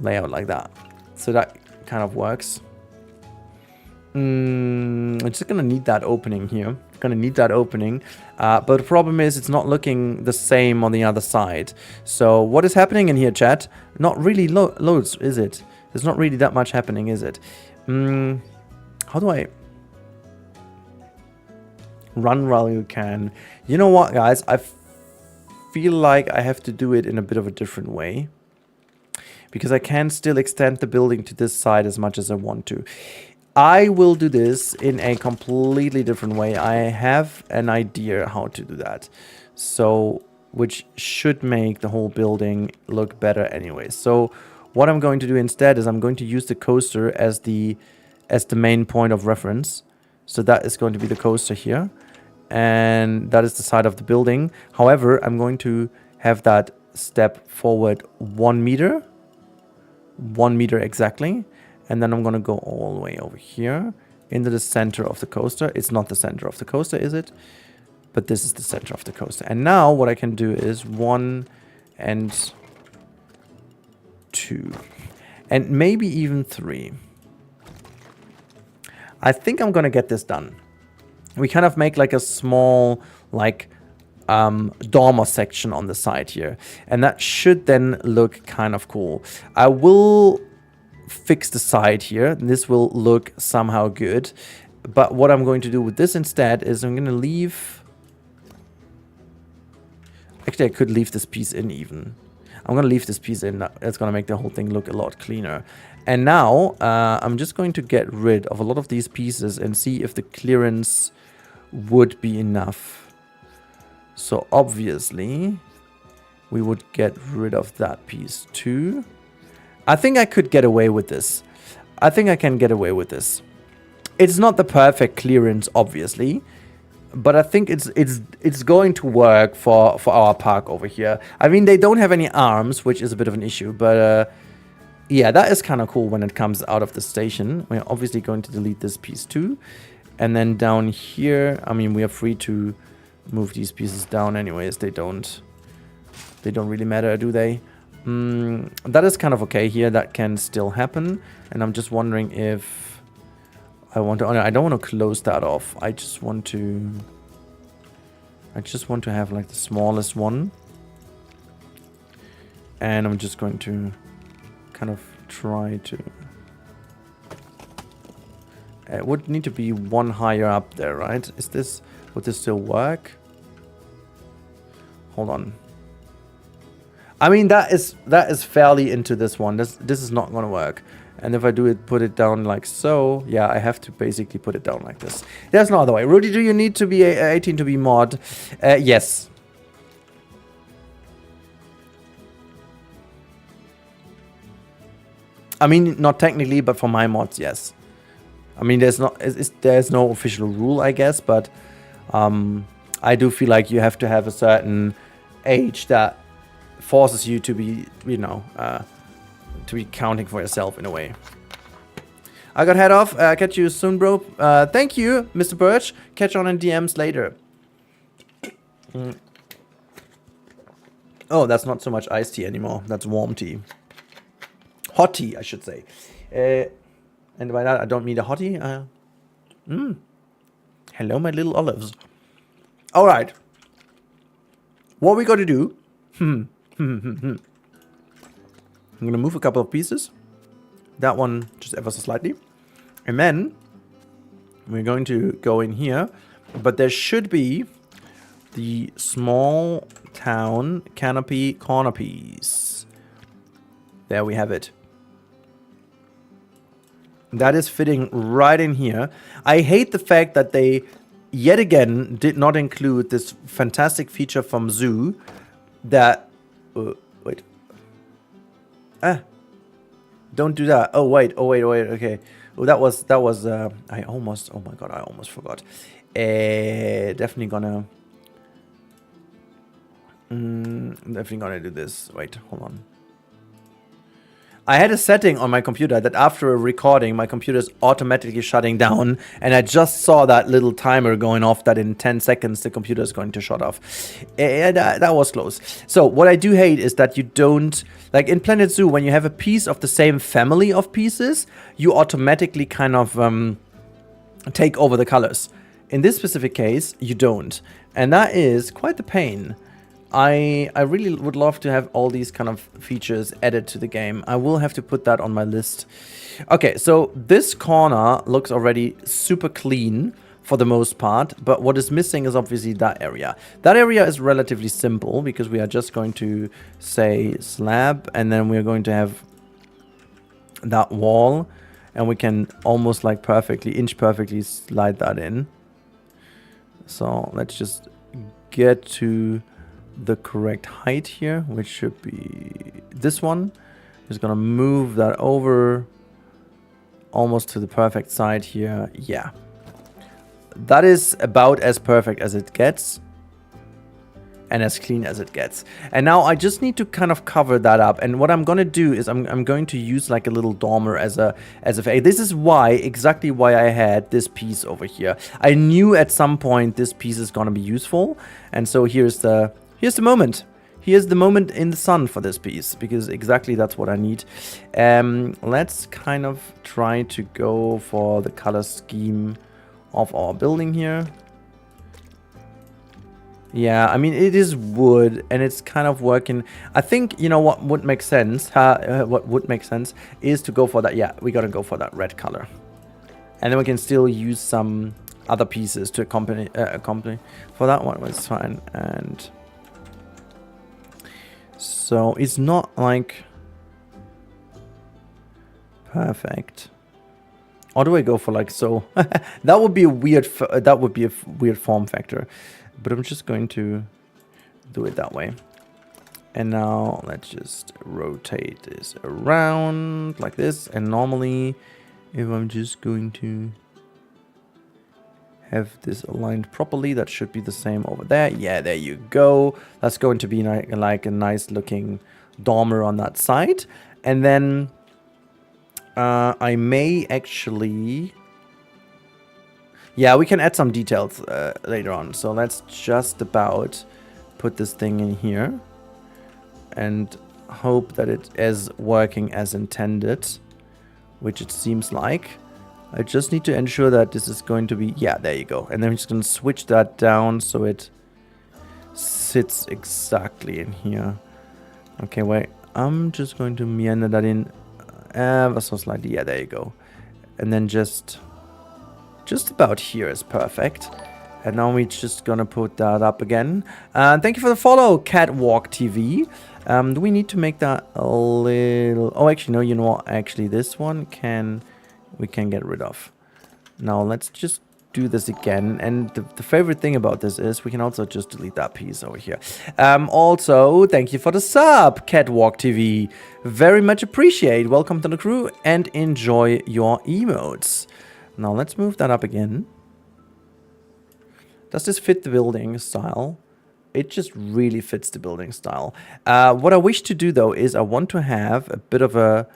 layout like that. So that kind of works. It's just gonna need that opening here. Gonna need that opening, but the problem is it's not looking the same on the other side. So what is happening in here, chat? Not really loads, is it? There's not really that much happening, is it? How do I run while you can? You know what, guys? I feel like I have to do it in a bit of a different way, because I can still extend the building to this side as much as I want to. I will do this in a completely different way. I have an idea how to do that. So, which should make the whole building look better anyway. So what I'm going to do instead is I'm going to use the coaster as the main point of reference. So that is going to be the coaster here. And that is the side of the building. However, I'm going to have that step forward 1 meter. 1 meter exactly. And then I'm going to go all the way over here into the center of the coaster. It's not the center of the coaster, is it? But this is the center of the coaster. And now what I can do is 1 and 2. And maybe even 3. I think I'm going to get this done. We kind of make like a small, like, dormer section on the side here. And that should then look kind of cool. I will fix the side here. This will look somehow good. But what I'm going to do with this instead is I'm going to leave... Actually, I could leave this piece in even. I'm going to leave this piece in. It's going to make the whole thing look a lot cleaner. And now I'm just going to get rid of a lot of these pieces and see if the clearance would be enough. So obviously we would get rid of that piece too. I think I could get away with this. I think I can get away with this. It's not the perfect clearance, obviously, but I think it's going to work for our park over here. I mean, they don't have any arms, which is a bit of an issue, but yeah, that is kind of cool when it comes out of the station. We're obviously going to delete this piece too. And then down here, I mean, we are free to move these pieces down anyways. They don't really matter, do they? That is kind of okay here. That can still happen. And I'm just wondering if I want to... Oh, no, I don't want to close that off. I just want to have like the smallest one. And I'm just going to kind of try to... It would need to be one higher up there, right? Would this still work? Hold on. I mean, that is fairly into this one. This is not going to work. And if I put it down like so, yeah, I have to basically put it down like this. There's no other way. Rudy, do you need to be 18 to be mod? Yes. I mean, not technically, but for my mods, yes. I mean, there's no official rule, I guess, but I do feel like you have to have a certain age that forces you to be, you know, to be counting for yourself in a way. I got head off. Catch you soon, bro. Thank you, Mr. Birch. Catch on in DMs later. Oh, that's not so much iced tea anymore. That's warm tea. Hot tea, I should say. And by that, I don't mean a hottie. Hello, my little olives. All right. What we got to do... I'm going to move a couple of pieces. That one just ever so slightly. And then we're going to go in here. But there should be the small town canopy corner piece. There we have it. That is fitting right in here. I hate the fact that they, yet again, did not include this fantastic feature from Zoo that... wait. Don't do that. Oh, wait. Okay. Oh, that was, I almost, oh my god, I almost forgot. Definitely gonna do this. Wait, hold on. I had a setting on my computer that after a recording, my computer is automatically shutting down. And I just saw that little timer going off that in 10 seconds, the computer is going to shut off. And that was close. So what I do hate is that you don't, like in Planet Zoo, when you have a piece of the same family of pieces, you automatically kind of take over the colors. In this specific case, you don't. And that is quite the pain. I really would love to have all these kind of features added to the game. I will have to put that on my list. Okay, so this corner looks already super clean for the most part, but what is missing is obviously that area. That area is relatively simple because we are just going to say slab, and then we're going to have that wall, and we can almost like inch perfectly slide that in. So let's just get to the correct height here, which should be this one. Just gonna move that over almost to the perfect side here. Yeah, that is about as perfect as it gets and as clean as it gets. And now I just need to kind of cover that up, and what I'm gonna do is I'm going to use like a little dormer as a this is exactly why I had this piece over here. I knew at some point this piece is gonna be useful, and so here's the moment. Here's the moment in the sun for this piece, because exactly that's what I need. Let's kind of try to go for the color scheme of our building here. Yeah, I mean, it is wood, and it's kind of working. I think, you know, what would make sense, is to go for that. Yeah, we gotta go for that red color. And then we can still use some other pieces to accompany for that one. It's fine. And so it's not like perfect. Or do I go for like so? That would be a weird. That would be a weird form factor. But I'm just going to do it that way. And now let's just rotate this around like this. And normally, if I'm just going to have this aligned properly, that should be the same over there. Yeah, there you go. That's going to be like a nice looking dormer on that side. And then I may actually... Yeah, we can add some details later on. So let's just about put this thing in here and hope that it is working as intended, which it seems like. I just need to ensure that this is going to be... Yeah, there you go. And then I'm just going to switch that down so it sits exactly in here. Okay, wait. I'm just going to meander that in ever so slightly. Yeah, there you go. And then just about here is perfect. And now we're just gonna put that up again. Thank you for the follow, Catwalk TV. Do we need to make that a little... Oh, actually, no, you know what? Actually, this one we can get rid of. Now, let's just do this again. And the favorite thing about this is we can also just delete that piece over here. Also, thank you for the sub, Catwalk TV. Very much appreciate. Welcome to the crew and enjoy your emotes. Now, let's move that up again. Does this fit the building style? It just really fits the building style. What I wish to do, though, is I want to have a bit of a...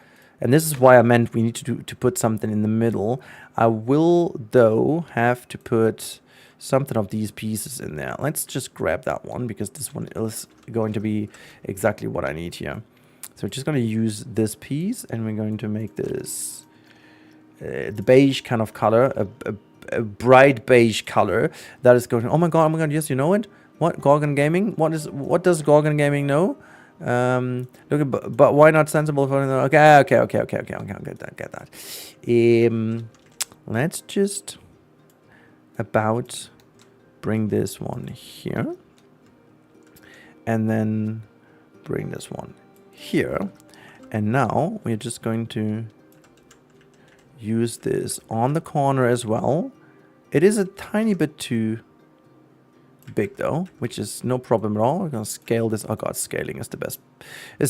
And this is why I meant we need to put something in the middle. I will, though, have to put something of these pieces in there. Let's just grab that one, because this one is going to be exactly what I need here. So we're just going to use this piece, and we're going to make this... the beige kind of color, a bright beige color that is going. Oh my god! Yes, you know it. What, Gorgon Gaming? What does Gorgon Gaming know? Look, but why not sensible for? Okay. Get that. Let's just about bring this one here, and then bring this one here, and now we're just going to use this on the corner as well. It is a tiny bit too big though, which is no problem at all. We're gonna scale this. Oh god, scaling is the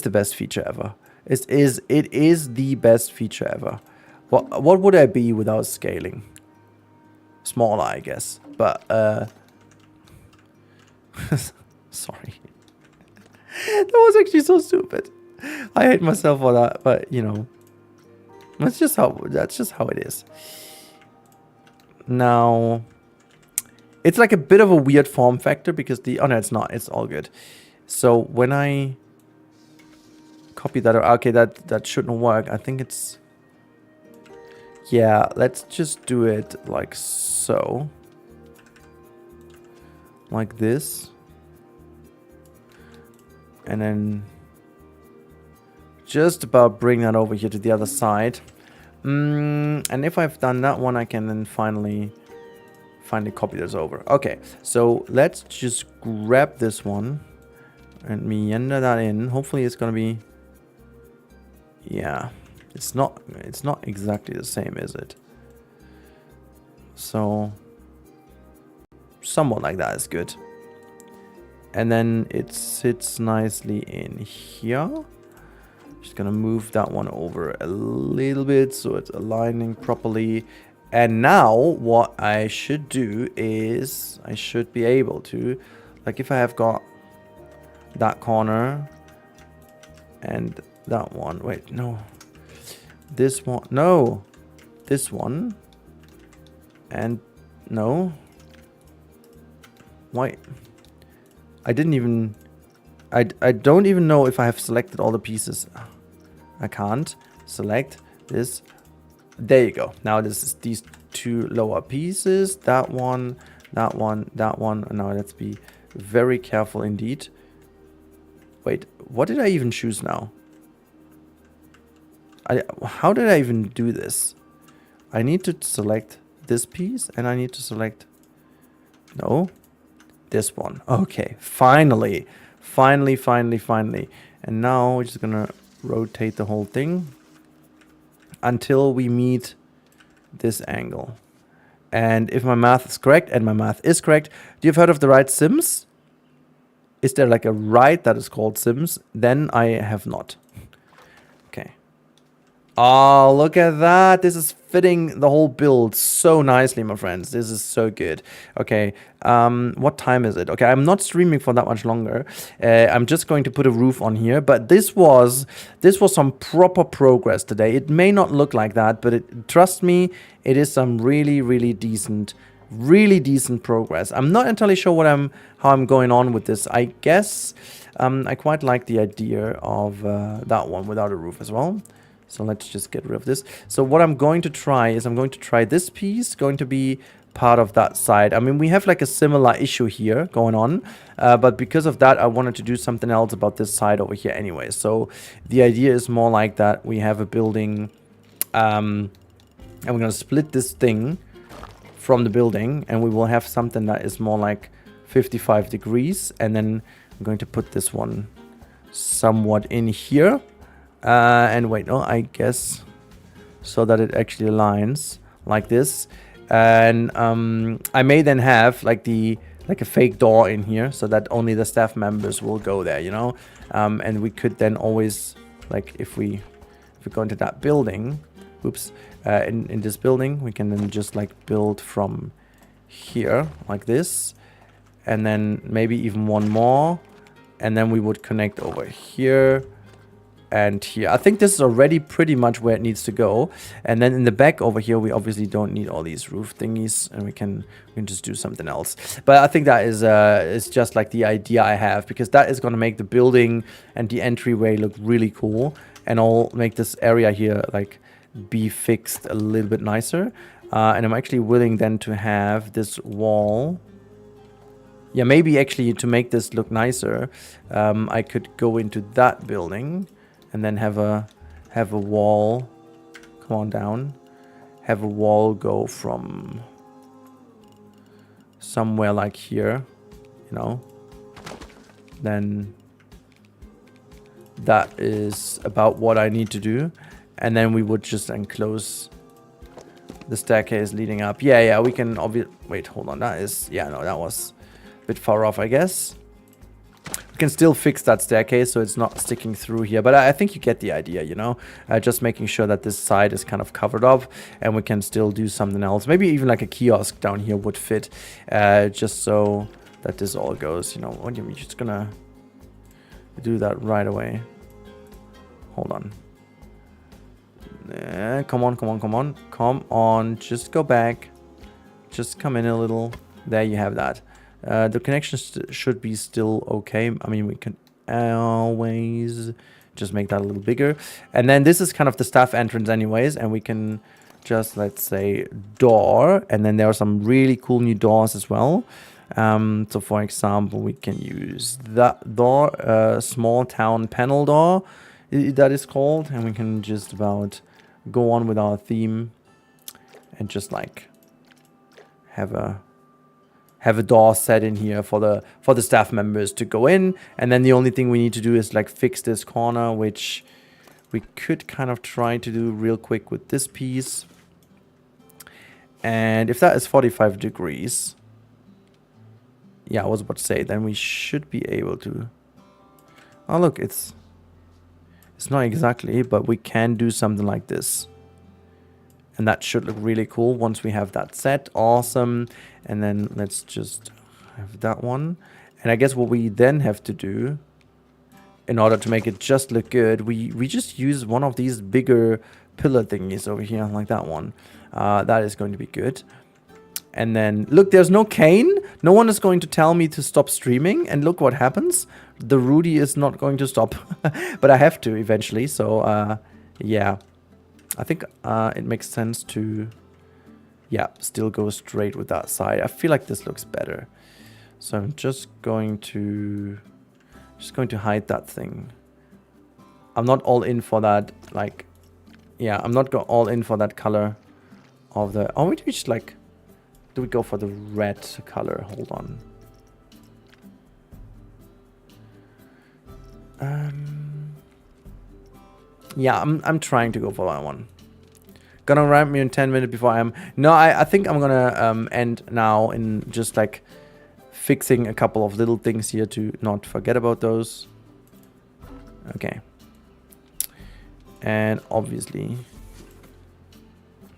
best feature ever. It is the best feature ever. What would I be without scaling? Smaller, I guess. But sorry. That was actually so stupid. I hate myself for that, but you know. That's just how it is. Now, it's like a bit of a weird form factor because oh no, it's not. It's all good. So when I copy that, okay, that shouldn't work. I think it's... Yeah, let's just do it like so. Like this. And then... just about bring that over here to the other side. And if I've done that one, I can then finally copy this over. Okay, so let's just grab this one and meander that in. Hopefully it's gonna be... Yeah, it's not exactly the same, is it? So somewhat like that is good. And then it sits nicely in here. Just gonna move that one over a little bit so it's aligning properly. And now what I should do is I should be able to, like, if I have got that corner and that one, wait, no, this one, no, this one, and no, wait, I don't even know if I have selected all the pieces. I can't select this. There you go. Now this is these two lower pieces. That one, that one, that one. And now let's be very careful indeed. Wait, what did I even choose now? How did I even do this? I need to select this piece and I need to select... No, this one. Okay, finally. Finally. And now we're just gonna rotate the whole thing until we meet this angle. And if my math is correct, and my math is correct, do you have heard of the right Sims? Is there like a ride that is called Sims? Then I have not. Okay. Oh, look at that. This is fitting the whole build so nicely, my friends. This is so good. Okay, what time is it? Okay, I'm not streaming for that much longer. I'm just going to put a roof on here, but this was some proper progress today. It may not look like that, but trust me, it is some really decent progress. I'm not entirely sure how I'm going on with this. I guess I quite like the idea of that one without a roof as well. So let's just get rid of this. So what I'm going to try is I'm going to try this piece going to be part of that side. I mean, we have like a similar issue here going on, but because of that, I wanted to do something else about this side over here anyway. So the idea is more like that we have a building, and we're going to split this thing from the building, and we will have something that is more like 55 degrees, and then I'm going to put this one somewhat in here. And wait, no, I guess so that it actually aligns like this. And I may then have like a fake door in here so that only the staff members will go there, you know. And we could then always, like, if we go into that building, oops, in this building, we can then just like build from here like this, and then maybe even one more, and then we would connect over here and here. I think this is already pretty much where it needs to go. And then in the back over here, we obviously don't need all these roof thingies, and we can just do something else. But I think that is just like the idea I have, because that is going to make the building and the entryway look really cool, and I'll make this area here like be fixed a little bit nicer. And I'm actually willing then to have this wall. Yeah, maybe actually to make this look nicer, I could go into that building and then have a wall. Come on down. Have a wall go from somewhere like here, you know. Then that is about what I need to do. And then we would just enclose the staircase leading up. Yeah, we can obviously... Wait, hold on. That is... Yeah, no, that was a bit far off, I guess. We can still fix that staircase so it's not sticking through here. But I think you get the idea, you know. Just making sure that this side is kind of covered up, and we can still do something else. Maybe even like a kiosk down here would fit. Just so that this all goes, you know. What do you mean? Just gonna do that right away. Hold on. Come on. Just go back. Just come in a little. There you have that. The connections should be still okay. I mean, we can always just make that a little bigger. And then this is kind of the staff entrance anyways. And we can just, let's say, door. And then there are some really cool new doors as well. So, for example, we can use that door, small town panel door, that is called. And we can just about go on with our theme and just like have a door set in here for the staff members to go in. And then the only thing we need to do is like fix this corner, which we could kind of try to do real quick with this piece. And if that is 45 degrees, yeah, I was about to say, then we should be able to... Oh, look, it's not exactly, but we can do something like this. And that should look really cool once we have that set. Awesome. And then let's just have that one. And I guess what we then have to do, in order to make it just look good, we just use one of these bigger pillar thingies over here, like that one. That is going to be good. And then, look, there's no cane. No one is going to tell me to stop streaming. And look what happens. The Rudy is not going to stop. But I have to eventually. So, yeah. I think it makes sense to, yeah, still go straight with that side. I feel like this looks better. So I'm just going to hide that thing. I'm not all in for that, like, yeah, I'm not all in for that color of the, oh, maybe just like, do we go for the red color? Hold on. Yeah, I'm trying to go for that one. Gonna ramp me in 10 minutes before I am... No, I think I'm gonna end now and just like fixing a couple of little things here to not forget about those. Okay. And obviously,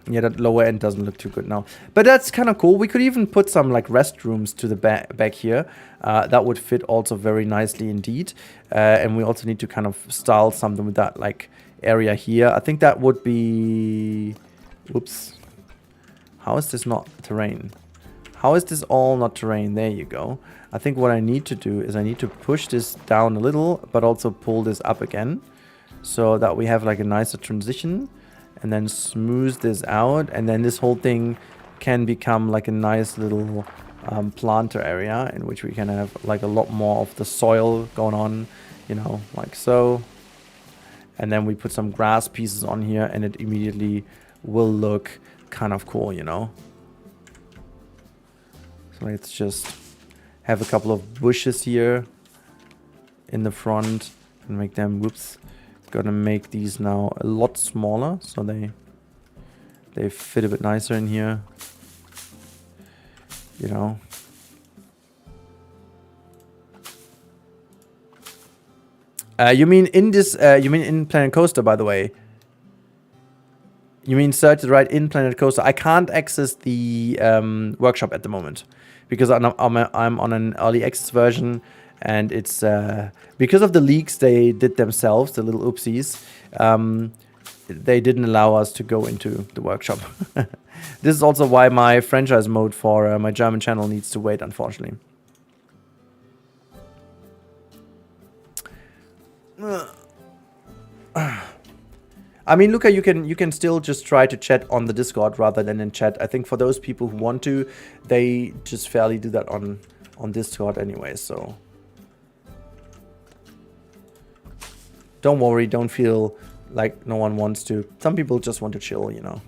yeah, that lower end doesn't look too good now. But that's kind of cool. We could even put some like restrooms to the back here. That would fit also very nicely indeed. And we also need to kind of style something with that like area here. I think that would be... Whoops. How is this not terrain? How is this all not terrain? There you go. I think what I need to do is I need to push this down a little, but also pull this up again, so that we have like a nicer transition, and then smooth this out, and then this whole thing can become like a nice little planter area in which we can have like a lot more of the soil going on, you know, like so. And then we put some grass pieces on here, and it immediately will look kind of cool, you know. So let's just have a couple of bushes here in the front and make them, whoops, gonna make these now a lot smaller so they fit a bit nicer in here, you know. You mean in this, you mean in Planet Coaster, by the way? You mean search it right in Planet Coaster? I can't access the workshop at the moment because I'm on an early access version, and it's because of the leaks they did themselves, the little oopsies. They didn't allow us to go into the workshop. This is also why my franchise mode for my German channel needs to wait, unfortunately. I mean, Luca, you can still just try to chat on the Discord rather than in chat. I think for those people who want to, they just fairly do that on Discord anyway, so don't worry, don't feel like no one wants to. Some people just want to chill, you know.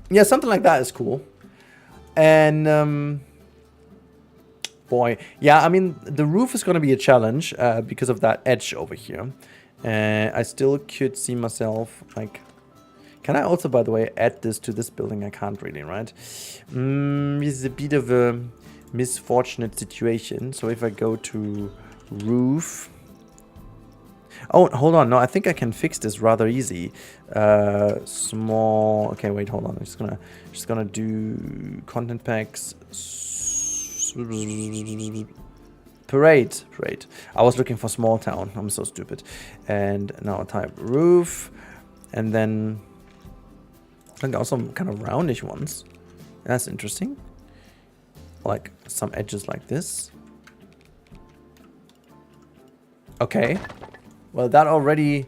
Yeah, something like that is cool. And boy, yeah, I mean, the roof is going to be a challenge because of that edge over here. I still could see myself, like... Can I also, by the way, add this to this building? I can't really, right? It's a bit of a misfortunate situation. So if I go to roof... Oh, hold on. No, I think I can fix this rather easy. Small... Okay, wait, hold on. I'm just gonna do content packs... Parade. I was looking for small town. I'm so stupid. And now type roof. And then I got some kind of roundish ones. That's interesting. Like some edges like this. Okay. Well, that already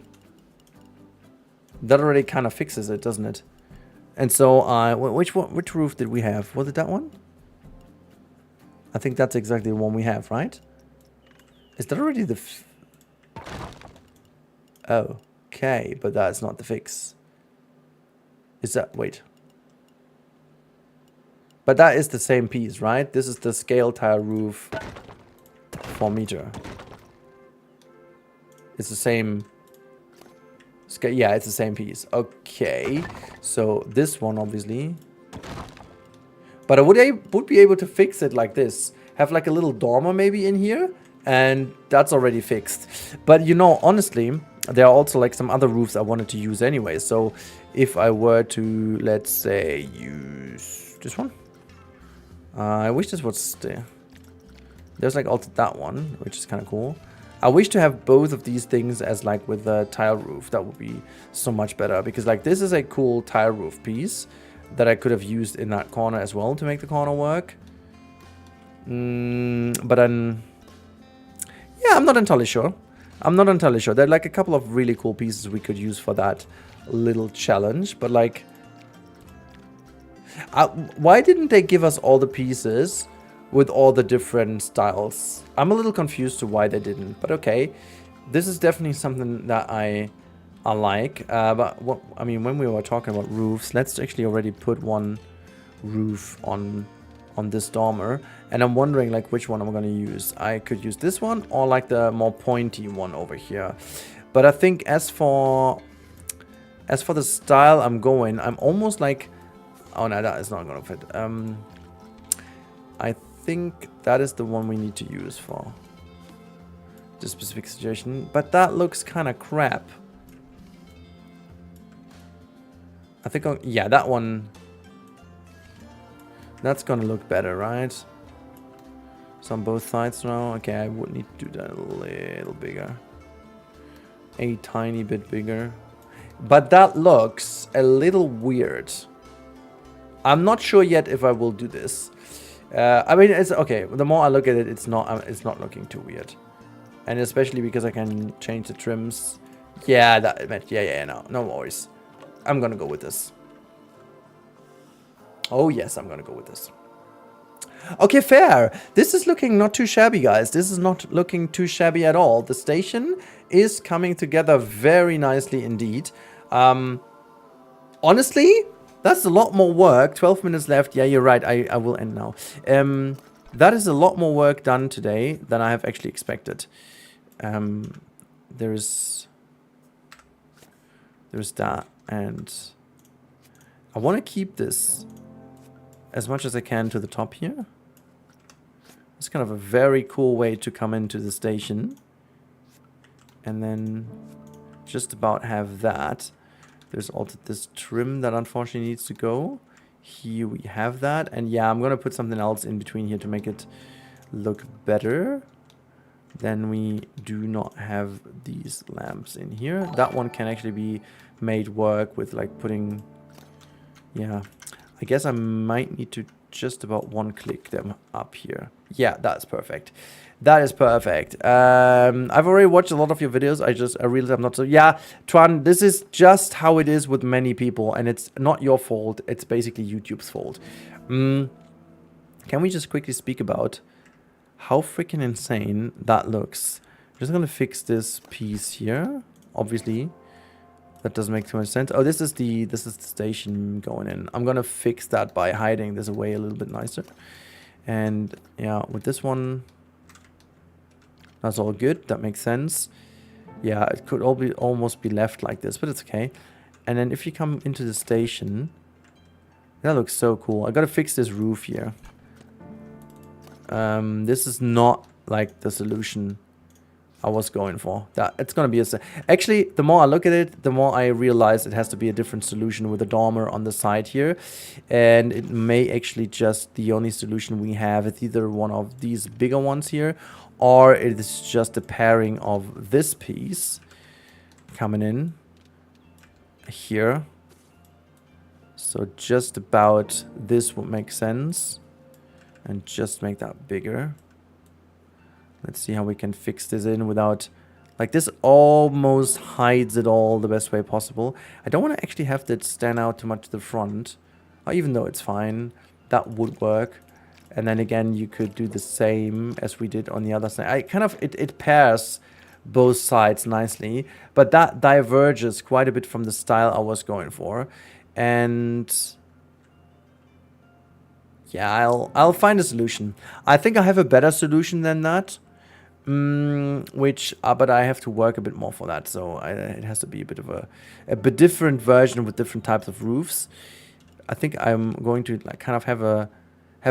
kind of fixes it, doesn't it? And so which roof did we have? Was it that one? I think that's exactly the one we have, right? Is that already the... Oh, okay, but that's not the fix. Is that... Wait. But that is the same piece, right? This is the scale tile roof 4 meter. It's the same... Yeah, it's the same piece. Okay, so this one, obviously... But I would be able to fix it like this. Have like a little dormer maybe in here. And that's already fixed. But you know, honestly, there are also like some other roofs I wanted to use anyway. So if I were to, let's say, use this one. I wish this was there. There's like also that one, which is kind of cool. I wish to have both of these things as like with the tile roof. That would be so much better. Because like this is a cool tile roof piece that I could have used in that corner as well to make the corner work. But then... Yeah, I'm not entirely sure. There are like a couple of really cool pieces we could use for that little challenge. But like... why didn't they give us all the pieces with all the different styles? I'm a little confused to why they didn't. But okay. This is definitely something that I like, but what I mean, when we were talking about roofs, let's actually already put one roof on this dormer, and I'm wondering like which one I'm going to use. I could use this one or like the more pointy one over here, but I think as for as for the style I'm almost like... Oh, no, that is not going to fit. I think that is the one we need to use for this specific situation. But that looks kind of crap. I think, yeah, that one... That's going to look better, right? So on both sides now. Okay, I would need to do that a little bigger. A tiny bit bigger. But that looks a little weird. I'm not sure yet if I will do this. I mean, it's okay. The more I look at it, it's not looking too weird. And especially because I can change the trims. Yeah, no worries. I'm gonna go with this. Oh yes, I'm gonna go with this. Okay, fair. This is looking not too shabby, guys. This is not looking too shabby at all. The station is coming together very nicely indeed. Honestly, that's a lot more work. 12 minutes left. Yeah, you're right. I will end now. That is a lot more work done today than I have actually expected. There's that, and I want to keep this as much as I can to the top here. It's kind of a very cool way to come into the station. And then just about have that. There's also this trim that unfortunately needs to go. Here we have that. And yeah, I'm going to put something else in between here to make it look better. Then we do not have these lamps in here. That one can actually be made work with like putting... Yeah, I guess I might need to just about one-click them up here. Yeah, that's perfect. That is perfect. I've already watched a lot of your videos. I realized I'm not so... Yeah, Twan, this is just how it is with many people. And it's not your fault. It's basically YouTube's fault. Can we just quickly speak about how freaking insane that looks? I'm just going to fix this piece here. Obviously, that doesn't make too much sense. Oh, this is the station going in. I'm going to fix that by hiding this away a little bit nicer. And yeah, with this one... That's all good. That makes sense. Yeah, it could almost be left like this, but it's okay. And then if you come into the station, that looks so cool. I gotta fix this roof here. This is not like the solution I was going for. That it's gonna be actually, the more I look at it, the more I realize it has to be a different solution with a dormer on the side here. And it may actually just the only solution we have. It's either one of these bigger ones here, or it is just a pairing of this piece coming in here. So just about this would make sense. And just make that bigger. Let's see how we can fix this in without... Like this almost hides it all the best way possible. I don't want to actually have that stand out too much to the front. Or even though it's fine, that would work. And then again, you could do the same as we did on the other side. It pairs both sides nicely, but that diverges quite a bit from the style I was going for. And yeah, I'll find a solution. I think I have a better solution than that, but I have to work a bit more for that. So it has to be a bit of a bit different version with different types of roofs. I think I'm going to like kind of have a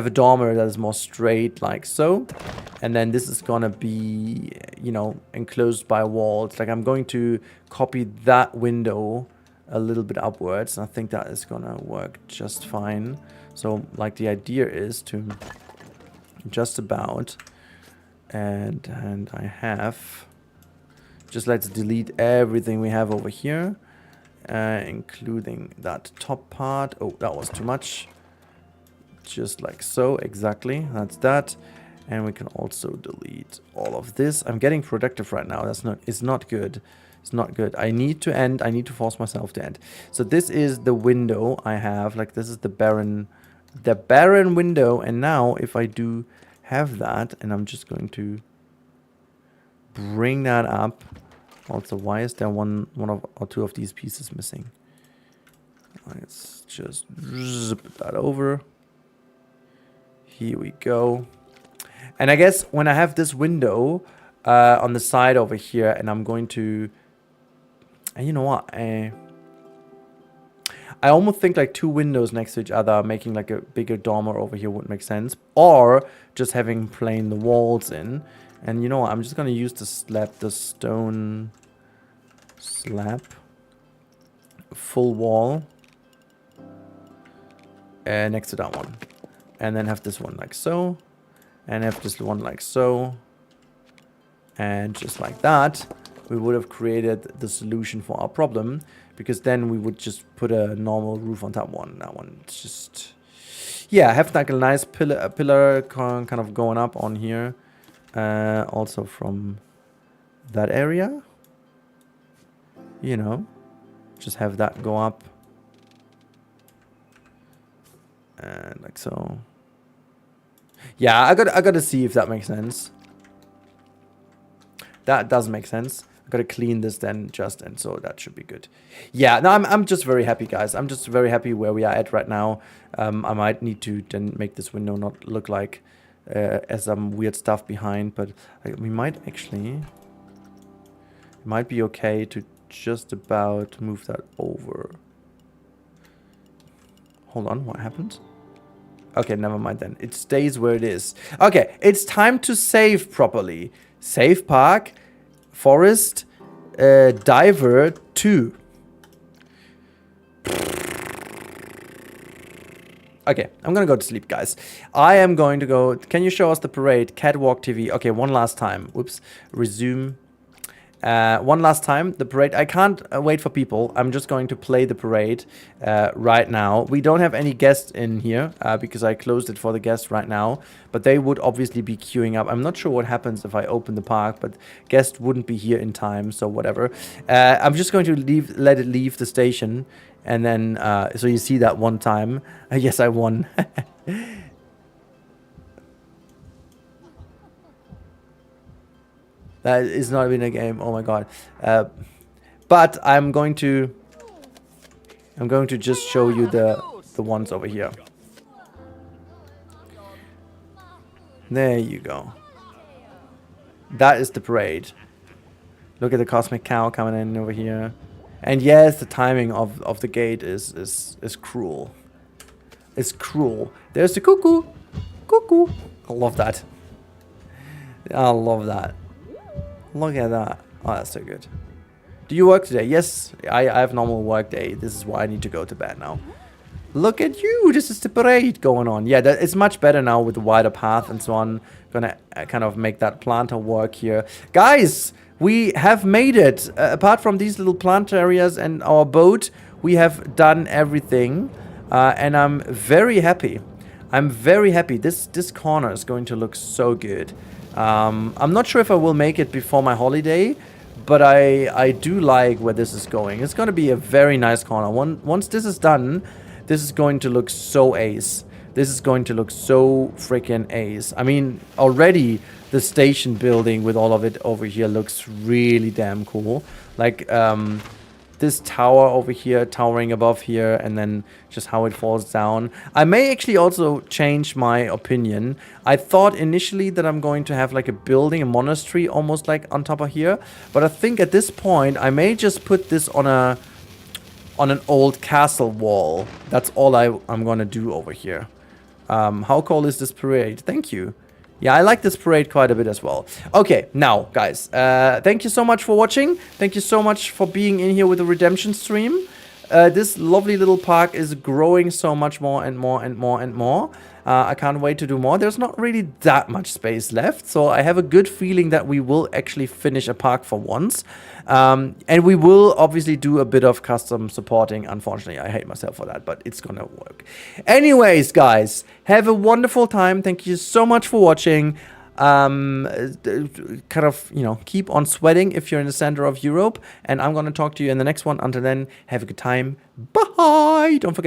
dormer that is more straight like so, and then this is gonna be, you know, enclosed by walls. Like I'm going to copy that window a little bit upwards, and I think that is gonna work just fine. So like the idea is to just about, and I have, just let's delete everything we have over here, including that top part. Oh, that was too much. Just like so, exactly. That's that. And we can also delete all of this. I'm getting productive right now. It's not good. It's not good. I need to end. I need to force myself to end. So this is the window I have. Like this is the barren window. And now if I do have that, and I'm just going to bring that up. Also, why is there one or two of these pieces missing? Let's just zip that over. Here we go. And I guess when I have this window on the side over here, and I'm going to... And you know what? I almost think like 2 windows next to each other, making like a bigger dormer over here would make sense. Or just having plain the walls in. And you know what, I'm just gonna use the stone slab. Full wall. Next to that one. And then have this one like so. And have this one like so. And just like that, we would have created the solution for our problem. Because then we would just put a normal roof on top one. That one, it's just... Yeah, have like a nice pillar kind of going up on here. Also from that area. You know. Just have that go up. And like so. Yeah, I gotta see if that makes sense. That does make sense. I gotta clean this then just, and so that should be good. Yeah, no, I'm just very happy, guys. I'm just very happy where we are at right now. I might need to then make this window not look like as some weird stuff behind, but we might actually... It might be okay to just about move that over. Hold on, what happened? Okay, never mind then. It stays where it is. Okay, it's time to save properly. Save park, forest, diver 2. Okay, I'm gonna go to sleep, guys. I am going to go... Can you show us the parade? Catwalk TV. Okay, one last time. Whoops. Resume. One last time, the parade. I can't wait for people. I'm just going to play the parade right now. We don't have any guests in here because I closed it for the guests right now. But they would obviously be queuing up. I'm not sure what happens if I open the park, but guests wouldn't be here in time, so whatever. I'm just going to let it leave the station. And then, so you see that one time. Yes, I won. That is not even a game. Oh my god. But I'm going to just show you the ones over here. There you go. That is the parade. Look at the cosmic cow coming in over here. And yes, the timing of the gate is cruel. It's cruel. There's the cuckoo. Cuckoo. I love that. I love that. Look at that. Oh, that's so good. Do you work today? Yes, I have normal work day. This is why I need to go to bed now. Look at you. This is the parade going on. Yeah, it's much better now with the wider path and so on. Gonna kind of make that planter work here. Guys, we have made it. Apart from these little plant areas and our boat, we have done everything. And I'm very happy. I'm very happy. This corner is going to look so good. I'm not sure if I will make it before my holiday, but I do like where this is going. It's going to be a very nice corner. Once this is done, this is going to look so ace. This is going to look so freaking ace. I mean, already the station building with all of it over here looks really damn cool. Like, this tower over here, towering above here, and then just how it falls down. I may actually also change my opinion. I thought initially that I'm going to have like a building, a monastery, almost like on top of here. But I think at this point, I may just put this on an old castle wall. That's all I'm gonna do over here. How cool is this parade? Thank you. Yeah, I like this parade quite a bit as well. Okay, now, guys, thank you so much for watching. Thank you so much for being in here with the redemption stream. This lovely little park is growing so much more and more and more and more. I can't wait to do more. There's not really that much space left, so I have a good feeling that we will actually finish a park for once. And we will obviously do a bit of custom supporting. Unfortunately, I hate myself for that, but it's gonna work. Anyways, guys, have a wonderful time. Thank you so much for watching. Kind of, you know, keep on sweating if you're in the center of Europe. And I'm gonna talk to you in the next one. Until then, have a good time. Bye! Don't forget